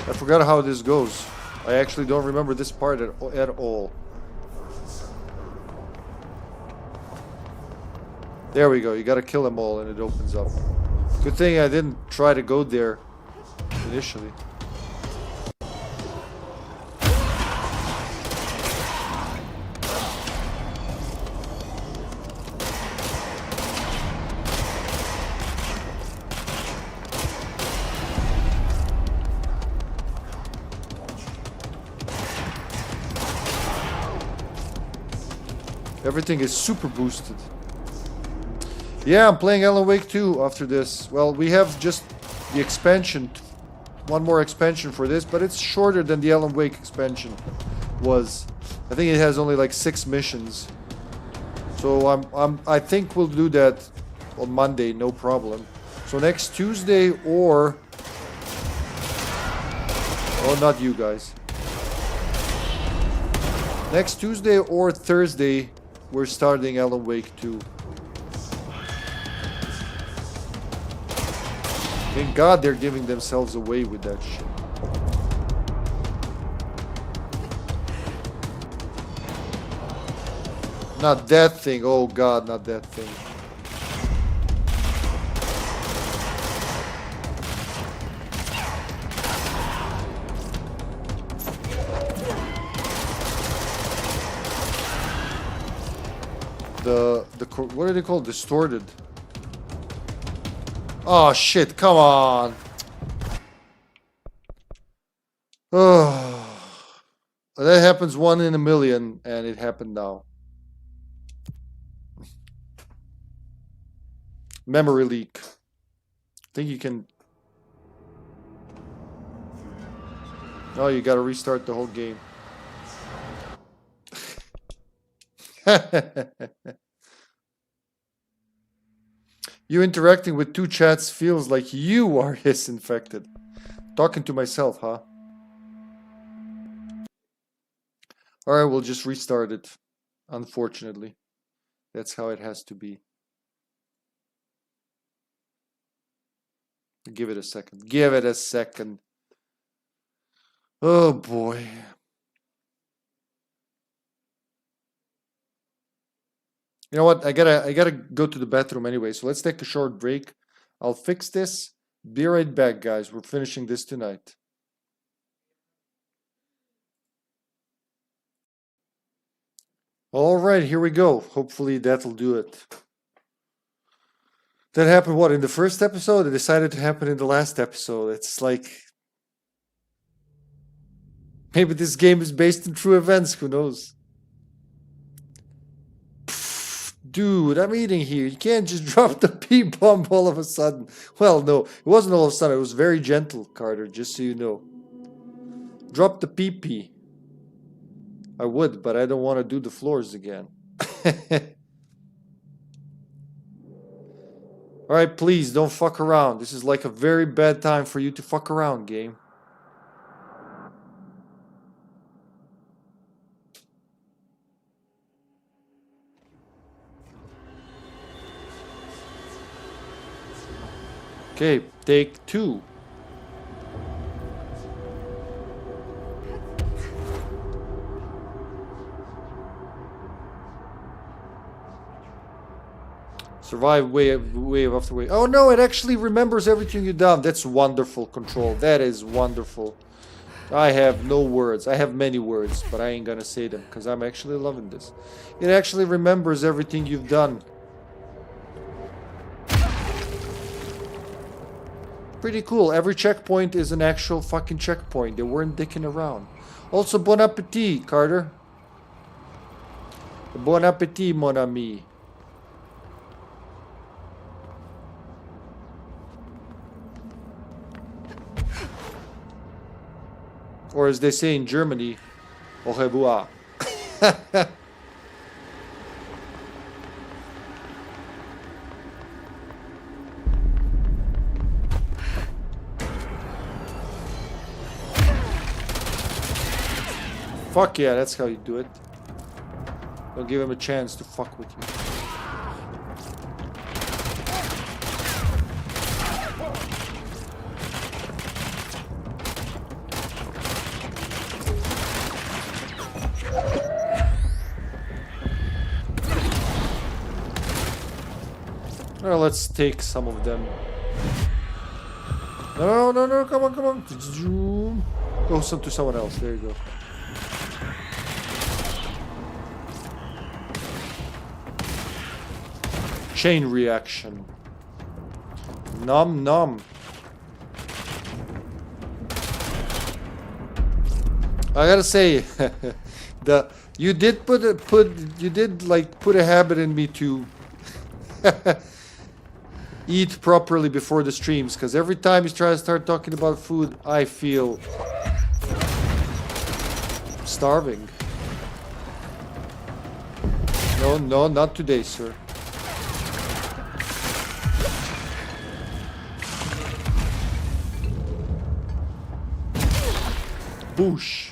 I forgot how this goes. I actually don't remember this part at all. There we go. You gotta kill them all and it opens up. Good thing I didn't try to go there initially. Everything is super boosted. Yeah, I'm playing Alan Wake 2 after this. Well, we have just the expansion. One more expansion for this, but it's shorter than the Alan Wake expansion was. I think it has only like 6 missions. So I think we'll do that on Monday, no problem. So next Tuesday or... Oh, not you guys. Next Tuesday or Thursday, we're starting Alan Wake 2. Thank God they're giving themselves away with that shit. Not that thing. Oh God, not that thing. what are they called? Distorted. Oh shit, come on. Oh. That happens 1 in a million, and it happened now. Memory leak. I think you can... Oh, you gotta restart the whole game. You interacting with 2 chats feels like you are his infected. Talking to myself, huh? Alright, we'll just restart it. Unfortunately. That's how it has to be. Give it a second. Give it a second. Oh boy. You know what? I gotta go to the bathroom anyway, so let's take a short break. I'll fix this. Be right back, guys. We're finishing this tonight. Alright, here we go. Hopefully that'll do it. That happened, what, in the first episode? It decided to happen in the last episode. It's like... Maybe this game is based on true events, who knows? Pfft, dude, I'm eating here. You can't just drop the P-bomb all of a sudden. Well, no, it wasn't all of a sudden. It was very gentle, Carter, just so you know. Drop the PP. I would, but I don't want to do the floors again. Alright, please, don't fuck around. This is like a very bad time for you to fuck around, game. Okay, take 2. Survive wave after wave. Oh no, it actually remembers everything you've done. That's wonderful control. That is wonderful. I have no words. I have many words, but I ain't gonna say them because I'm actually loving this. It actually remembers everything you've done. Pretty cool. Every checkpoint is an actual fucking checkpoint. They weren't dicking around. Also, bon appetit, Carter. Bon appetit, mon ami. Or as they say in Germany, au revoir. Fuck yeah, that's how you do it. Don't give him a chance to fuck with you. Well, let's take some of them. No, no, no, come on, come on. Go to someone else. There you go. Chain reaction. Nom nom. I gotta say, you did put a habit in me to eat properly before the streams, because every time you try to start talking about food, I feel starving. No, no, not today, sir. Boosh.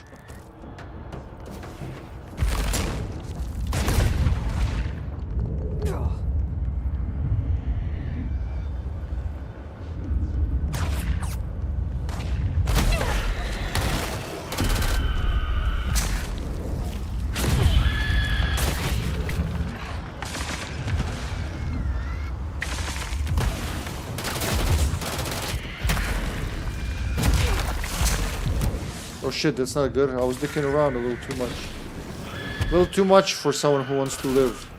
Oh shit, that's not good. I was dicking around a little too much. A little too much for someone who wants to live.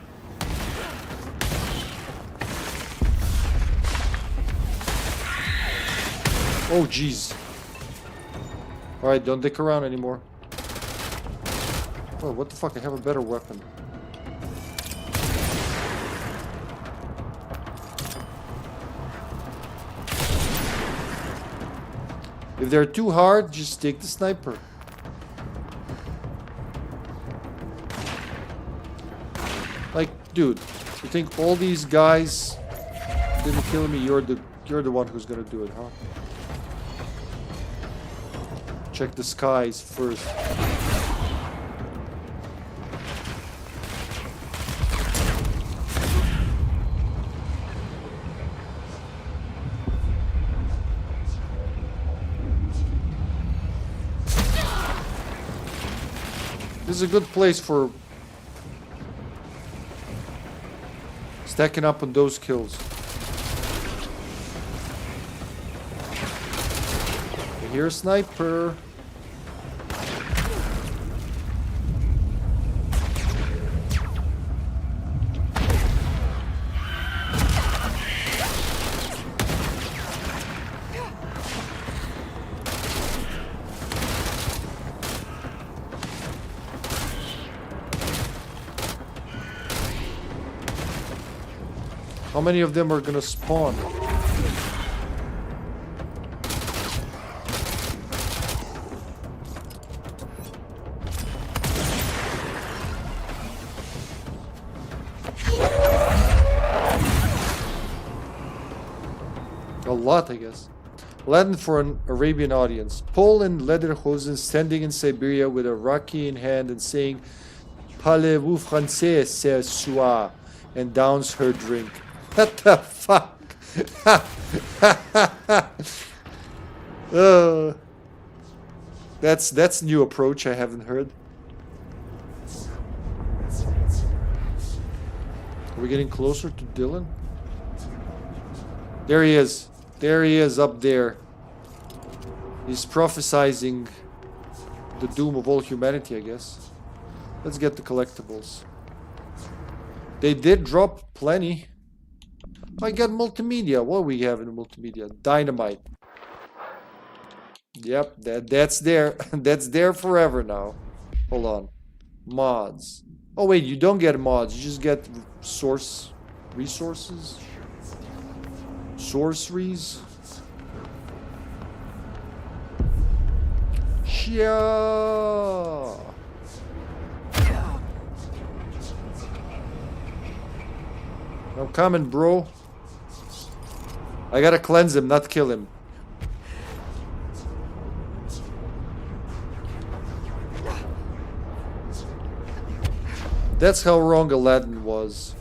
Oh, jeez. Alright, don't dick around anymore. Oh, what the fuck? I have a better weapon. If they're too hard, just take the sniper. Like, dude, you think all these guys didn't kill me? You're the one who's gonna do it, huh? Check the skies first. This is a good place for stacking up on those kills. I hear a sniper. How many of them are gonna spawn? A lot, I guess. Latin for an Arabian audience. Pole in lederhosen standing in Siberia with a raki in hand and saying, "Parlez-vous français, ce soir?" and downs her drink. What the fuck? That's new approach I haven't heard. Are we getting closer to Dylan? There he is. There he is up there. He's prophesizing the doom of all humanity, I guess. Let's get the collectibles. They did drop plenty. I got multimedia. What do we have in multimedia? Dynamite. Yep, that's there. That's there forever now. Hold on. Mods. Oh wait, you don't get mods. You just get resources. Sorceries. Yeah. I'm coming, bro. I gotta cleanse him, not kill him. That's how wrong Aladdin was.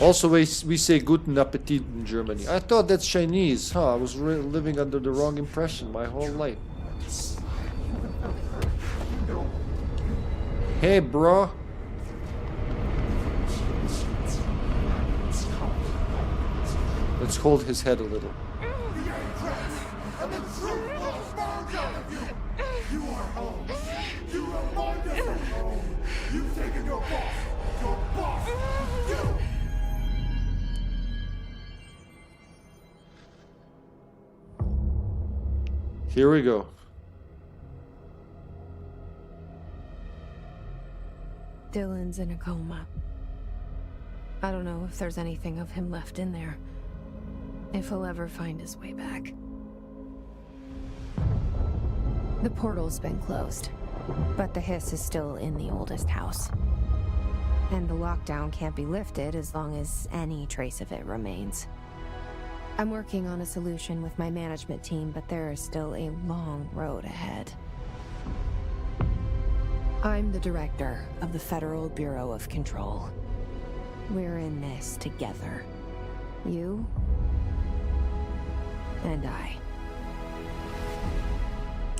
Also, we say Guten Appetit in Germany. I thought that's Chinese. Huh, I was living under the wrong impression my whole life. Hey, bro. Let's hold his head a little. Here we go. Dylan's in a coma. I don't know if there's anything of him left in there. If he'll ever find his way back. The portal's been closed, but the hiss is still in the oldest house. And the lockdown can't be lifted as long as any trace of it remains. I'm working on a solution with my management team, but there is still a long road ahead. I'm the director of the Federal Bureau of Control. We're in this together. You and I.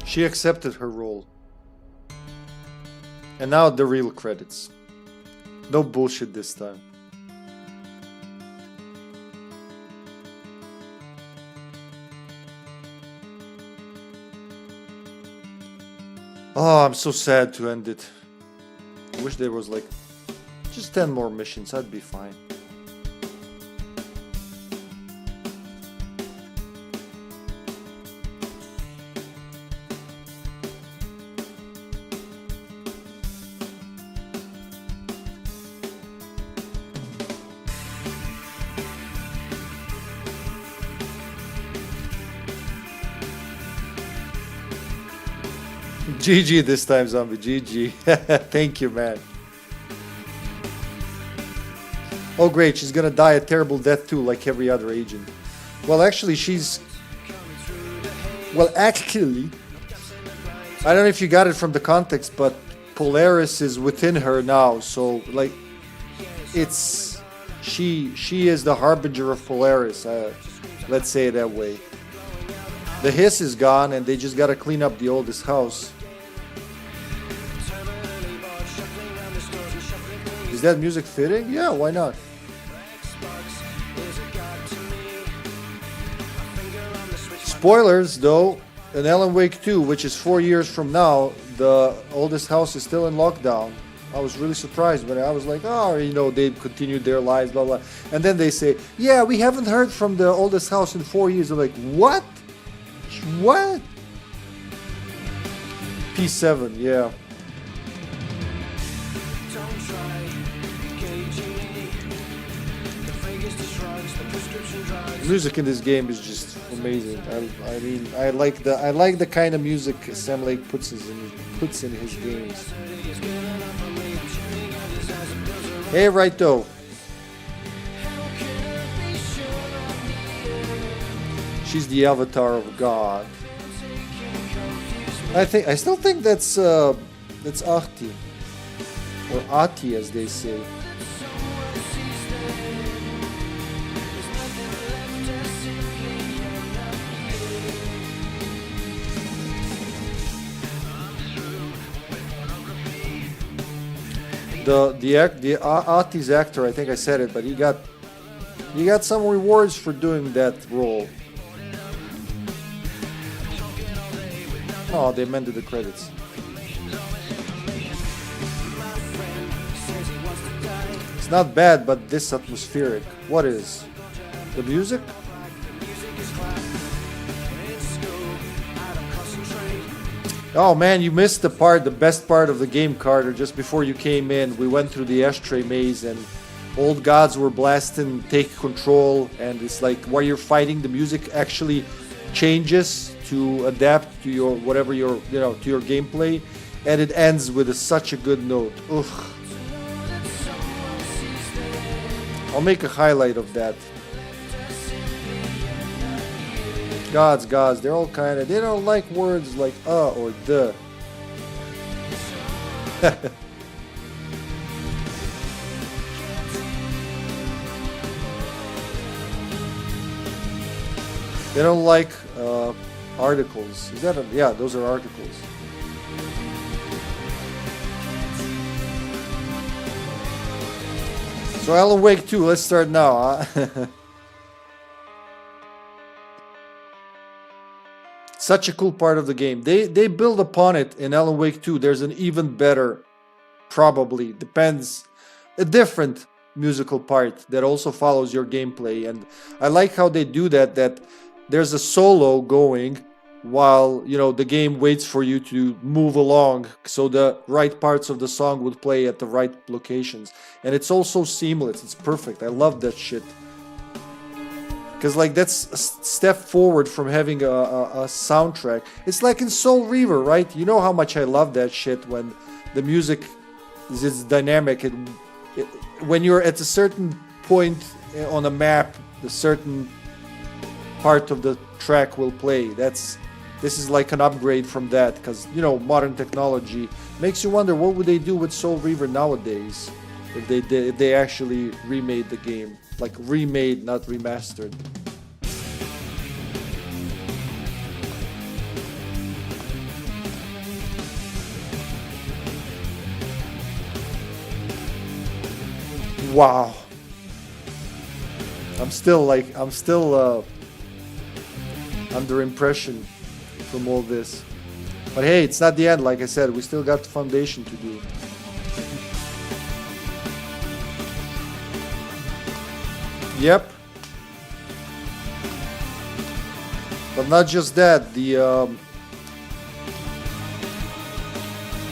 She accepted her role. And now the real credits. No bullshit this time. Oh, I'm so sad to end it. I wish there was like just 10 more missions, I'd be fine. GG this time, zombie. GG. Thank you, man. Oh, great. She's gonna die a terrible death too, like every other agent. Well, actually, she's... Well, actually... I don't know if you got it from the context, but Polaris is within her now. So, like, it's... She is the harbinger of Polaris. Let's say it that way. The hiss is gone, and they just gotta clean up the oldest house. Is that music fitting? Yeah, why not? Spoilers, though, in Alan Wake 2, which is 4 years from now, the oldest house is still in lockdown. I was really surprised when I was like, oh, you know, they continued their lives, blah, blah. And then they say, yeah, we haven't heard from the oldest house in 4 years. I'm like, what? What? P7, yeah. The music in this game is just amazing. I mean, I like the kind of music Sam Lake puts in his games. Hey, right though. She's the avatar of God. I still think that's Ahti, or Ahti as they say. The Ahti's actor, I think I said it, but he got some rewards for doing that role. Oh, they amended the credits. It's not bad, but this atmospheric. What is? The music? Oh man, you missed the best part of the game, Carter. Just before you came in, we went through the Ashtray Maze and old gods were blasting, take control, and it's like while you're fighting, the music actually changes to adapt to your whatever your to your gameplay, and it ends with such a good note. Ugh. I'll make a highlight of that. Gods, they're all kind of, they don't like words like or the. They don't like articles. Is that yeah, those are articles. So Alan Wake 2, let's start now. Huh? Such a cool part of the game. They build upon it in Alan Wake 2. There's an even better, probably, depends, a different musical part that also follows your gameplay. And I like how they do that there's a solo going while, the game waits for you to move along. So the right parts of the song would play at the right locations. And it's also seamless. It's perfect. I love that shit. Because that's a step forward from having a soundtrack. It's like in Soul Reaver, right? You know how much I love that shit when the music is dynamic. When you're at a certain point on a map, a certain part of the track will play. This is like an upgrade from that. Because, modern technology makes you wonder what would they do with Soul Reaver nowadays if they actually remade the game. Like remade, not remastered. Wow. I'm still under impression from all this. But hey, it's not the end. Like I said, we still got the foundation to do. Yep. But not just that, the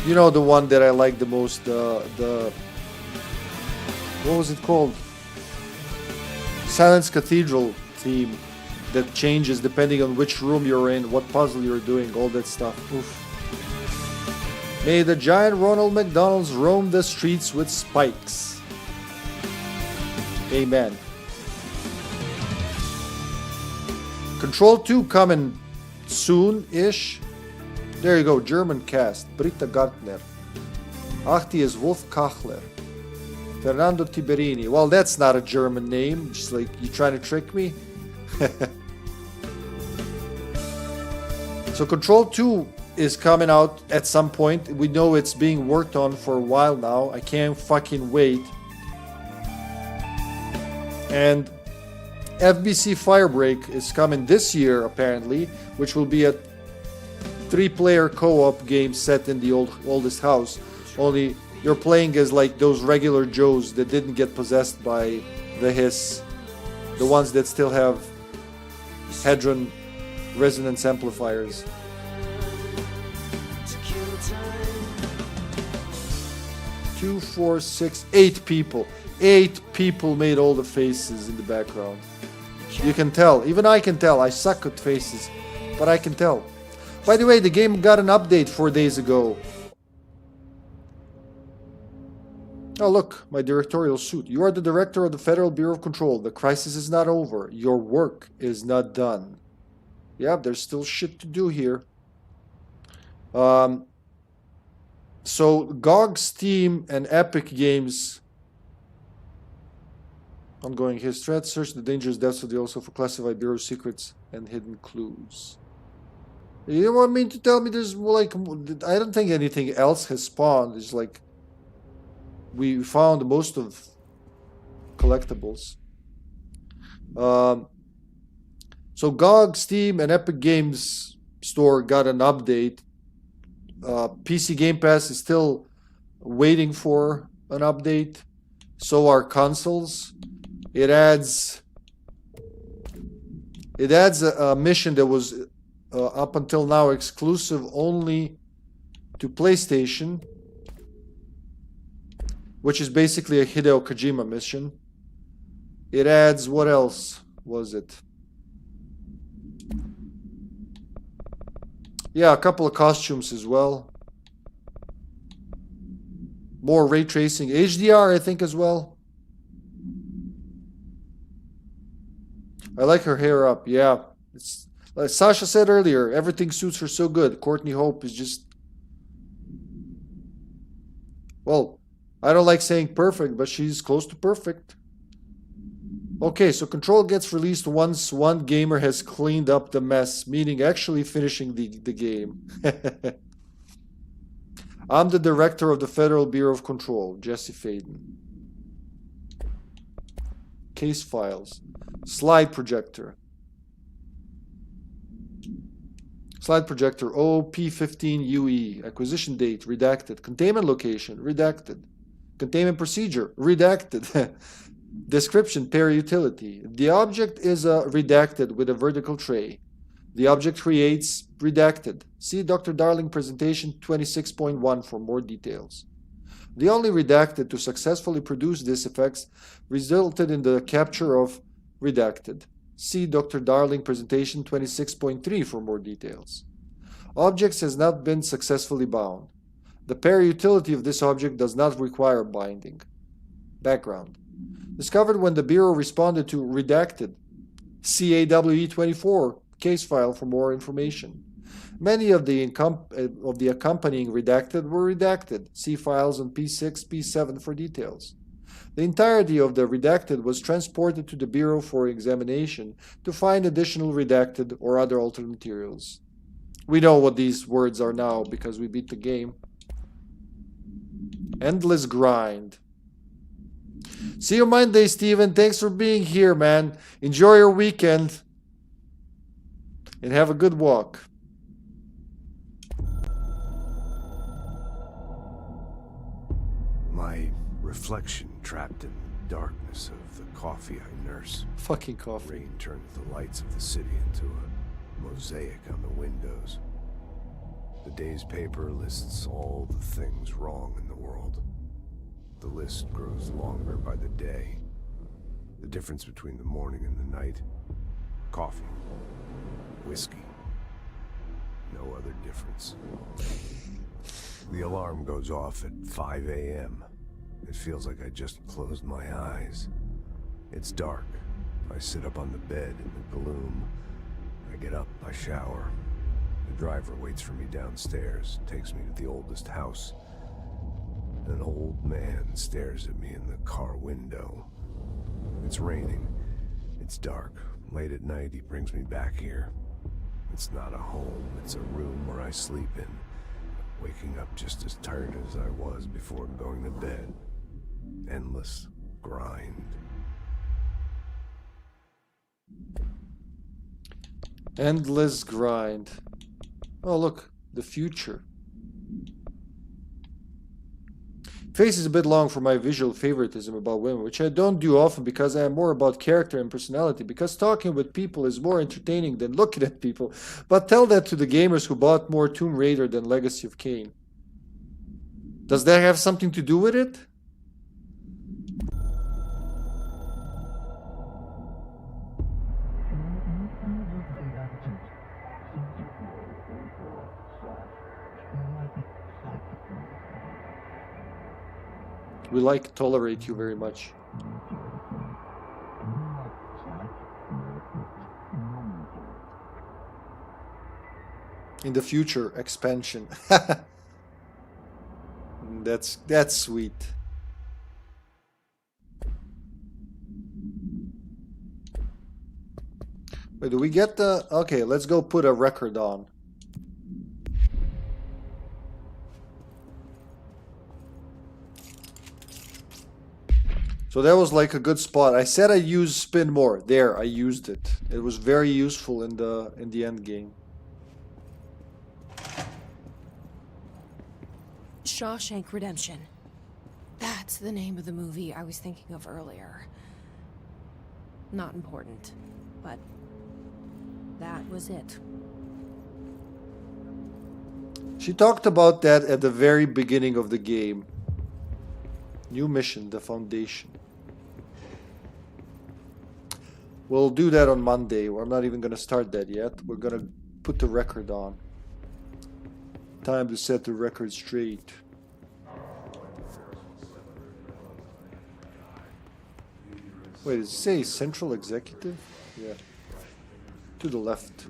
the one that I like the most, the what was it called? Silence Cathedral theme that changes depending on which room you're in, what puzzle you're doing, all that stuff. Oof. May the giant Ronald McDonald's roam the streets with spikes. Amen. Control 2 coming soon-ish. There you go, German cast. Britta Gartner. Ahti is Wolf Kachler. Fernando Tiberini. Well, that's not a German name. Just like, you trying to trick me? So Control 2 is coming out at some point. We know it's being worked on for a while now. I can't fucking wait. And FBC Firebreak is coming this year, apparently, which will be a 3-player co-op game set in the oldest house. Only you're playing as like those regular Joes that didn't get possessed by the hiss. The ones that still have Hadron resonance amplifiers. Two, 4, 6, 8 people. 8 people made all the faces in the background. You can tell. Even I can tell. I suck at faces. But I can tell. By the way, the game got an update 4 days ago. Oh, look. My directorial suit. You are the director of the Federal Bureau of Control. The crisis is not over. Your work is not done. Yeah, there's still shit to do here. So, GOG, Steam, and Epic Games... Ongoing his threat. Search the dangerous depths of the also for classified bureau secrets and hidden clues. You don't want me to tell me there's like... I don't think anything else has spawned. It's like... We found most of collectibles. So GOG, Steam, and Epic Games Store got an update. PC Game Pass is still waiting for an update. So are consoles. It adds a mission that was up until now exclusive only to PlayStation, which is basically a Hideo Kojima mission. It adds, what else was it? Yeah, a couple of costumes as well. More ray tracing. HDR, I think, as well. I like her hair up, yeah. It's like Sasha said earlier, everything suits her so good. Courtney Hope is just... Well, I don't like saying perfect, but she's close to perfect. Okay, so Control gets released once one gamer has cleaned up the mess, meaning actually finishing the game. I'm the director of the Federal Bureau of Control, Jesse Faden. Case files. Slide projector. Slide projector OP15UE. Acquisition date, redacted. Containment location, redacted. Containment procedure, redacted. Description, pair utility. The object is redacted with a vertical tray. The object creates redacted. See Dr. Darling presentation 26.1 for more details. The only redacted to successfully produce this effects resulted in the capture of redacted. See Dr. Darling presentation 26.3 for more details. Objects has not been successfully bound. The pair utility of this object does not require binding. Background. Discovered when the Bureau responded to redacted. CAWE24 case file for more information. Many of the accompanying redacted were redacted. See files on P6, P7 for details. The entirety of the redacted was transported to the Bureau for examination to find additional redacted or other alternate materials. We know what these words are now because we beat the game. Endless grind. See you Monday, Steven. Thanks for being here, man. Enjoy your weekend. And have a good walk. My reflection trapped in the darkness of the coffee I nurse. Fucking coffee. Rain turns the lights of the city into a mosaic on the windows. The day's paper lists all the things wrong in the world. The list grows longer by the day. The difference between the morning and the night? Coffee. Whiskey. No other difference. The alarm goes off at 5 a.m. It feels like I just closed my eyes. It's dark. I sit up on the bed in the gloom. I get up, I shower. The driver waits for me downstairs, takes me to the oldest house. An old man stares at me in the car window. It's raining. It's dark. Late at night, he brings me back here. It's not a home, it's a room where I sleep in. Waking up just as tired as I was before going to bed. Endless grind. Endless grind. Oh, look, the future. Face is a bit long for my visual favoritism about women, which I don't do often because I am more about character and personality, because talking with people is more entertaining than looking at people. But tell that to the gamers who bought more Tomb Raider than Legacy of Kain. Does that have something to do with it? We tolerate you very much. In the future, expansion. That's sweet. Wait, do we get the... Okay, let's go put a record on. So that was like a good spot. I said I use spin more. There, I used it. It was very useful in the end game. Shawshank Redemption. That's the name of the movie I was thinking of earlier. Not important, but that was it. She talked about that at the very beginning of the game. New mission, the Foundation. We'll do that on Monday. I'm not even going to start that yet. We're going to put the record on. Time to set the record straight. Wait, does it say Central Executive? Yeah. To the left.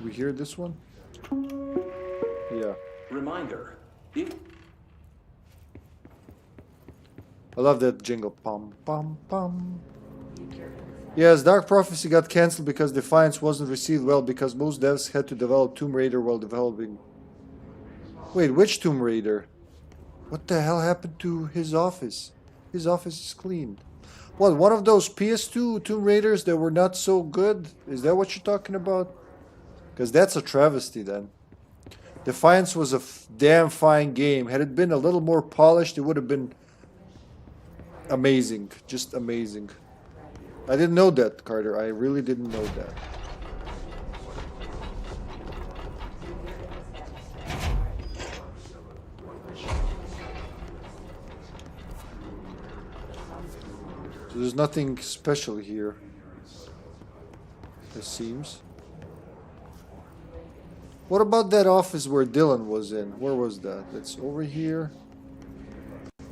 We hear this one? Yeah. Reminder. I love that jingle. Pum, pum, pum. Yes, Dark Prophecy got cancelled because Defiance wasn't received well because most devs had to develop Tomb Raider while developing... Wait, which Tomb Raider? What the hell happened to his office? His office is cleaned. What, one of those PS2 Tomb Raiders that were not so good? Is that what you're talking about? Because that's a travesty then. Defiance was a damn fine game. Had it been a little more polished, it would have been amazing. Just amazing. I didn't know that, Carter. I really didn't know that. So there's nothing special here, it seems. What about that office where Dylan was in? Where was that? It's over here.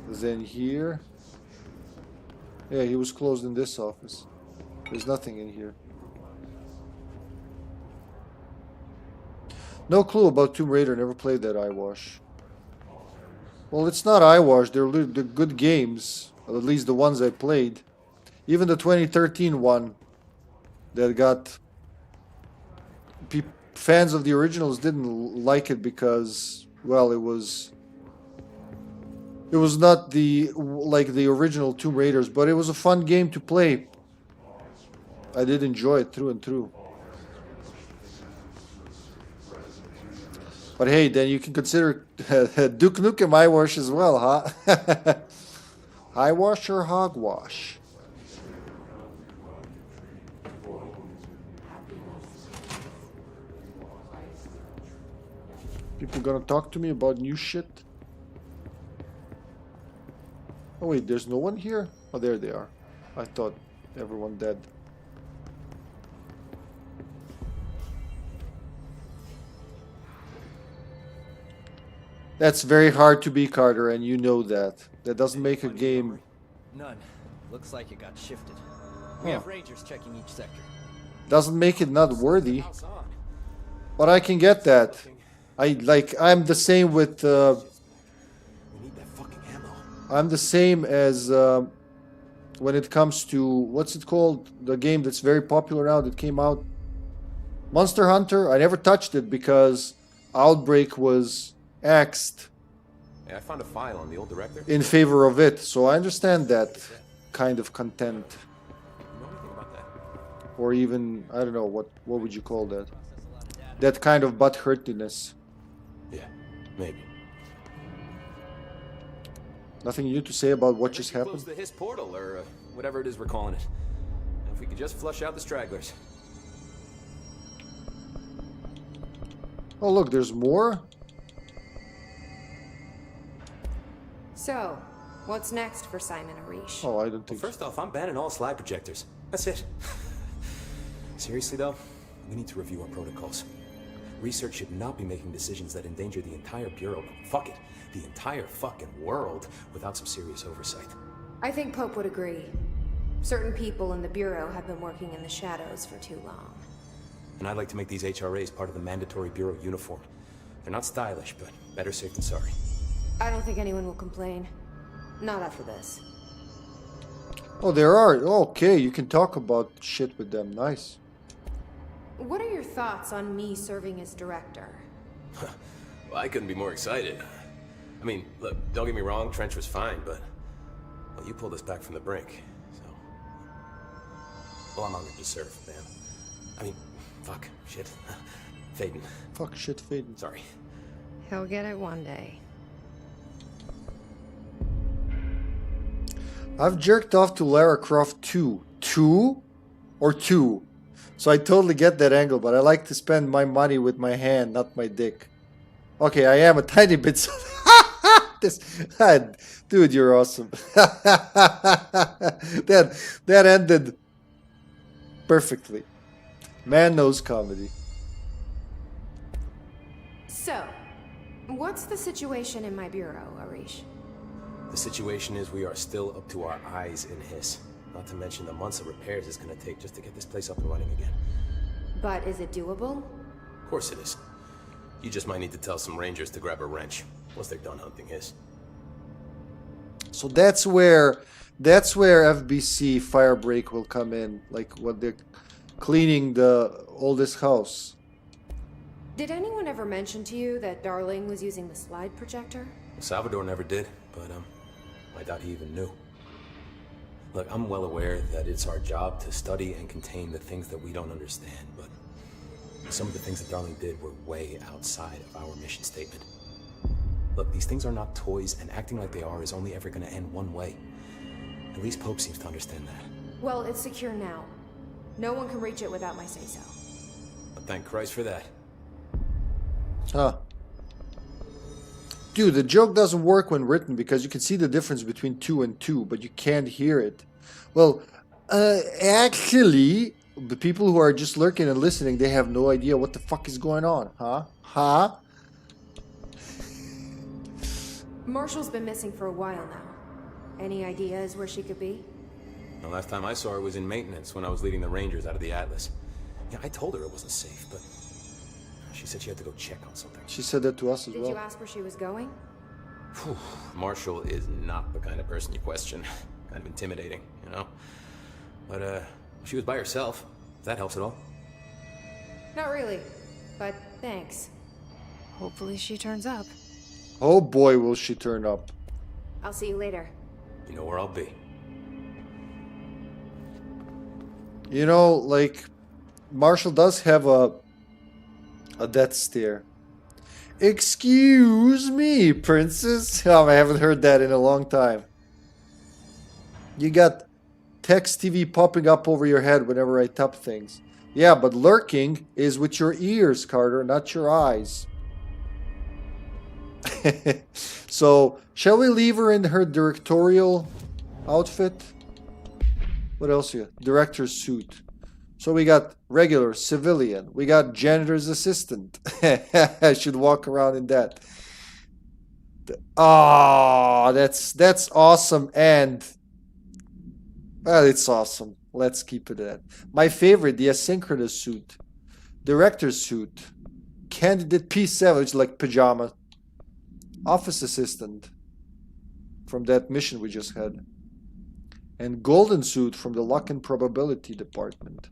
Then here. Yeah, he was closed in this office. There's nothing in here. No clue about Tomb Raider. Never played that eyewash. Well, it's not eyewash. They're good games. At least the ones I played. Even the 2013 one that got... Fans of the originals didn't like it because, well, it was not the original Tomb Raiders, but it was a fun game to play. I did enjoy it through and through. But hey, then you can consider Duke Nukem eyewash as well, huh? Eyewash or hogwash? People gonna talk to me about new shit? Oh wait, there's no one here? Oh, there they are. I thought everyone dead. That's very hard to be, Carter, and you know that. That doesn't make a game... None. Looks like it got shifted. We have rangers checking each sector. Doesn't make it not worthy. But I can get that. I'm the same with... I'm the same as... when it comes to... What's it called? The game that's very popular now that came out. Monster Hunter. I never touched it because Outbreak was axed. Yeah, I found a file on the old director. In favor of it. So I understand that kind of content. You know anything about that? Or even, I don't know, what would you call that? That kind of butthurtiness. Yeah, maybe. Nothing new to say about what just happened? Close the Hiss portal, or whatever it is we're calling it. And if we could just flush out the stragglers. Oh look, there's more? So, what's next for Simon Arish? Oh, I don't think First off, I'm banning all slide projectors. That's it. Seriously though, we need to review our protocols. Research should not be making decisions that endanger the entire Bureau. Fuck it. The entire fucking world without some serious oversight. I think Pope would agree. Certain people in the Bureau have been working in the shadows for too long. And I'd like to make these HRAs part of the mandatory Bureau uniform. They're not stylish, but better safe than sorry. I don't think anyone will complain. Not after this. Oh, there are. Okay, you can talk about shit with them. Nice. What are your thoughts on me serving as director? Well, I couldn't be more excited. I mean, look, don't get me wrong, Trench was fine, but... Well, you pulled us back from the brink, so... Well, I'm honored to serve, man. I mean, fuck, shit. Faden. Fuck, shit, Faden. Sorry. He'll get it one day. I've jerked off to Lara Croft 2. 2? Or 2? So I totally get that angle, but I like to spend my money with my hand, not my dick. Okay, I am a tiny bit... Dude, you're awesome. that ended perfectly. Man knows comedy. So, what's the situation in my bureau, Arish? The situation is we are still up to our eyes in Hiss. Not to mention the months of repairs it's gonna take just to get this place up and running again. But is it doable? Of course it is. You just might need to tell some rangers to grab a wrench once they're done hunting Hiss. So that's where FBC Firebreak will come in, like when they're cleaning the oldest house. Did anyone ever mention to you that Darling was using the slide projector? Salvador never did, but I doubt he even knew. Look, I'm well aware that it's our job to study and contain the things that we don't understand, but some of the things that Darling did were way outside of our mission statement. Look, these things are not toys, and acting like they are is only ever going to end one way. At least Pope seems to understand that. Well, it's secure now. No one can reach it without my say-so. But thank Christ for that. Huh. Dude, the joke doesn't work when written because you can see the difference between 2 and 2, but you can't hear it. Well, actually, the people who are just lurking and listening, they have no idea what the fuck is going on, huh? Huh? Marshall's been missing for a while now. Any ideas where she could be? The last time I saw her was in maintenance when I was leading the Rangers out of the Atlas. Yeah, I told her it wasn't safe, but she said she had to go check on something. She said that to us as well. Did you ask where she was going? Whew. Marshall is not the kind of person you question. Kind of intimidating, you know? But, she was by herself, if that helps at all. Not really, but thanks. Hopefully she turns up. Oh boy, will she turn up. I'll see you later. You know where I'll be. You know, like, Marshall does have a death stare. Excuse me, princess. Oh, I haven't heard that in a long time. You got text TV popping up over your head whenever I tap things. Yeah, but lurking is with your ears, Carter, not your eyes. So, shall we leave her in her directorial outfit? What else here? Director's suit. So we got regular, civilian. We got janitor's assistant. I should walk around in that. Oh, that's awesome, and well, it's awesome. Let's keep it at that. My favorite, the asynchronous suit, director's suit, candidate P7, which is like pajama, office assistant from that mission we just had, and golden suit from the luck and probability department.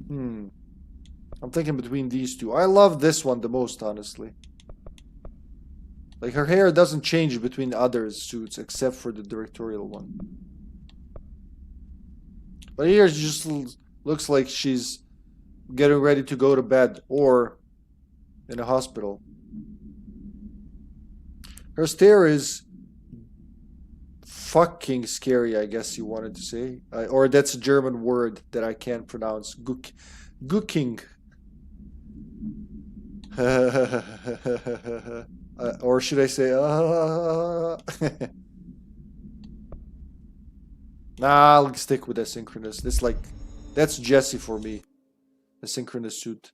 I'm thinking between these two. I love this one the most, honestly. Like, her hair doesn't change between other suits except for the directorial one. But here she just looks like she's getting ready to go to bed or in a hospital. Her stare is fucking scary, I guess you wanted to say. Or that's a German word that I can't pronounce. Gucking. Or should I say, Nah, I'll stick with asynchronous. That's Jesse for me. Asynchronous suit.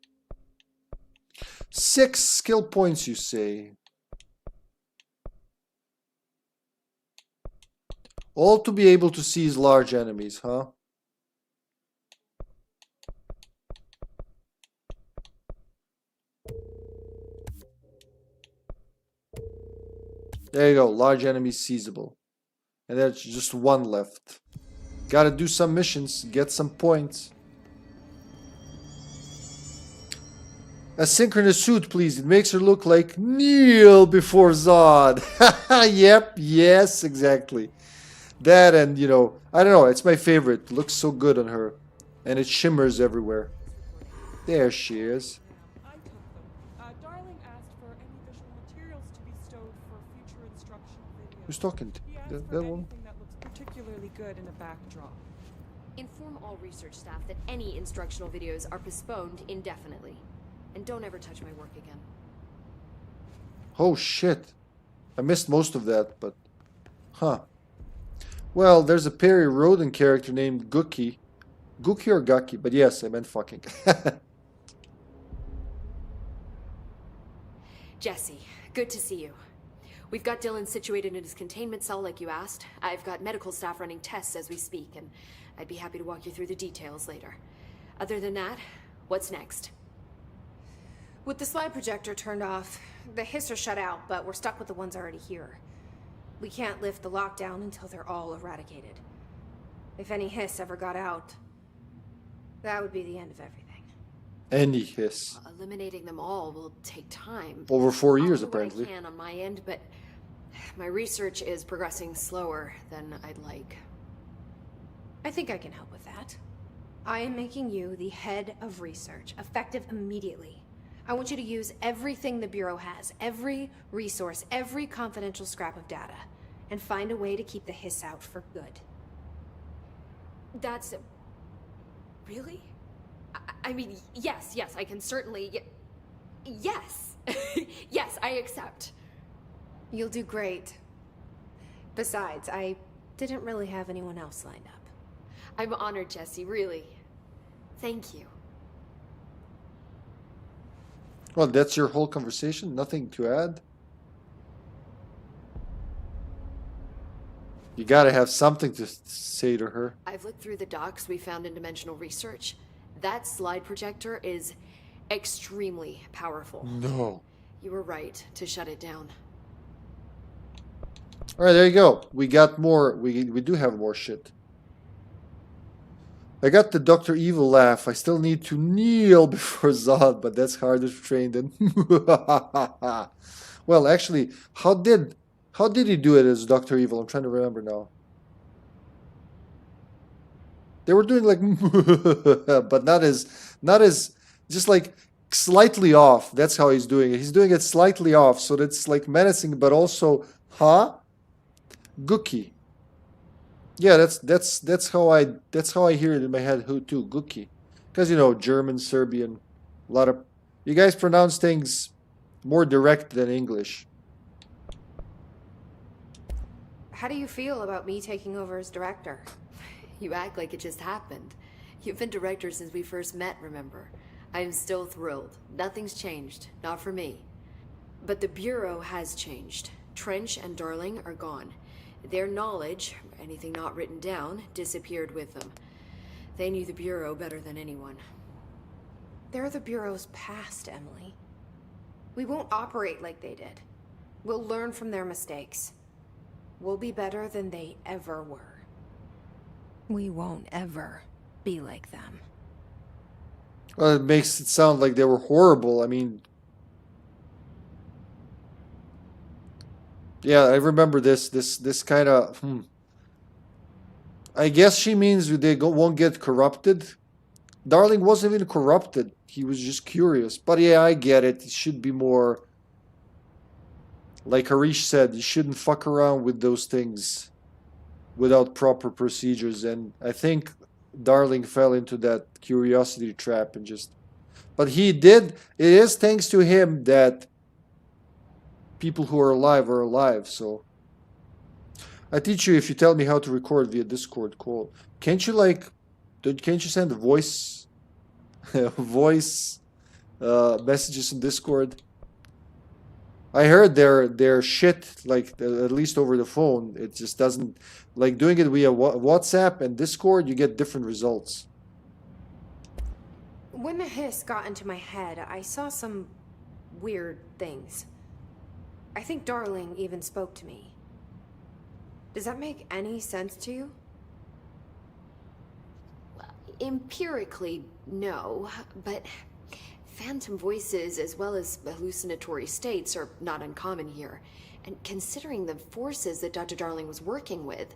6 skill points, you say. All to be able to seize large enemies, huh? There you go, large enemies seizable. And there's just one left. Gotta do some missions, get some points. Asynchronous suit, please. It makes her look like kneel before Zod. Yep, yes, exactly. That and, you know, I don't know, it's my favorite. It looks so good on her. And it shimmers everywhere. There she is. Darling asked for any visual materials to be stowed for future instructional videos. Who's talking? That one? That looks particularly good in a backdrop. Inform all research staff that any instructional videos are postponed indefinitely. And don't ever touch my work again. Oh shit. I missed most of that, but... Huh. Well, there's a Perry Roden character named Gookie. Gookie or Gucky? But yes, I meant fucking. Jesse, good to see you. We've got Dylan situated in his containment cell like you asked. I've got medical staff running tests as we speak, and I'd be happy to walk you through the details later. Other than that, what's next? With the slide projector turned off, the hiss are shut out, but we're stuck with the ones already here. We can't lift the lockdown until they're all eradicated. If any hiss ever got out, that would be the end of everything. Any hiss. Eliminating them all will take time. Over 4 years, I'll do apparently. what I can on my end, but my research is progressing slower than I'd like. I think I can help with that. I am making you the head of research, effective immediately. I want you to use everything the Bureau has, every resource, every confidential scrap of data, and find a way to keep the hiss out for good. That's... Really? I mean, yes, I can certainly... Yes! Yes, I accept. You'll do great. Besides, I didn't really have anyone else lined up. I'm honored, Jesse, really. Thank you. Well, that's your whole conversation? Nothing to add? You gotta have something to say to her. I've looked through the docs we found in Dimensional Research. That slide projector is extremely powerful. No. You were right to shut it down. Alright, there you go. We got more. We do have more shit. I got the Dr. Evil laugh. I still need to kneel before Zod, but that's harder to train than... Well, actually, how did he do it as Dr. Evil? I'm trying to remember now. They were doing like... but not as... Just like slightly off. That's how he's doing it. He's doing it slightly off, so that's like menacing, but also... Huh? Gookie. Yeah, that's how I hear it in my head too, Gookie. Because, you know, German, Serbian, a lot of... You guys pronounce things more direct than English. How do you feel about me taking over as director? You act like it just happened. You've been director since we first met, remember? I am still thrilled. Nothing's changed. Not for me. But the Bureau has changed. Trench and Darling are gone. Their knowledge, anything not written down, disappeared with them. They knew the Bureau better than anyone. They're the Bureau's past, Emily. We won't operate like they did. We'll learn from their mistakes. We'll be better than they ever were. We won't ever be like them. Well, it makes it sound like they were horrible. I mean, yeah, I remember this kind of. I guess she means they won't get corrupted. Darling wasn't even corrupted. He was just curious. But yeah, I get it. It should be more. Like Harish said, you shouldn't fuck around with those things without proper procedures. And I think Darling fell into that curiosity trap and just. But he did. It is thanks to him that people who are alive. So I teach you if you tell me how to record via Discord call. Can't you can't you send voice messages in Discord? I heard their shit, like at least over the phone. It just doesn't, like doing it via WhatsApp and Discord, you get different results. When the hiss got into my head, I saw some weird things. I think Darling even spoke to me. Does that make any sense to you? Empirically, no, but phantom voices as well as hallucinatory states are not uncommon here. And considering the forces that Dr. Darling was working with,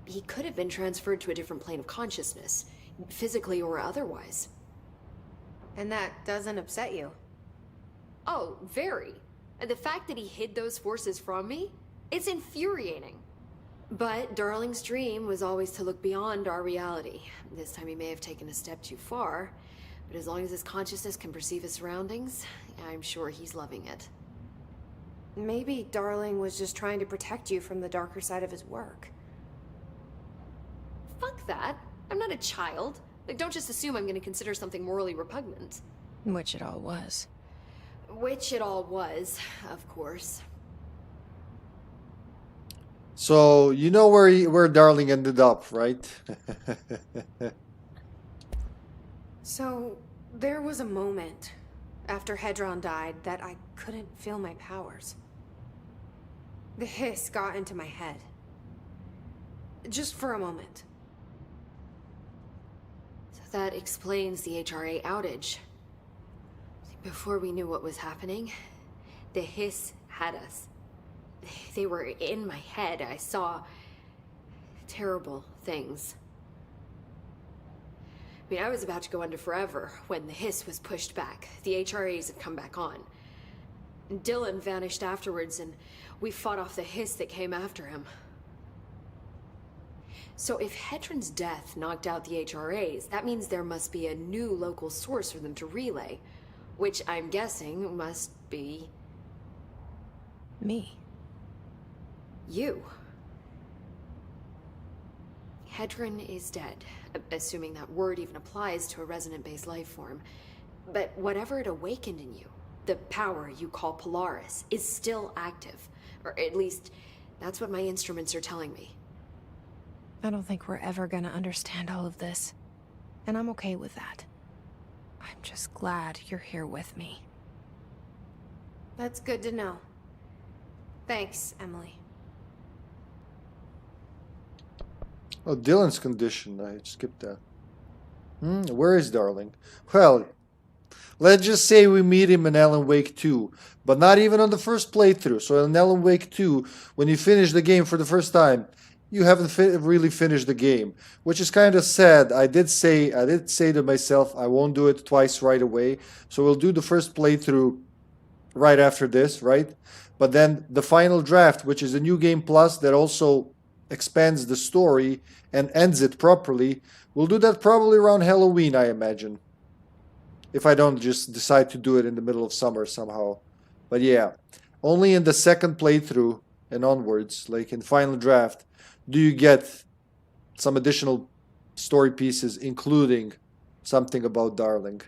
he could have been transferred to a different plane of consciousness, physically or otherwise. And that doesn't upset you? Oh, very. And the fact that he hid those forces from me, it's infuriating. But Darling's dream was always to look beyond our reality. This time he may have taken a step too far, but as long as his consciousness can perceive his surroundings, I'm sure he's loving it. Maybe Darling was just trying to protect you from the darker side of his work. Fuck that. I'm not a child. Like, don't just assume I'm going to consider something morally repugnant. Which it all was. Which it all was, of course. So you know where Darling ended up, right? So there was a moment after Hedron died that I couldn't feel my powers. The hiss got into my head. Just for a moment. So that explains the HRA outage. Before we knew what was happening, the hiss had us. They were in my head. I saw terrible things. I mean, I was about to go under forever when the hiss was pushed back. The HRAs had come back on. Dylan vanished afterwards, and we fought off the hiss that came after him. So if Hedron's death knocked out the HRAs, that means there must be a new local source for them to relay, which I'm guessing must be... me. You. Hedron is dead, assuming that word even applies to a resonant-based life form. But whatever it awakened in you, the power you call Polaris, is still active. Or at least, that's what my instruments are telling me. I don't think we're ever gonna understand all of this. And I'm okay with that. I'm just glad you're here with me. That's good to know. Thanks, Emily. Oh, Dylan's condition. I skipped that. Where is Darling? Well, let's just say we meet him in Alan Wake 2, but not even on the first playthrough. So in Alan Wake 2, when you finish the game for the first time, you haven't really finished the game, which is kind of sad. I did say to myself, I won't do it twice right away. So we'll do the first playthrough right after this, right? But then the final draft, which is a new game plus that also expands the story and ends it properly, we'll do that probably around Halloween, I imagine. If I don't just decide to do it in the middle of summer somehow. But yeah, only in the second playthrough and onwards, like in final draft, do you get some additional story pieces, including something about Darling.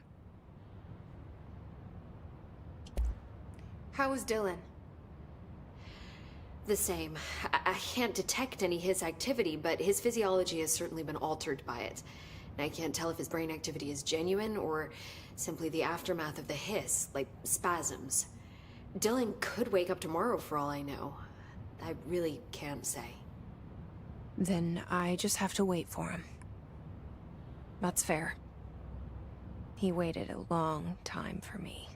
How is Dylan? The same. I can't detect any Hiss activity, but his physiology has certainly been altered by it. And I can't tell if his brain activity is genuine or simply the aftermath of the Hiss, like spasms. Dylan could wake up tomorrow for all I know. I really can't say. Then I just have to wait for him. That's fair. He waited a long time for me.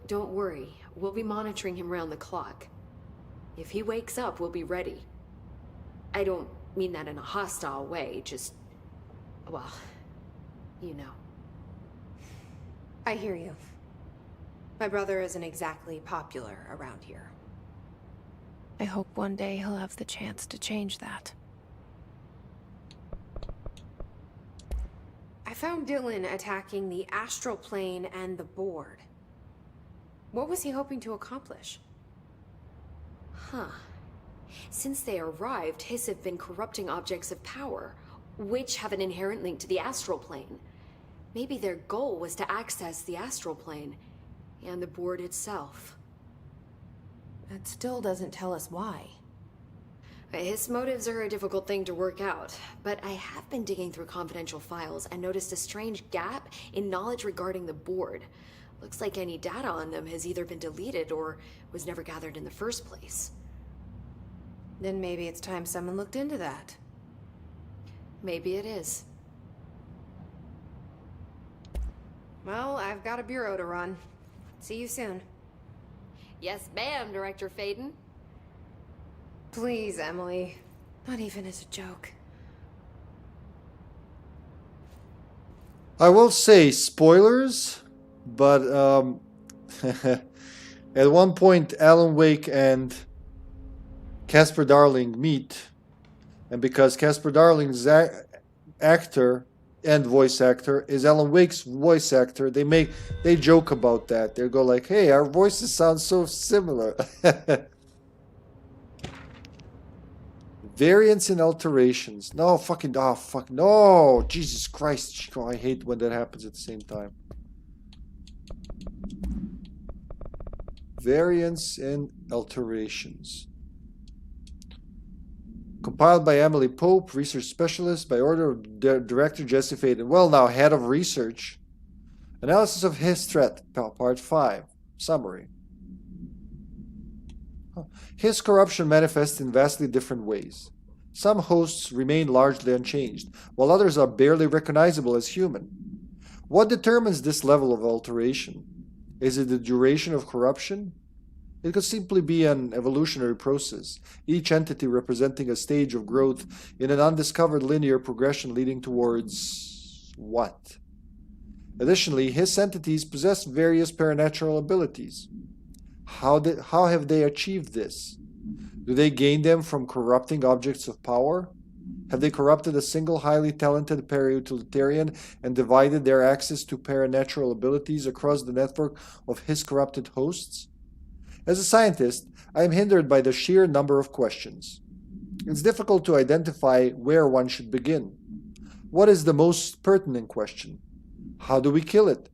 Don't worry. We'll be monitoring him round the clock. If he wakes up, we'll be ready. I don't mean that in a hostile way, just... well, you know. I hear you. My brother isn't exactly popular around here. I hope one day he'll have the chance to change that. I found Dylan attacking the astral plane and the board. What was he hoping to accomplish? Huh. Since they arrived, Hiss have been corrupting objects of power, which have an inherent link to the astral plane. Maybe their goal was to access the astral plane and the board itself. That still doesn't tell us why. His motives are a difficult thing to work out, but I have been digging through confidential files and noticed a strange gap in knowledge regarding the board. Looks like any data on them has either been deleted or was never gathered in the first place. Then maybe it's time someone looked into that. Maybe it is. Well, I've got a bureau to run. See you soon. Yes, ma'am, Director Faden. Please, Emily. Not even as a joke. I will say spoilers, but at one point Alan Wake and Casper Darling meet, and because Casper Darling's actor and voice actor is Alan Wake's voice actor, they joke about that. They go like, "Hey, our voices sound so similar." Variants and alterations. No, fucking, oh, fuck, no, Jesus Christ, Chico, I hate when that happens at the same time. Variants and alterations. Compiled by Emily Pope, research specialist, by order of director Jesse Faden. Well, now, head of research. Analysis of Hiss threat, part 5. Summary. Hiss corruption manifests in vastly different ways. Some hosts remain largely unchanged, while others are barely recognizable as human. What determines this level of alteration? Is it the duration of corruption? It could simply be an evolutionary process, each entity representing a stage of growth in an undiscovered linear progression leading towards... what? Additionally, Hiss entities possess various paranatural abilities. How have they achieved this? Do they gain them from corrupting objects of power? Have they corrupted a single highly talented para-utilitarian and divided their access to paranatural abilities across the network of Hiss corrupted hosts? As a scientist, I am hindered by the sheer number of questions. It's difficult to identify where one should begin. What is the most pertinent question? How do we kill it?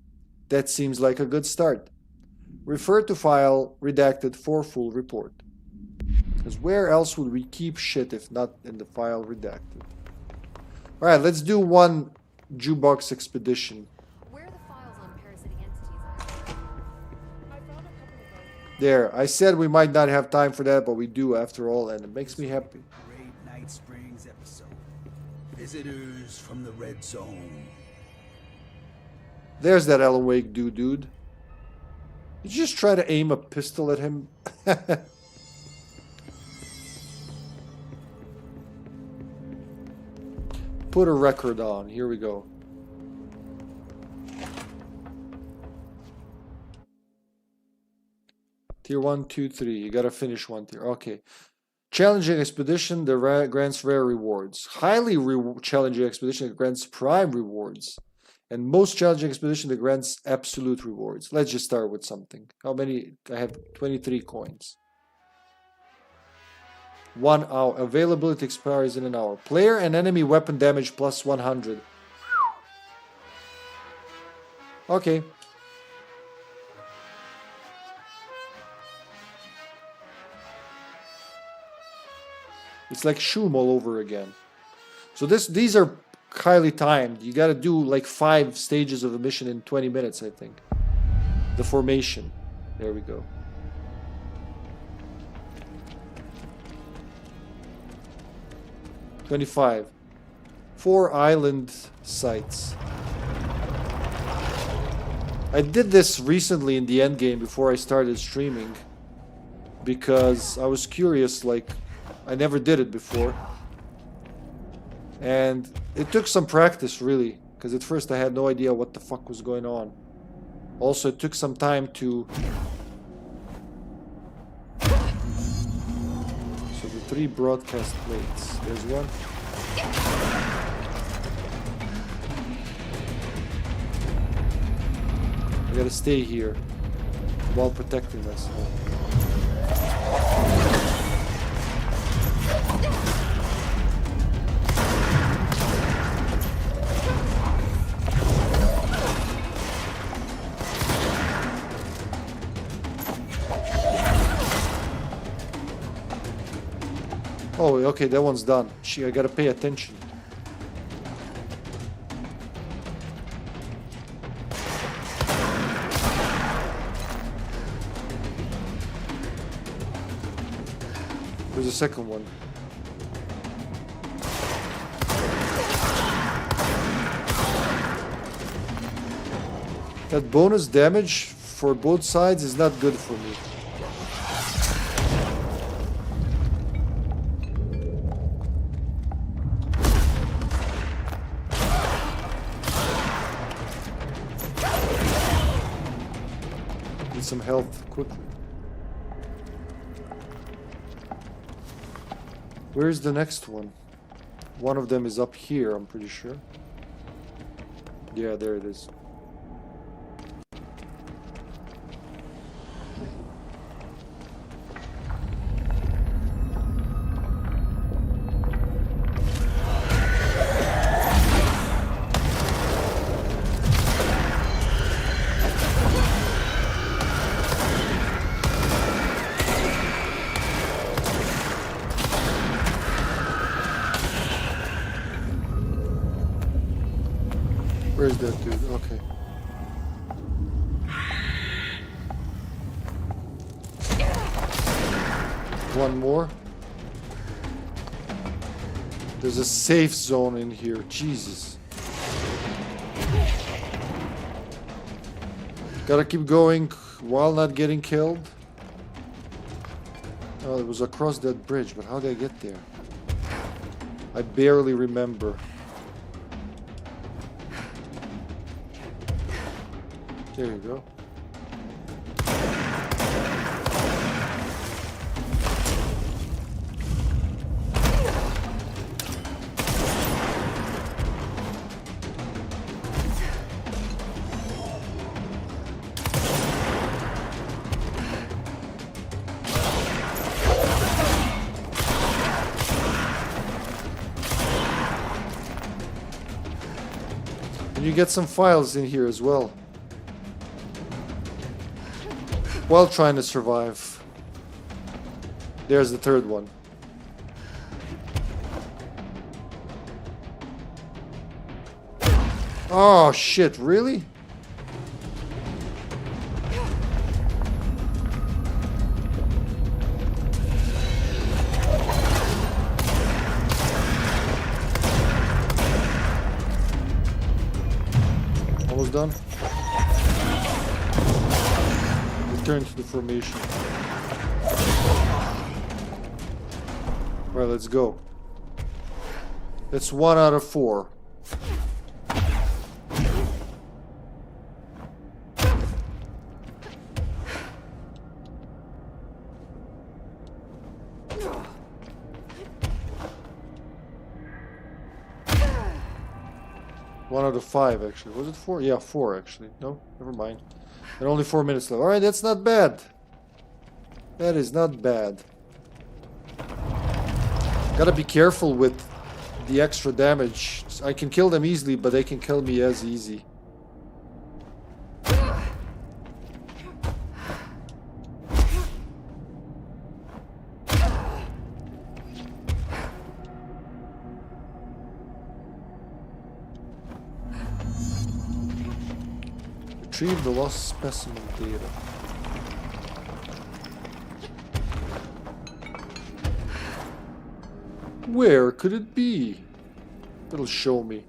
That seems like a good start. Refer to file redacted for full report. Because where else would we keep shit if not in the file redacted? Alright, let's do one jukebox expedition. Where are the files on parasitic entities? There, I said we might not have time for that, but we do after all, and it makes me happy. Great Night Springs episode. Visitors from the Red Zone. There's that Alan Wake dude. Did you just try to aim a pistol at him? Put a record on. Here we go. Tier 1, 2, 3. You gotta finish one tier. Okay. Challenging expedition that grants rare rewards. Highly challenging expedition that grants prime rewards. And most challenging expedition that grants absolute rewards. Let's just start with something. How many? I have 23 coins. 1 hour. Availability expires in an hour. Player and enemy weapon damage plus 100. Okay. It's like Shroom all over again. So these are highly timed. You gotta do like 5 stages of a mission in 20 minutes, I think. The formation. There we go. $25. 4 island sites. I did this recently in the endgame before I started streaming. Because I was curious, like, I never did it before. And it took some practice, really. Because at first I had no idea what the fuck was going on. Also, it took some time to... So the 3 broadcast plates. There's one. I gotta stay here while protecting myself. Oh, okay, that one's done. I gotta pay attention. Where's the second one? That bonus damage for both sides is not good for me. Need some health quickly. Where's the next one? One of them is up here, I'm pretty sure. Yeah, there it is. Where's that dude? Okay. One more. There's a safe zone in here. Jesus. Gotta keep going while not getting killed. Oh, it was across that bridge, but how did I get there? I barely remember. There you go. And you get some files in here as well. While trying to survive. There's the third one. Oh shit, really? Almost done? Return to the formation. Right, let's go. That's 1 out of 4. One out of 5, actually. Was it 4? Yeah, 4, actually. No, never mind. And only 4 minutes left. Alright, that's not bad. That is not bad. Gotta be careful with the extra damage. I can kill them easily, but they can kill me as easy. Retrieve the lost specimen data. Where could it be? It'll show me.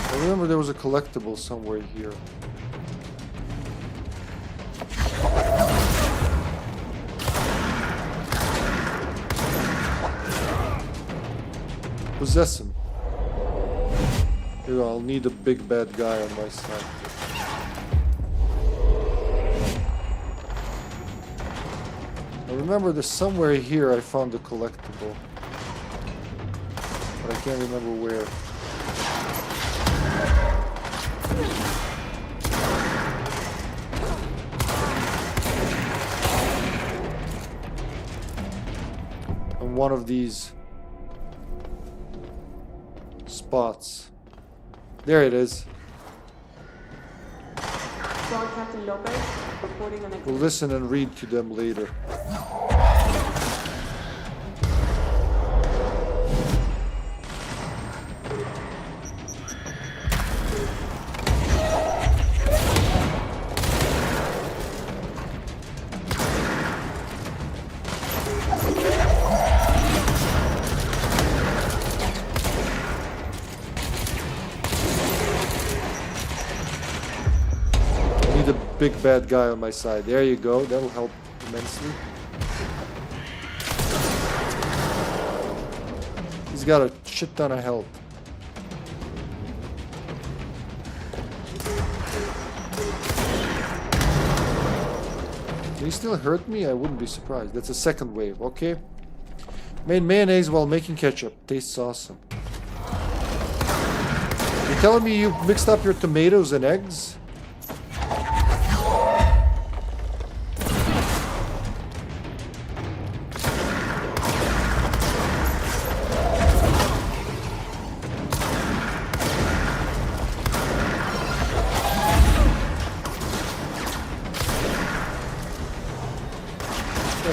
I remember there was a collectible somewhere here. Possess him. Here, I'll need a big bad guy on my side. I remember there's somewhere here I found a collectible. But I can't remember where. On one of these spots. There it is. Sorry, Captain Lopez. Reporting on We'll listen and read to them later. Big bad guy on my side. There you go. That'll help immensely. He's got a shit ton of health. Can he still hurt me? I wouldn't be surprised. That's a second wave. Okay. Made mayonnaise while making ketchup. Tastes awesome. You're telling me you mixed up your tomatoes and eggs?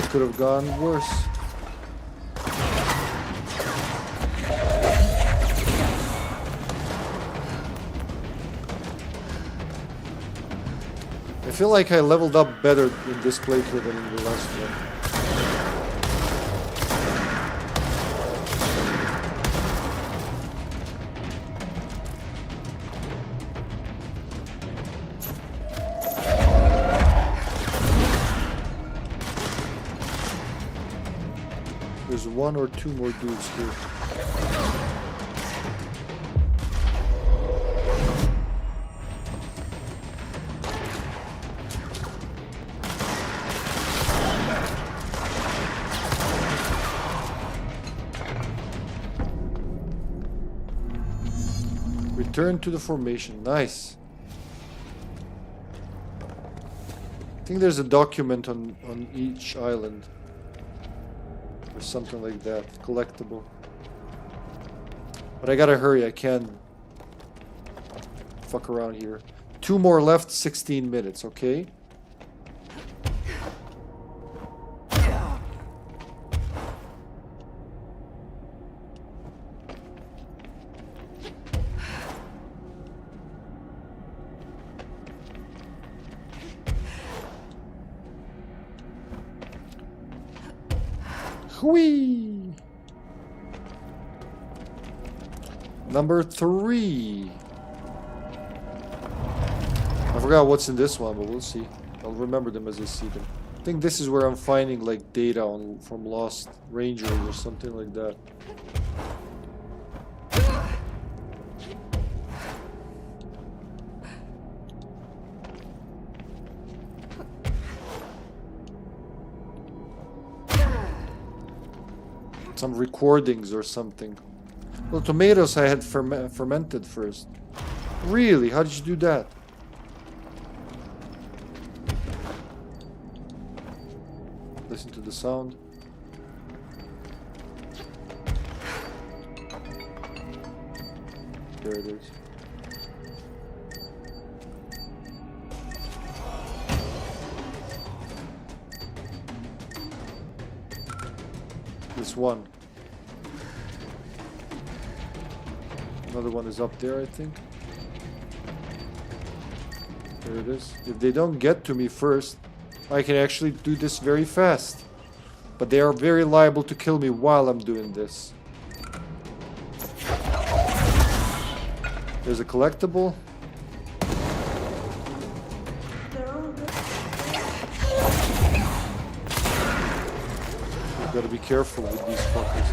Could have gone worse. I feel like I leveled up better in this playthrough than in the last one. There's one or two more dudes here. Return to the formation. Nice. I think there's a document on each island. Or something like that. Collectible. But I gotta hurry. I can't fuck around here. 2 more left, 16 minutes, okay? Whee! Number 3. I forgot what's in this one, but we'll see. I'll remember them as I see them. I think this is where I'm finding like data on from lost rangers or something like that. Some recordings or something. Well, tomatoes I had fermented first. Really? How did you do that? Listen to the sound. There it is. This one. Another one is up there, I think. There it is. If they don't get to me first, I can actually do this very fast. But they are very liable to kill me while I'm doing this. There's a collectible. You've got to be careful with these fuckers.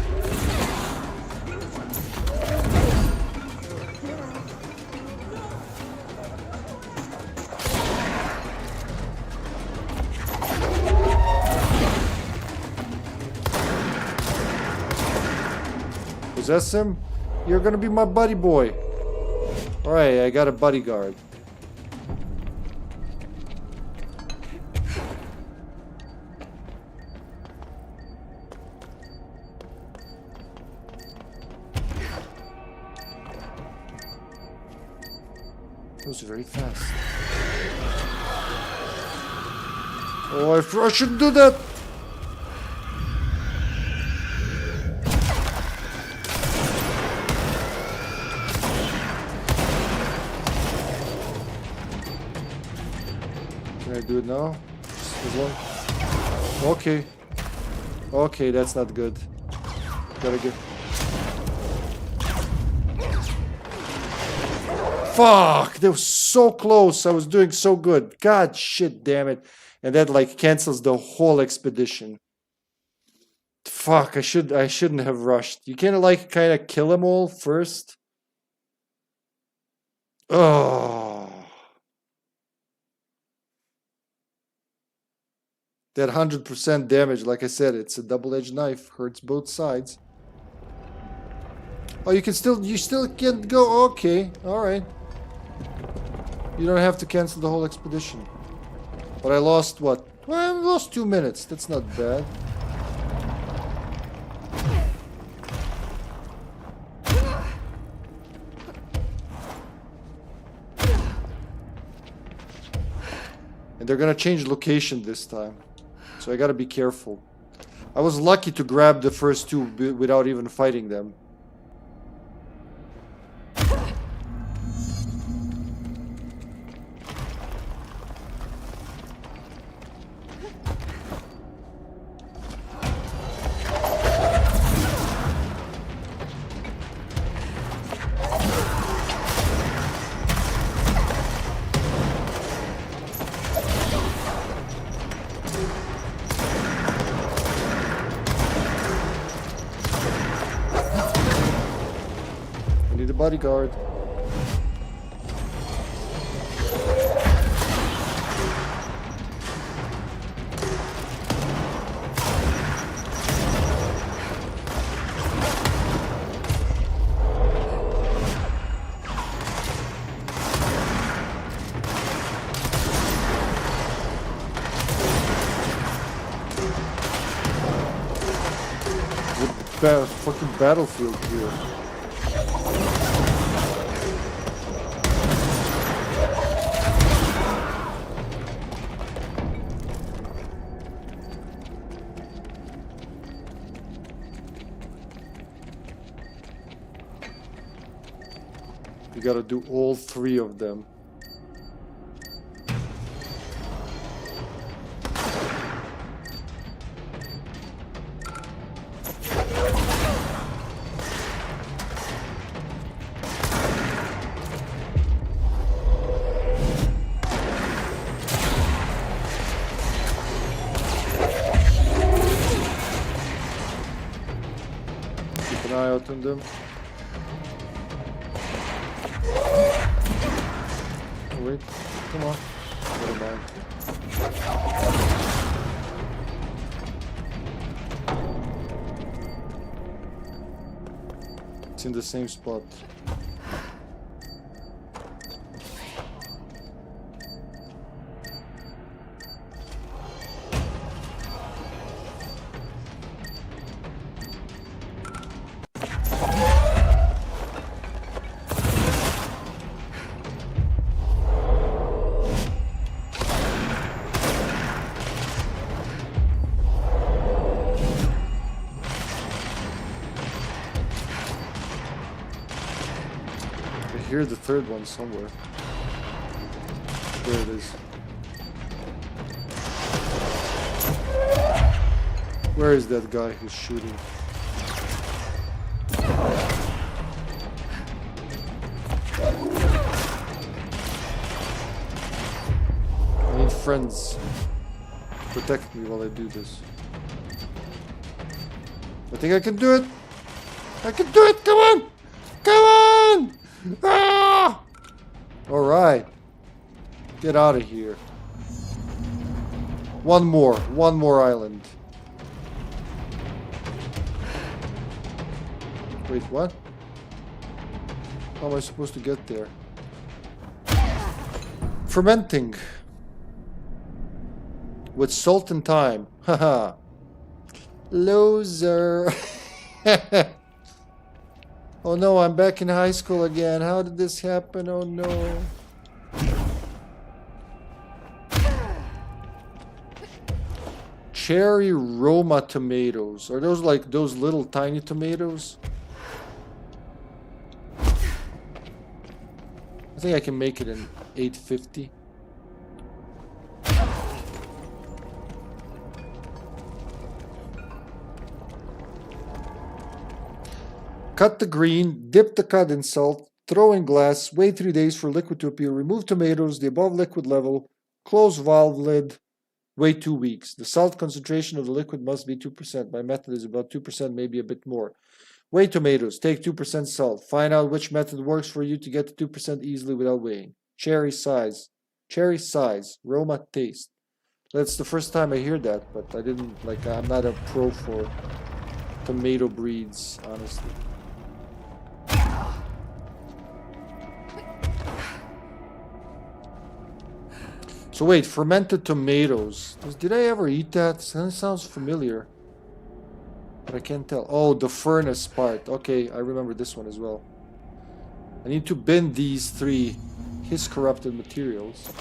Possess him? You're gonna be my buddy boy. Alright, I got a bodyguard. That was very fast. Oh, I shouldn't do that! Can I do it now? As long... Okay. Okay, that's not good. Gotta get... Fuck! That was so close. I was doing so good. God shit damn it. And that like cancels the whole expedition. Fuck, I shouldn't have rushed. You can't like kinda kill them all first. Oh. That 100% damage, like I said, it's a double-edged knife. Hurts both sides. Oh, you still can't go. Okay, alright. You don't have to cancel the whole expedition. But I lost what? Well, I lost 2 minutes. That's not bad. And they're gonna change location this time. So I gotta be careful. I was lucky to grab the first two without even fighting them. Bodyguard. Fucking battlefield here. You gotta do all three of them. Keep an eye out on them. Wait, come on. Never mind. It's in the same spot. hear the third one somewhere. There it is. Where is that guy who's shooting? I need friends to protect me while I do this. I think I can do it! I can do it! Come on! Come on! Ah! Alright. Get out of here. One more island. Wait, what? How am I supposed to get there? Fermenting. With salt and thyme. Haha. Loser. Oh no, I'm back in high school again. How did this happen? Oh no. Cherry Roma tomatoes. Are those like those little tiny tomatoes? I think I can make it in 850. Cut the green, dip the cut in salt, throw in glass, wait 3 days for liquid to appear, remove tomatoes, the above liquid level, close valve lid, wait 2 weeks. The salt concentration of the liquid must be 2%. My method is about 2%, maybe a bit more. Weigh tomatoes, take 2% salt. Find out which method works for you to get to 2% easily without weighing. Cherry size, Roma taste. That's the first time I hear that, but I didn't, like, I'm not a pro for tomato breeds, honestly. So wait, fermented tomatoes. Did I ever eat that? That sounds familiar. But I can't tell. Oh, the furnace part. Okay, I remember this one as well. I need to bend these 3 his corrupted materials.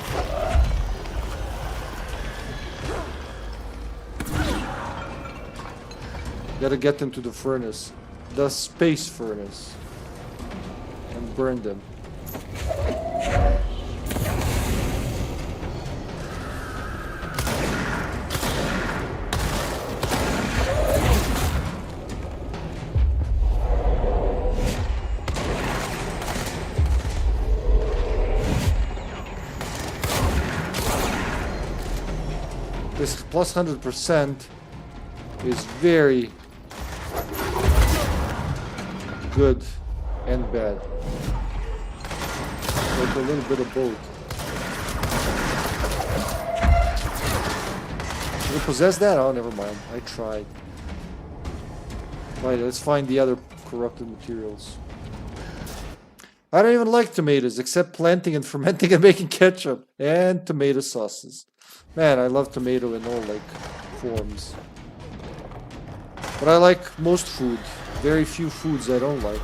Gotta get them to the furnace. The space furnace. And burn them. This plus 100% is very good and bad. Like a little bit of both. Did it possess that? Oh, never mind. I tried. Right, let's find the other corrupted materials. I don't even like tomatoes, except planting and fermenting and making ketchup and tomato sauces. Man, I love tomato in all, like, forms. But I like most food. Very few foods I don't like.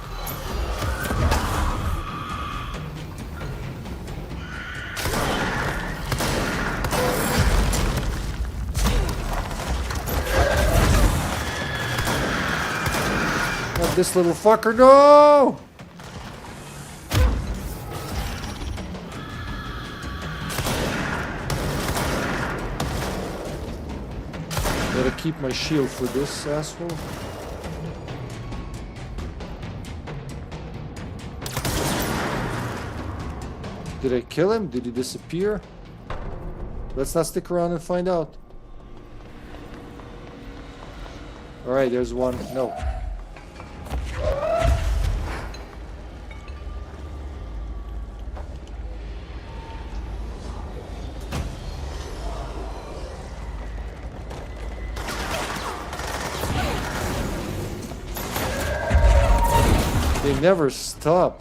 Not this little fucker, no! Gotta keep my shield for this asshole. Did I kill him? Did he disappear? Let's not stick around and find out. Alright, there's one. No. They never stop.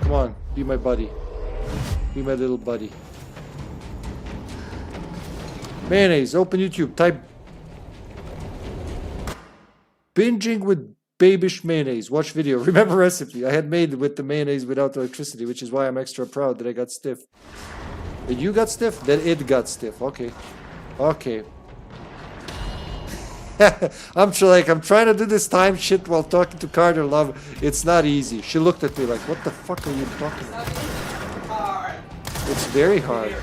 Come on, be my buddy. Be my little buddy. Mayonnaise, open YouTube, type binging with babish mayonnaise. Watch video. Remember recipe. I had made with the mayonnaise without electricity, which is why I'm extra proud that I got stiff. That you got stiff? That it got stiff. Okay. Okay. I'm trying to do this time shit while talking to Carter, love. It's not easy. She looked at me like, what the fuck are you talking about? It's very hard.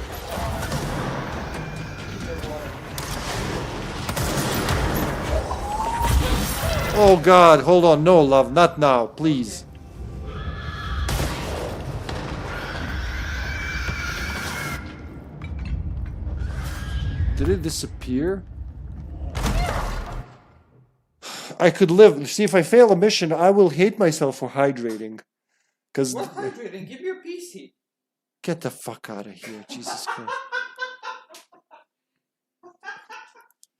Oh god, hold on. No, love, not now, please. Did it disappear? I could live. See, if I fail a mission, I will hate myself for hydrating. Cause What hydrating? Give me your PC. Get the fuck out of here, Jesus Christ.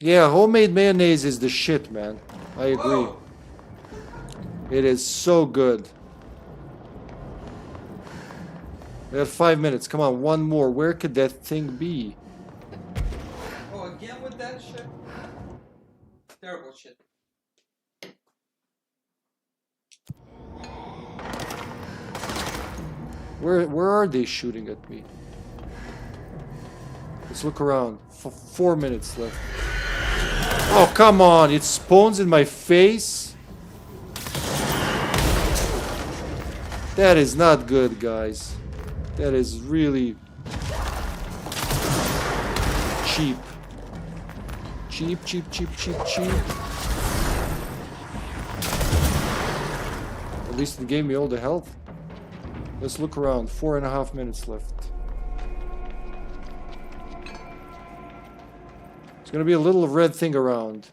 Yeah, homemade mayonnaise is the shit, man. I agree. Whoa. It is so good. We have 5 minutes. Come on, one more. Where could that thing be? Oh, again with that shit? Terrible shit. Where are they shooting at me? Let's look around. 4 minutes left. Oh, come on. It spawns in my face. That is not good, guys. That is really cheap. Cheap, cheap, cheap, cheap, cheap. At least it gave me all the health. Let's look around. 4.5 minutes left. There's gonna be a little red thing around.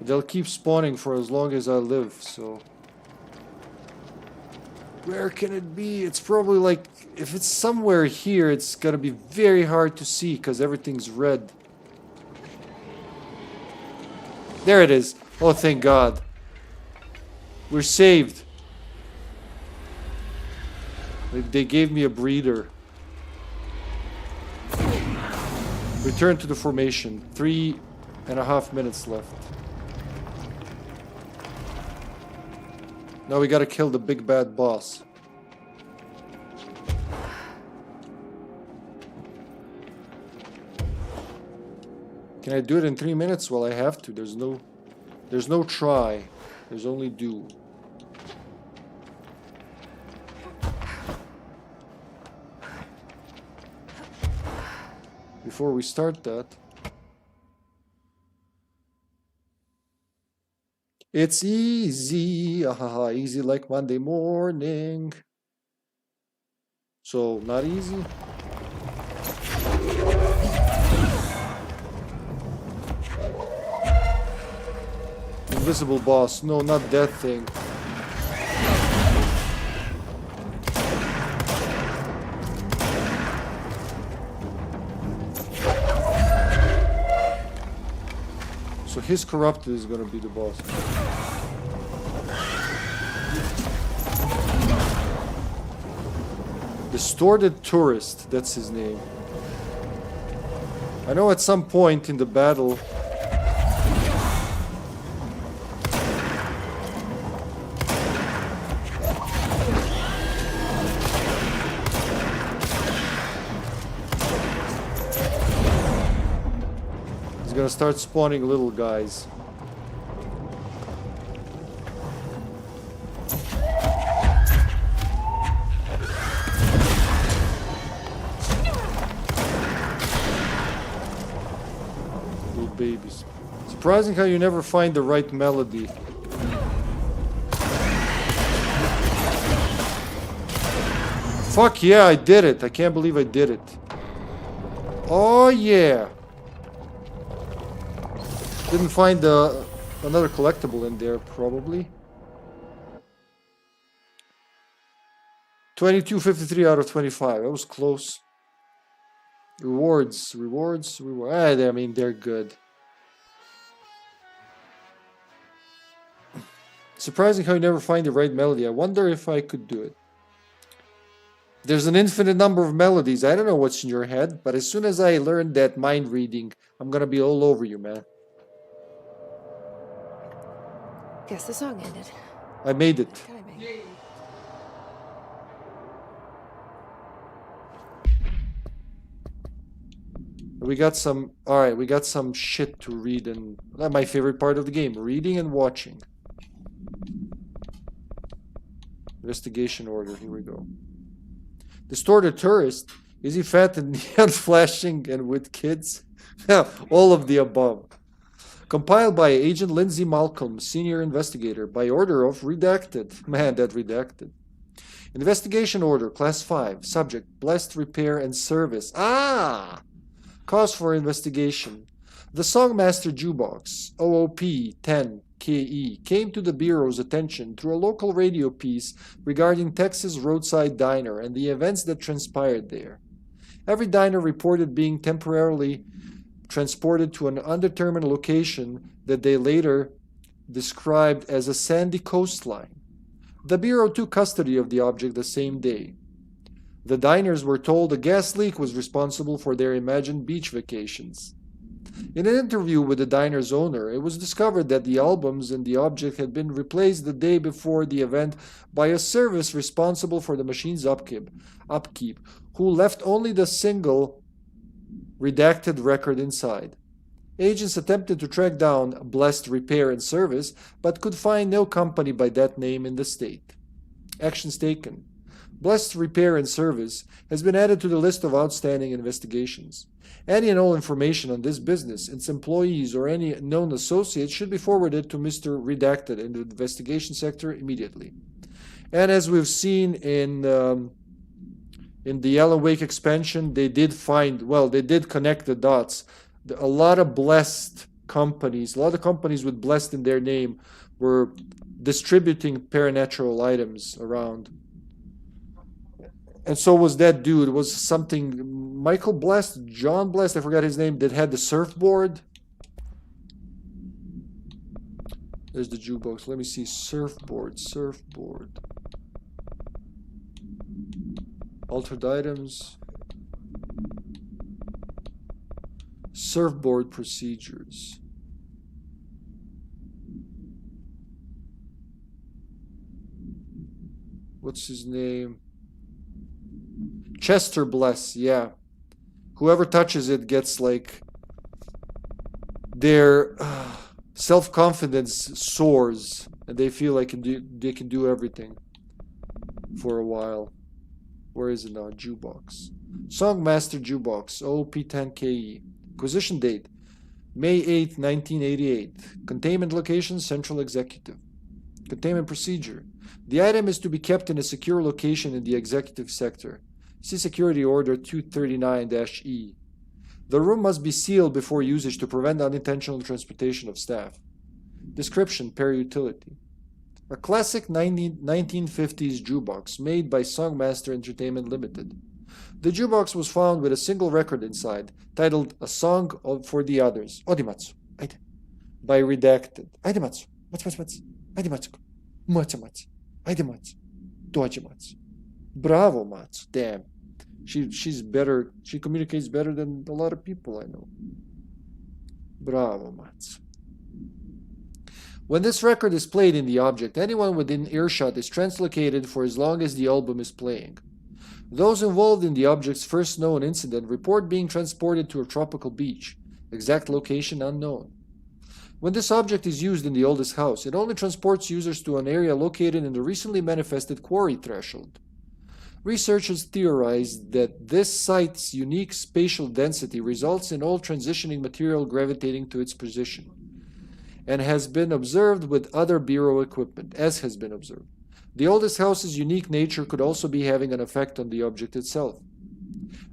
They'll keep spawning for as long as I live, so... Where can it be? It's probably like... If it's somewhere here, it's gonna be very hard to see, because everything's red. There it is. Oh, thank God. We're saved. They gave me a breather. Return to the formation. 3.5 minutes left. Now we gotta kill the big bad boss. Can I do it in 3 minutes? Well, I have to. There's no try. There's only do. Before we start that, it's easy, easy like Monday morning. So, not easy? Invisible boss. No, not that thing. So his corrupted is gonna be the boss. Distorted Tourist, that's his name. I know at some point in the battle gonna start spawning little guys. Little babies. Surprising how you never find the right melody. Fuck yeah, I did it. I can't believe I did it. Oh yeah. Didn't find another collectible in there, probably. 22.53 out of 25. That was close. Rewards. I mean, they're good. Surprising how you never find the right melody. I wonder if I could do it. There's an infinite number of melodies. I don't know what's in your head, but as soon as I learn that mind reading, I'm gonna be all over you, man. Guess the song ended. I made it. We got some... Alright, we got some shit to read, and... That's my favorite part of the game. Reading and watching. Investigation order. Here we go. Distorted tourist. Is he fat and neon flashing and with kids? Yeah, all of the above. Compiled by Agent Lindsay Malcolm, Senior Investigator, by order of Redacted. Man, that Redacted. Investigation order, Class 5. Subject, Blessed Repair and Service. Ah! Cause for investigation. The Songmaster Jukebox, OOP-10-KE, came to the Bureau's attention through a local radio piece regarding Texas Roadside Diner and the events that transpired there. Every diner reported being temporarily transported to an undetermined location that they later described as a sandy coastline. The Bureau took custody of the object the same day. The diners were told a gas leak was responsible for their imagined beach vacations. In an interview with the diner's owner, it was discovered that the albums and the object had been replaced the day before the event by a service responsible for the machine's upkeep, who left only the single redacted record inside. Agents attempted to track down Blessed Repair and Service, but could find no company by that name in the state. Actions taken. Blessed Repair and Service has been added to the list of outstanding investigations. Any and all information on this business, its employees, or any known associates should be forwarded to Mr. Redacted in the investigation sector immediately. And as we've seen in the Alan Wake expansion, they did find, well, they did connect the dots. A lot of Blessed companies, a lot of companies with Blessed in their name were distributing paranatural items around. And so was that dude. It was something, Michael Blessed, John Blessed, I forgot his name, that had the surfboard. There's the jukebox. Let me see. Surfboard. Altered items. Surfboard procedures. What's his name? Chester Bless, yeah. Whoever touches it gets like their self-confidence soars and they feel like they can do everything for a while. Where is it now? Jukebox. Songmaster Jukebox, OP10KE. Acquisition date, May 8, 1988. Containment location, Central Executive. Containment procedure. The item is to be kept in a secure location in the executive sector. See Security Order 239-E. The room must be sealed before usage to prevent unintentional transportation of staff. Description, per utility. A classic 1950s jukebox made by Songmaster Entertainment Limited. The jukebox was found with a single record inside, titled A Song for the Others. Odimatsu. By Redacted. Aidematsu. Aidematsu. Matsu. Aidematsu. Dojimatsu. Bravo, Matsu. Damn. She's better. She communicates better than a lot of people I know. Bravo, Matsu. When this record is played in the object, anyone within earshot is translocated for as long as the album is playing. Those involved in the object's first known incident report being transported to a tropical beach. Exact location unknown. When this object is used in the oldest house, it only transports users to an area located in the recently manifested quarry threshold. Researchers theorized that this site's unique spatial density results in all transitioning material gravitating to its position, and has been observed with other Bureau equipment, as has been observed. The oldest house's unique nature could also be having an effect on the object itself.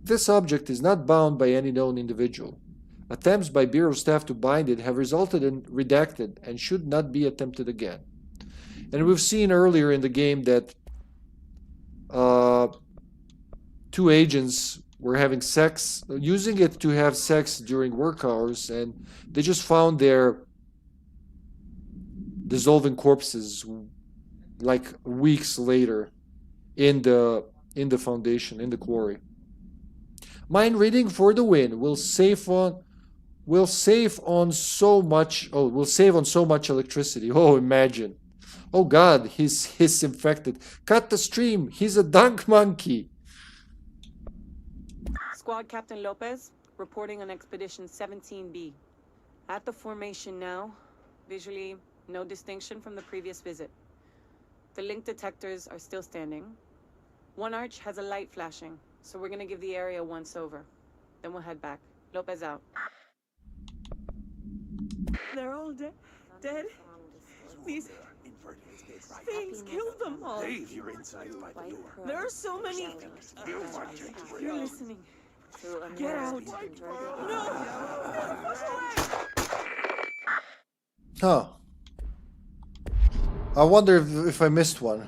This object is not bound by any known individual. Attempts by Bureau staff to bind it have resulted in redacted and should not be attempted again. And we've seen earlier in the game that two agents were having sex, using it to have sex during work hours, and they just found their dissolving corpses like weeks later in the foundation, in the quarry. Mind reading for the win. Will save on so much electricity. Oh, imagine. Oh God, he's infected. Cut the stream. He's a dunk monkey. Squad Captain Lopez, reporting on Expedition 17B. At the formation now, visually, no distinction from the previous visit. The link detectors are still standing. One arch has a light flashing, so we're gonna give the area once over. Then we'll head back. Lopez out. They're all dead. These things killed them all. Dave, you're inside by the door. There are so many. You're listening. Get out. No. Huh. I wonder if I missed one.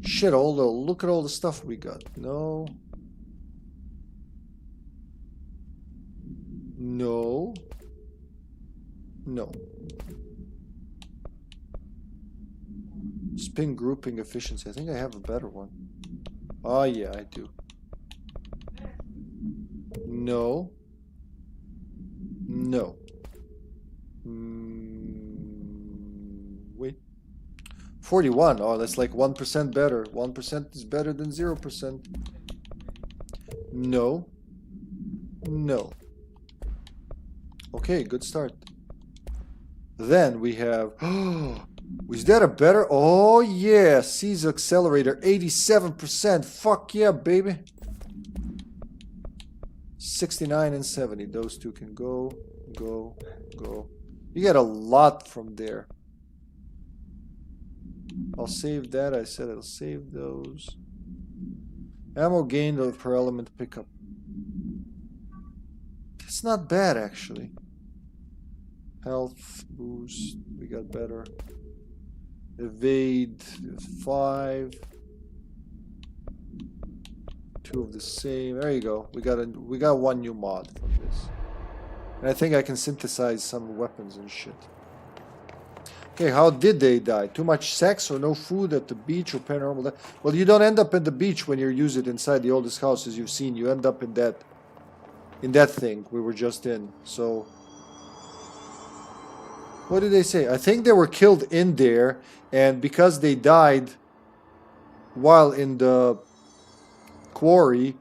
Shit, look at all the stuff we got. No. No. No. Spin grouping efficiency. I think I have a better one. Oh yeah, I do. No. No. Wait. 41. Oh, that's like 1% better. 1% is better than 0%. No. No. Okay, good start. Then we have... is that a better... Oh, yeah. Seize accelerator. 87%. Fuck yeah, baby. 69 and 70. Those two can go, go, go. You get a lot from there. I'll save that. I said I'll save those. Ammo gained per element pickup. It's not bad, actually. Health boost. We got better. Evade 5. 2 of the same. There you go. We got one new mod from this. And I think I can synthesize some weapons and shit. Okay, how did they die? Too much sex or no food at the beach or paranormal death? Well, you don't end up in the beach when you use it inside the oldest house, as you've seen. You end up in that thing we were just in. So, what did they say? I think they were killed in there, and because they died while in the quarry,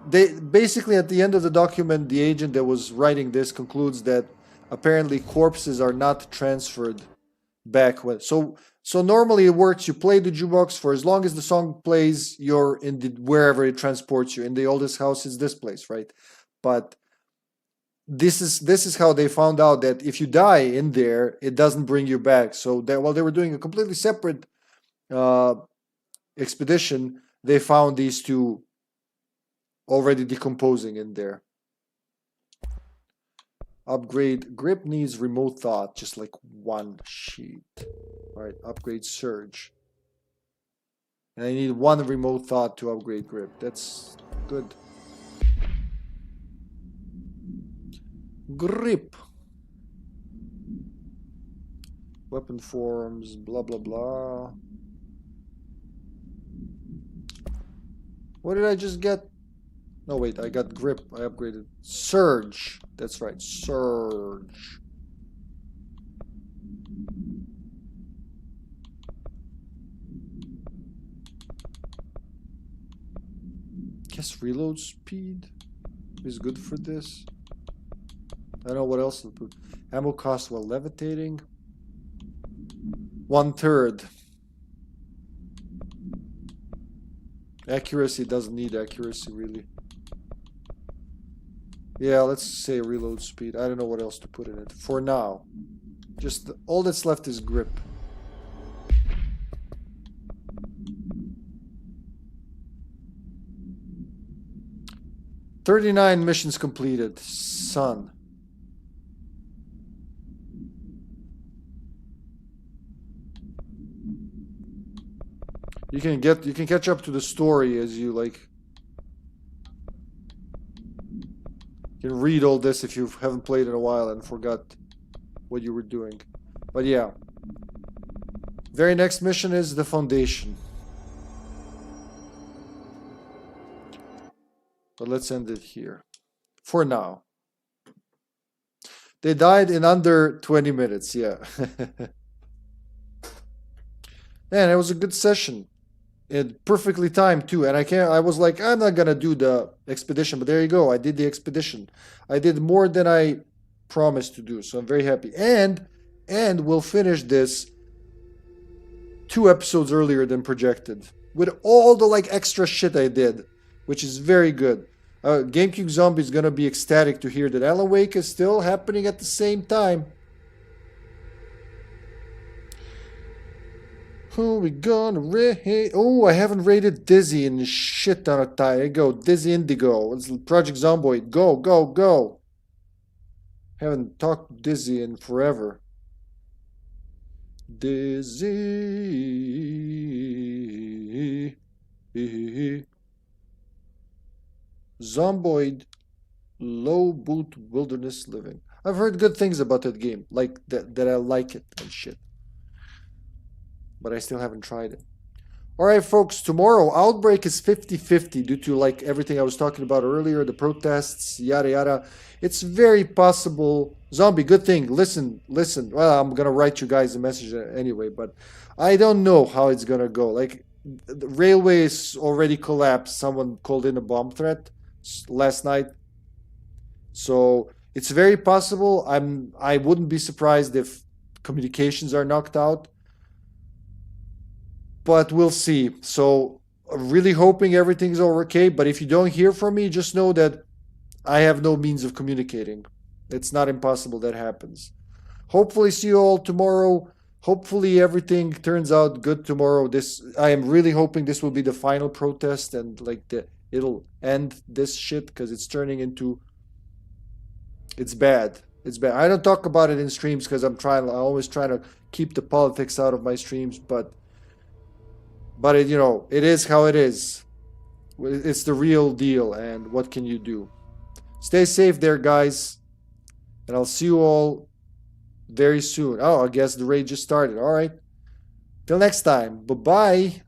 they basically, at the end of the document, the agent that was writing this concludes that apparently corpses are not transferred back when. So normally it works. You play the jukebox for as long as the song plays. You're in wherever it transports you. In the oldest house is this place, right? But this is how they found out that if you die in there, it doesn't bring you back. So that while they were doing a completely separate expedition, they found these two already decomposing in there. Upgrade grip needs remote thought, just like one sheet. All right, upgrade surge. And I need one remote thought to upgrade grip. That's good. Grip. Weapon forms, blah blah blah. What did I just get? No, wait, I got grip. I upgraded. Surge. That's right, surge. Guess reload speed is good for this. I don't know what else to put. Ammo cost while levitating. 1/3. Accuracy doesn't need accuracy, really. Yeah, let's say reload speed. I don't know what else to put in it. For now. Just all that's left is grip. "39 missions completed. Son. You can catch up to the story as you like. You can read all this if you haven't played in a while and forgot what you were doing. But yeah. Very next mission is the Foundation. But let's end it here. For now. They died in under 20 minutes, yeah. Man, it was a good session. It perfectly timed too, and I was like, I'm not gonna do the expedition, but there you go. I did the expedition. I did more than I promised to do, so I'm very happy. And we'll finish this 2 episodes earlier than projected, with all the like extra shit I did, which is very good. GameCube Zombie is gonna be ecstatic to hear that Alan Wake is still happening at the same time. Who we gonna rate? Oh, I haven't rated Dizzy in shit ton of time. There you go, Dizzy Indigo. It's Project Zomboid. Go, go, go. Haven't talked to Dizzy in forever. Dizzy. Zomboid. Low boot wilderness living. I've heard good things about that game. Like that I like it and shit. But I still haven't tried it. Alright folks, tomorrow Outbreak is 50-50 due to like everything I was talking about earlier, the protests, yada yada. It's very possible. Zombie, good thing. Listen. Well, I'm gonna write you guys a message anyway, but I don't know how it's gonna go. Like the railway is already collapsed. Someone called in a bomb threat last night. So it's very possible. I wouldn't be surprised if communications are knocked out. But we'll see. So I'm really hoping everything's okay. But if you don't hear from me, just know that I have no means of communicating. It's not impossible that happens. Hopefully see you all tomorrow. Hopefully everything turns out good tomorrow. I am really hoping this will be the final protest and like it'll end this shit, because it's turning into, it's bad. It's bad. I don't talk about it in streams because I always try to keep the politics out of my streams, but it, you know, it is how it is. It's the real deal, and what can you do? Stay safe there, guys. And I'll see you all very soon. Oh, I guess the raid just started. All right. Till next time. Bye-bye.